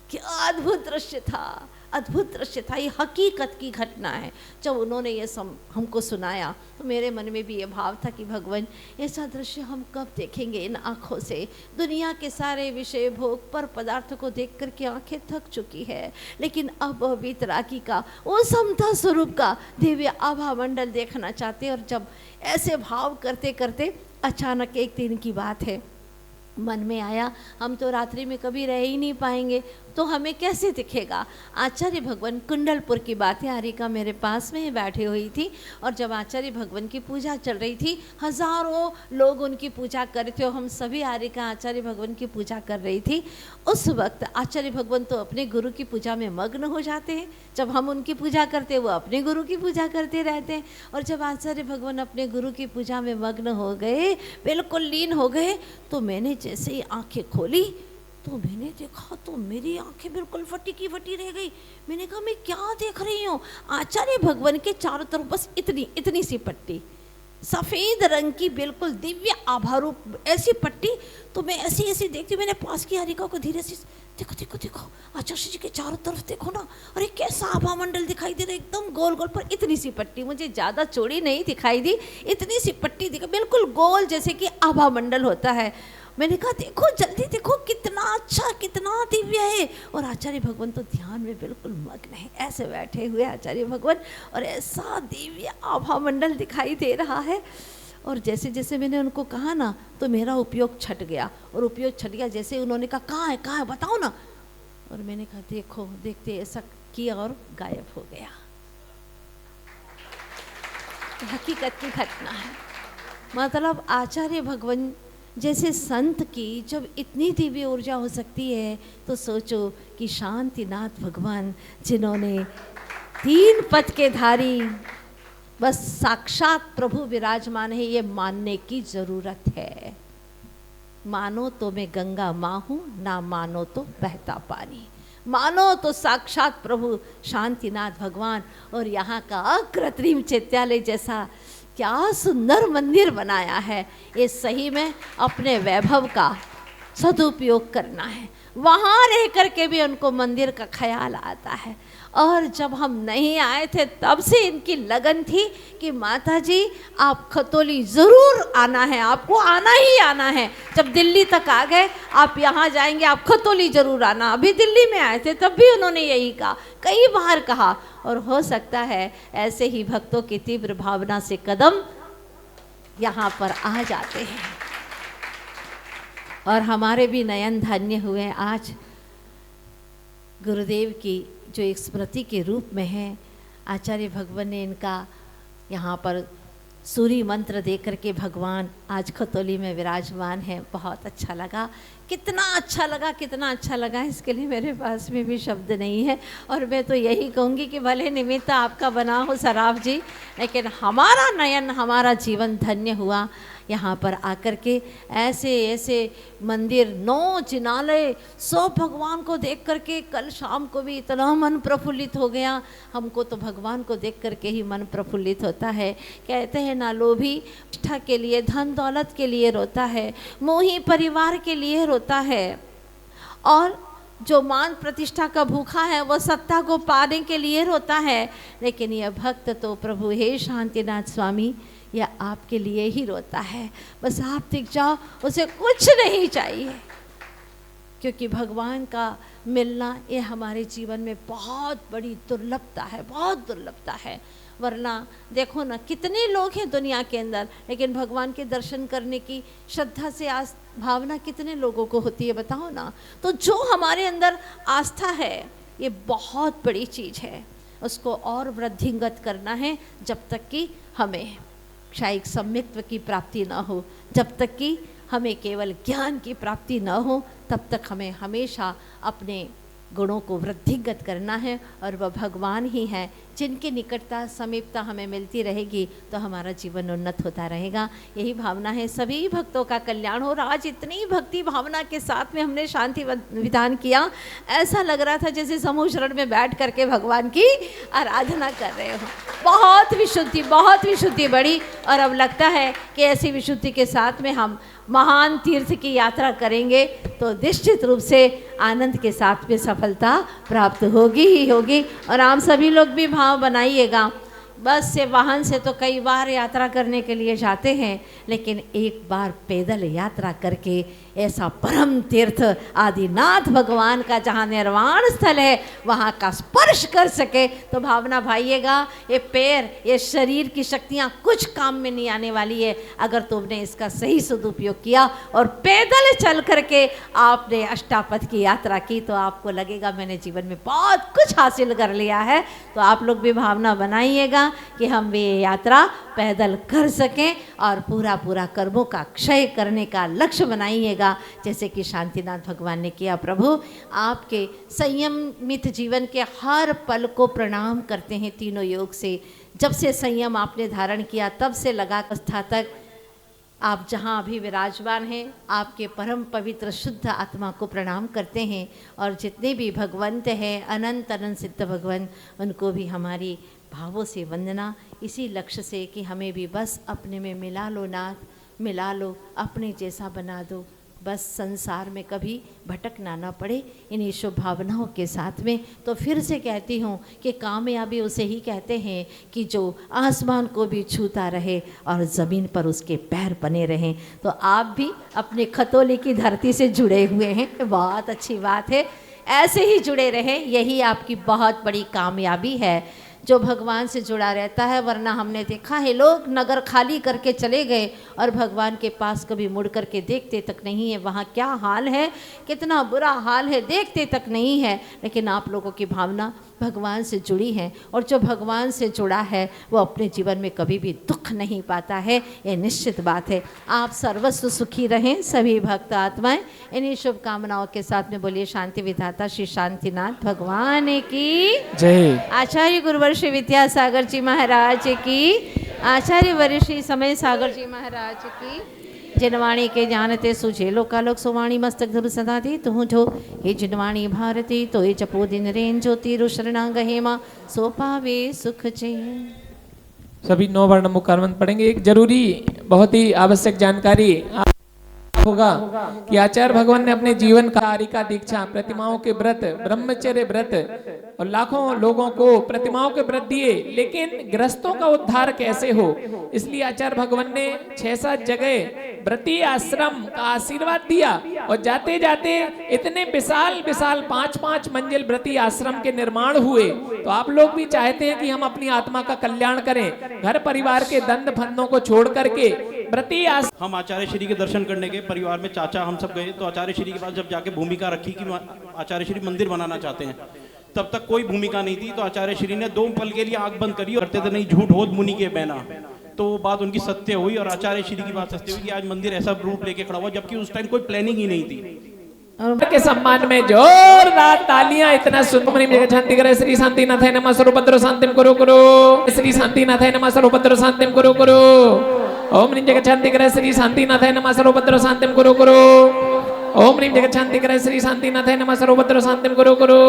क्या अद्भुत दृश्य था, ये हकीकत की घटना है। जब उन्होंने ये हमको सुनाया तो मेरे मन में भी ये भाव था कि भगवान, ऐसा दृश्य हम कब देखेंगे इन आँखों से। दुनिया के सारे विषय भोग पर पदार्थ को देख कर के आँखें थक चुकी है, लेकिन अब वीतरागी का, वो समता स्वरूप का दिव्य आभा मंडल देखना चाहते। और जब ऐसे भाव करते करते अचानक एक दिन की बात है, मन में आया हम तो रात्रि में कभी रह ही नहीं पाएंगे, तो हमें कैसे दिखेगा। आचार्य भगवान, कुंडलपुर की बात है, हारिका मेरे पास में बैठी हुई थी, और जब आचार्य भगवान की पूजा चल रही थी, हजारों लोग उनकी पूजा कर रहे थे, और हम सभी हारिका आचार्य भगवान की पूजा कर रही थी। उस वक्त आचार्य भगवान तो अपने गुरु की पूजा में मग्न हो जाते हैं। जब हम उनकी पूजा करते वो अपने गुरु की पूजा करते रहते हैं। और जब आचार्य भगवान अपने गुरु की पूजा में मग्न हो गए, बिल्कुल लीन हो गए, तो मैंने जैसे ही आंखें खोली तो मैंने देखा तो मेरी आंखें बिल्कुल फटी की फटी रह गई। मैंने कहा मैं क्या देख रही हूँ। आचार्य भगवान के चारों तरफ बस इतनी सी पट्टी, सफ़ेद रंग की बिल्कुल दिव्य आभा रूप ऐसी पट्टी। तो मैं ऐसी ऐसी देखती, मैंने पास की हारिका को धीरे से, देखो देखो देखो आचार्य जी के चारों तरफ देखो ना, अरे कैसा आभा मंडल दिखाई दे रहा है, एकदम गोल गोल पर इतनी सी पट्टी, मुझे ज़्यादा चौड़ी नहीं दिखाई दी, इतनी सी पट्टी दिखा, बिल्कुल गोल जैसे कि आभा मंडल होता है। मैंने कहा देखो जल्दी देखो कितना अच्छा कितना दिव्य है। और आचार्य भगवान तो ध्यान में बिल्कुल मग्न है, ऐसे बैठे हुए आचार्य भगवान, और ऐसा दिव्य आभा मंडल दिखाई दे रहा है। और जैसे जैसे मैंने उनको कहा ना, तो मेरा उपयोग छट गया, और उपयोग छट गया जैसे उन्होंने कहा कहाँ है बताओ ना, और मैंने कहा देखो देखते ऐसा किया और गायब हो गया। हकीकत की घटना है। मतलब आचार्य भगवान जैसे संत की जब इतनी दिव्य ऊर्जा हो सकती है, तो सोचो कि शांतिनाथ भगवान जिन्होंने 3 पद के धारी बस साक्षात प्रभु विराजमान है, ये मानने की जरूरत है। मानो तो मैं गंगा माँ हूँ, ना मानो तो बहता पानी, मानो तो साक्षात प्रभु शांतिनाथ भगवान। और यहाँ का अकृत्रिम चैत्यालय जैसा क्या सुंदर मंदिर बनाया है, ये सही में अपने वैभव का सदुपयोग करना है। वहाँ रह कर के भी उनको मंदिर का ख्याल आता है। और जब हम नहीं आए थे तब से इनकी लगन थी कि माता जी आप खतौली ज़रूर आना है, आपको आना ही आना है। जब दिल्ली तक आ गए आप यहाँ जाएंगे, आप खतौली ज़रूर आना। अभी दिल्ली में आए थे तब भी उन्होंने यही कहा, कई बार कहा। और हो सकता है ऐसे ही भक्तों की तीव्र भावना से कदम यहाँ पर आ जाते हैं, और हमारे भी नयन धन्य हुए। आज गुरुदेव की जो एक स्मृति के रूप में है, आचार्य भगवान ने इनका यहाँ पर सूरी मंत्र दे करके भगवान आज खतौली में विराजमान है। बहुत अच्छा लगा, कितना अच्छा लगा, कितना अच्छा लगा, इसके लिए मेरे पास में भी शब्द नहीं है। और मैं तो यही कहूँगी कि भले निमित्त आपका बना हो सराफ जी, लेकिन हमारा नयन हमारा जीवन धन्य हुआ यहाँ पर आकर के। ऐसे ऐसे मंदिर 9 जिनालय सब भगवान को देख करके कल शाम को भी इतना मन प्रफुल्लित हो गया। हमको तो भगवान को देख करके ही मन प्रफुल्लित होता है। कहते हैं ना, लोभी निष्ठा के लिए धन दौलत के लिए रोता है, मोही परिवार के लिए रोता है, और जो मान प्रतिष्ठा का भूखा है वो सत्ता को पाने के लिए रोता है। लेकिन यह भक्त तो प्रभु हे शांतिनाथ स्वामी या आपके लिए ही रोता है। बस आप दिख जाओ, उसे कुछ नहीं चाहिए, क्योंकि भगवान का मिलना ये हमारे जीवन में बहुत बड़ी दुर्लभता है, बहुत दुर्लभता है। वरना देखो ना कितने लोग हैं दुनिया के अंदर, लेकिन भगवान के दर्शन करने की श्रद्धा से भावना कितने लोगों को होती है बताओ ना। तो जो हमारे अंदर आस्था है ये बहुत बड़ी चीज़ है, उसको और वृद्धिंगत करना है। जब तक कि हमें क्षायिक सम्यक्त्व की प्राप्ति न हो, जब तक कि हमें केवल ज्ञान की प्राप्ति न हो, तब तक हमें हमेशा अपने गुणों को वृद्धिगत करना है। और वह भगवान ही हैं जिनकी निकटता समीपता हमें मिलती रहेगी तो हमारा जीवन उन्नत होता रहेगा। यही भावना है, सभी भक्तों का कल्याण हो। और आज इतनी भक्ति भावना के साथ में हमने शांति विधान किया, ऐसा लग रहा था जैसे समूह शरण में बैठ करके भगवान की आराधना कर रहे हो। बहुत विशुद्धि बढ़ी, और अब लगता है कि ऐसी विशुद्धि के साथ में हम महान तीर्थ की यात्रा करेंगे तो निश्चित रूप से आनंद के साथ में सफलता प्राप्त होगी ही होगी। और आप सभी लोग भी भाव बनाइएगा। बस से वाहन से तो कई बार यात्रा करने के लिए जाते हैं, लेकिन एक बार पैदल यात्रा करके ऐसा परम तीर्थ आदिनाथ भगवान का जहाँ निर्वाण स्थल है वहाँ का स्पर्श कर सके तो भावना भाइएगा, ये पैर ये शरीर की शक्तियाँ कुछ काम में नहीं आने वाली है अगर तुमने इसका सही सदुपयोग किया और पैदल चल करके आपने अष्टापथ की यात्रा की तो आपको लगेगा मैंने जीवन में बहुत कुछ हासिल कर लिया है। तो आप लोग भी भावना बनाइएगा कि हम भी ये यात्रा पैदल कर सकें और पूरा कर्मों का क्षय करने का लक्ष्य बनाइएगा, जैसे कि शांतिनाथ भगवान ने किया। प्रभु आपके संयमित जीवन के हर पल को प्रणाम करते हैं तीनों योग से। जब से संयम आपने धारण किया तब से लगा अवस्था तक आप जहाँ अभी विराजमान हैं आपके परम पवित्र शुद्ध आत्मा को प्रणाम करते हैं। और जितने भी भगवंत हैं अनंत अनंत सिद्ध भगवंत, उनको भी हमारी भावों से वंदना, इसी लक्ष्य से कि हमें भी बस अपने में मिला लो नाथ, मिला लो, अपने जैसा बना दो, बस संसार में कभी भटकना ना पड़े इन्हीं शुभ भावनाओं के साथ में। तो फिर से कहती हूँ कि कामयाबी उसे ही कहते हैं कि जो आसमान को भी छूता रहे और ज़मीन पर उसके पैर बने रहें। तो आप भी अपने खतौली की धरती से जुड़े हुए हैं, बहुत अच्छी बात है, ऐसे ही जुड़े रहें, यही आपकी बहुत बड़ी कामयाबी है जो भगवान से जुड़ा रहता है। वरना हमने देखा है लोग नगर खाली करके चले गए और भगवान के पास कभी मुड़ करके देखते तक नहीं है, वहाँ क्या हाल है, कितना बुरा हाल है, देखते तक नहीं है। लेकिन आप लोगों की भावना भगवान से जुड़ी है और जो भगवान से जुड़ा है वो अपने जीवन में कभी भी दुख नहीं पाता है, ये निश्चित बात है। आप सर्वस्व सुखी रहें सभी भक्त आत्माएं, इन्हीं शुभकामनाओं के साथ में बोलिए शांति विधाता श्री शांतिनाथ भगवान की जय। आचार्य गुरुवर श्री विद्यासागर जी महाराज की, आचार्य वरिष्ठ श्री समय सागर जी महाराज की। जिनवाणी के जानते सुझे लोकालोक सुवाणी मस्तक धुर सदा दी तू जो हे जिनवाणी भारती तो ये जपो दिन रेन ज्योति रुशरणांग हेमा सो पावे सुख चैन। सभी 9 वर्ण मुखार मंत्र पढ़ेंगे। एक जरूरी बहुत ही आवश्यक जानकारी होगा कि आचार्य भगवान ने अपने जीवन का कारिका दीक्षा, प्रतिमाओं के व्रत, ब्रह्मचर्य व्रत और लाखों लोगों को प्रतिमाओं के व्रत दिए, लेकिन ग्रस्तों का उद्धार कैसे हो, इसलिए आचार्य भगवान ने 6-7 जगह व्रती आश्रम का आशीर्वाद दिया और जाते जाते इतने विशाल विशाल 5-5 मंजिल व्रती आश्रम के निर्माण हुए। तो आप लोग भी चाहते हैं कि हम अपनी आत्मा का कल्याण करें, घर परिवार के दंड फंदों को छोड़ करके व्रती आश्रम। हम आचार्य श्री के दर्शन करने के परिवार में चाचा हम सब गए, तो आचार्य श्री के पास जब जाके भूमिका रखी कि आचार्य श्री मंदिर बनाना चाहते हैं, तब तक कोई भूमिका नहीं थी। तो आचार्य श्री ने 2 पल के लिए आंख बंद करी, करते थे नहीं झूठ होत मुनि के बहना, तो वो बात उनकी सत्य हुई और आचार्य श्री की बात सत्य हुई कि आज मंदिर ऐसा रूप लेके खड़ा हुआ, जबकि उस टाइम कोई प्लानिंग ही नहीं थी। के सम्मान में जोरदार तालियां। इतना सुंदर शांति करे श्री शांतिनाथाय नमः सर्वभद्र शांतिम करो करो, श्री शांतिनाथाय नमः सर्वभद्र शांतिम करो करो। ओम ह्रीं जगत शांति करे श्री शांतिनाथाय नमः सर्वभद्र शांतिम करो करो। ओम ह्रीं जगत शांति करे श्री शांतिनाथाय नमः सर्वभद्र शांतिम करो करो।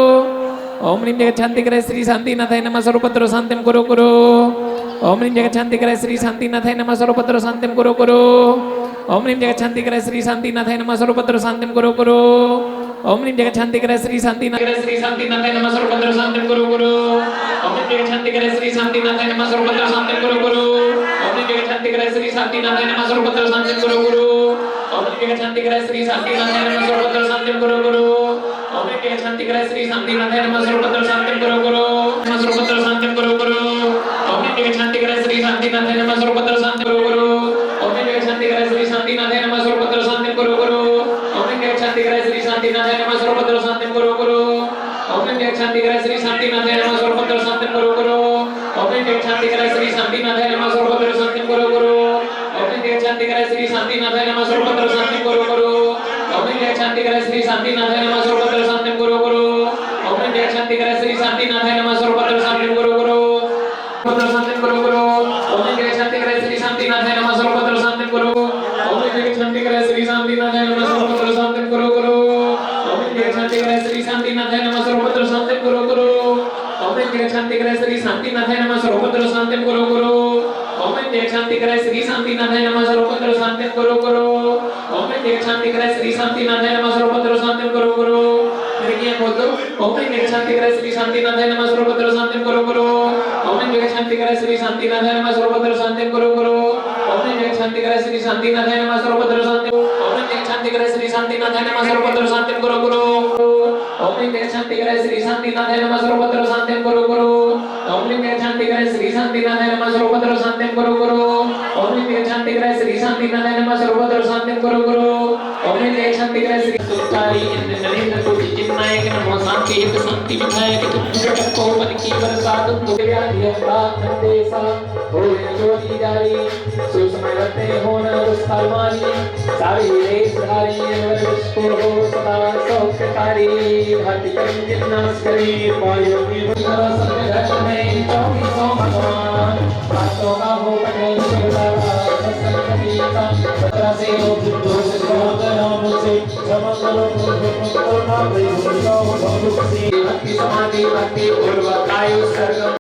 ओम ह्रीं जगत शांति करे श्री शांतिनाथाय नमः सर्वभद्र शांतिम करो करो। ओम ह्रीं जगत शांति करे श्री शांतिनाथाय नमः सर्वभद्र शांतिम करो करो। ओम ह्रीं जगत शांति करे श्री शांतिनाथाय नमः सर्वभद्र शांतिम करो करो। ओम ह्रीं जगत शांति करे श्री शांतिनाथाय नमः सर्वभद्र शांतिम करो करो। ओम ह्रीं जगत शांति करे श्री शांतिनाथाय नमः सर्वभद्र शांतिम करो करो। ओम ह्रीं जगत शांति करे श्री शांतिनाथाय नमः सर्वभद्र शांतिम करो करो। ओम ह्रीं जगत शांति करे श्री शांतिनाथाय नमः सर्वभद्र शांतिम करो करो। ओम ह्रीं जगत शांति करे श्री शांतिनाथाय नमः सर्वभद्र शांतिम करो करो। नमः सर्वभद्र शांतिम करो करो। ओम ह्रीं जगत शांति करे श्री शांतिनाथाय नमः सर्वभद्र शांतिम करो करो। ओम ह्रीं जगत शांति करे श्री शांतिनाथाय नमः सर्वभद्र शांतिम करो करो। ओम ह्रीं जगत शांति करे श्री शांतिनाथाय नमः सर्वभद्र शांतिम करो करो। ओम ह्रीं जगत शांति करे श्री शांतिनाथाय नमः सर्वभद्र शांतिम करो करो। ओम ह्रीं जगत शांति करे श्री शांतिनाथाय नमः सर्वभद्र शांतिम करो करो। ओम ह्रीं जगत शांति करे श्री शांतिनाथाय नमः सर्वभद्र शांतिम करो करो। ओम ह्रीं जगत शांति करे श्री शांतिनाथाय नमः सर्वभद्र शांतिम करो करो। ओम ह्रीं जगत शांति करे श्री शांतिनाथाय नमः सर्वभद्र शांतिम करो करो। सर्वभद्र शांतिम करो करो। ओम ह्रीं जगत शांति करे श्री शांतिनाथाय नमः सर्वभद्र शांतिम करो। ओम ह्रीं जगत शांति करे श्री शांतिनाथाय नमः सर्वभद्र शांतिम करो करो। ओम ह्रीं जगत शांति करे श्री शांतिनाथाय नमः सर्वभद्र शांतिम करो करो। ओम ह्रीं जगत शांति करे श्री शांतिनाथाय नमः सर्वभद्र शांतिम करो करो। ओम ह्रीं जगत शांति करे श्री शांतिनाथाय नमः सर्वभद्र शांतिम करो करो। ओम ह्रीं जगत शांति करे श्री शांतिनाथाय नमः सर्वभद्र शांतिम करो करो। खिड़कियां खोल दो। ओम ह्रीं जगत शांति करे श्री शांतिनाथाय नमः सर्वभद्र शांतिम करो करो। ओम ह्रीं जगत शांति करे श्री शांतिनाथाय नमः सर्वभद्र शांतिम करो करो। ओम ह्रीं जगत शांति करे श्री शांतिनाथाय नमः सर्वभद्र शांतिम। ओम ह्रीं जगत शांति करे श्री शांतिनाथाय नमः सर्वभद्र शांतिम करो करो। ओम ह्रीं जगत शांति करे श्री शांतिनाथाय नमः सर्वभद्र शांतिम करो करो। ओम ह्रीं जगत शांति करे श्री शांतिनाथाय नमः सर्वभद्र शांतिम करो करो। ओम ह्रीं जगत शांति करे श्री शांतिनाथाय नमः सर्वभद्र शांतिम करो करो। ओम ह्रीं जगत शांति करे श्री सुतारी इंद्र नरेंद्र कोटि चिन्मय नमो शांति हित शांति विधायक तुझ को मन की बरसात मुद्रा दिया प्रार्थना देसा होए जोरी जारी सुसमय रते होना रुस्तालमानी सारी रेस धारी अनवरस्पुर हो सदा सौख्यकारी भाति कंजिल नाश करी वायु की सरस में चौबीसों भगवान बातों का हो पटे शिवदा संकटी का बतरा से हो दोष करो मुझसे क्षमा करो मुझको ना भई भक्ति समाधि भक्ति पूर्वक आयु सर्ग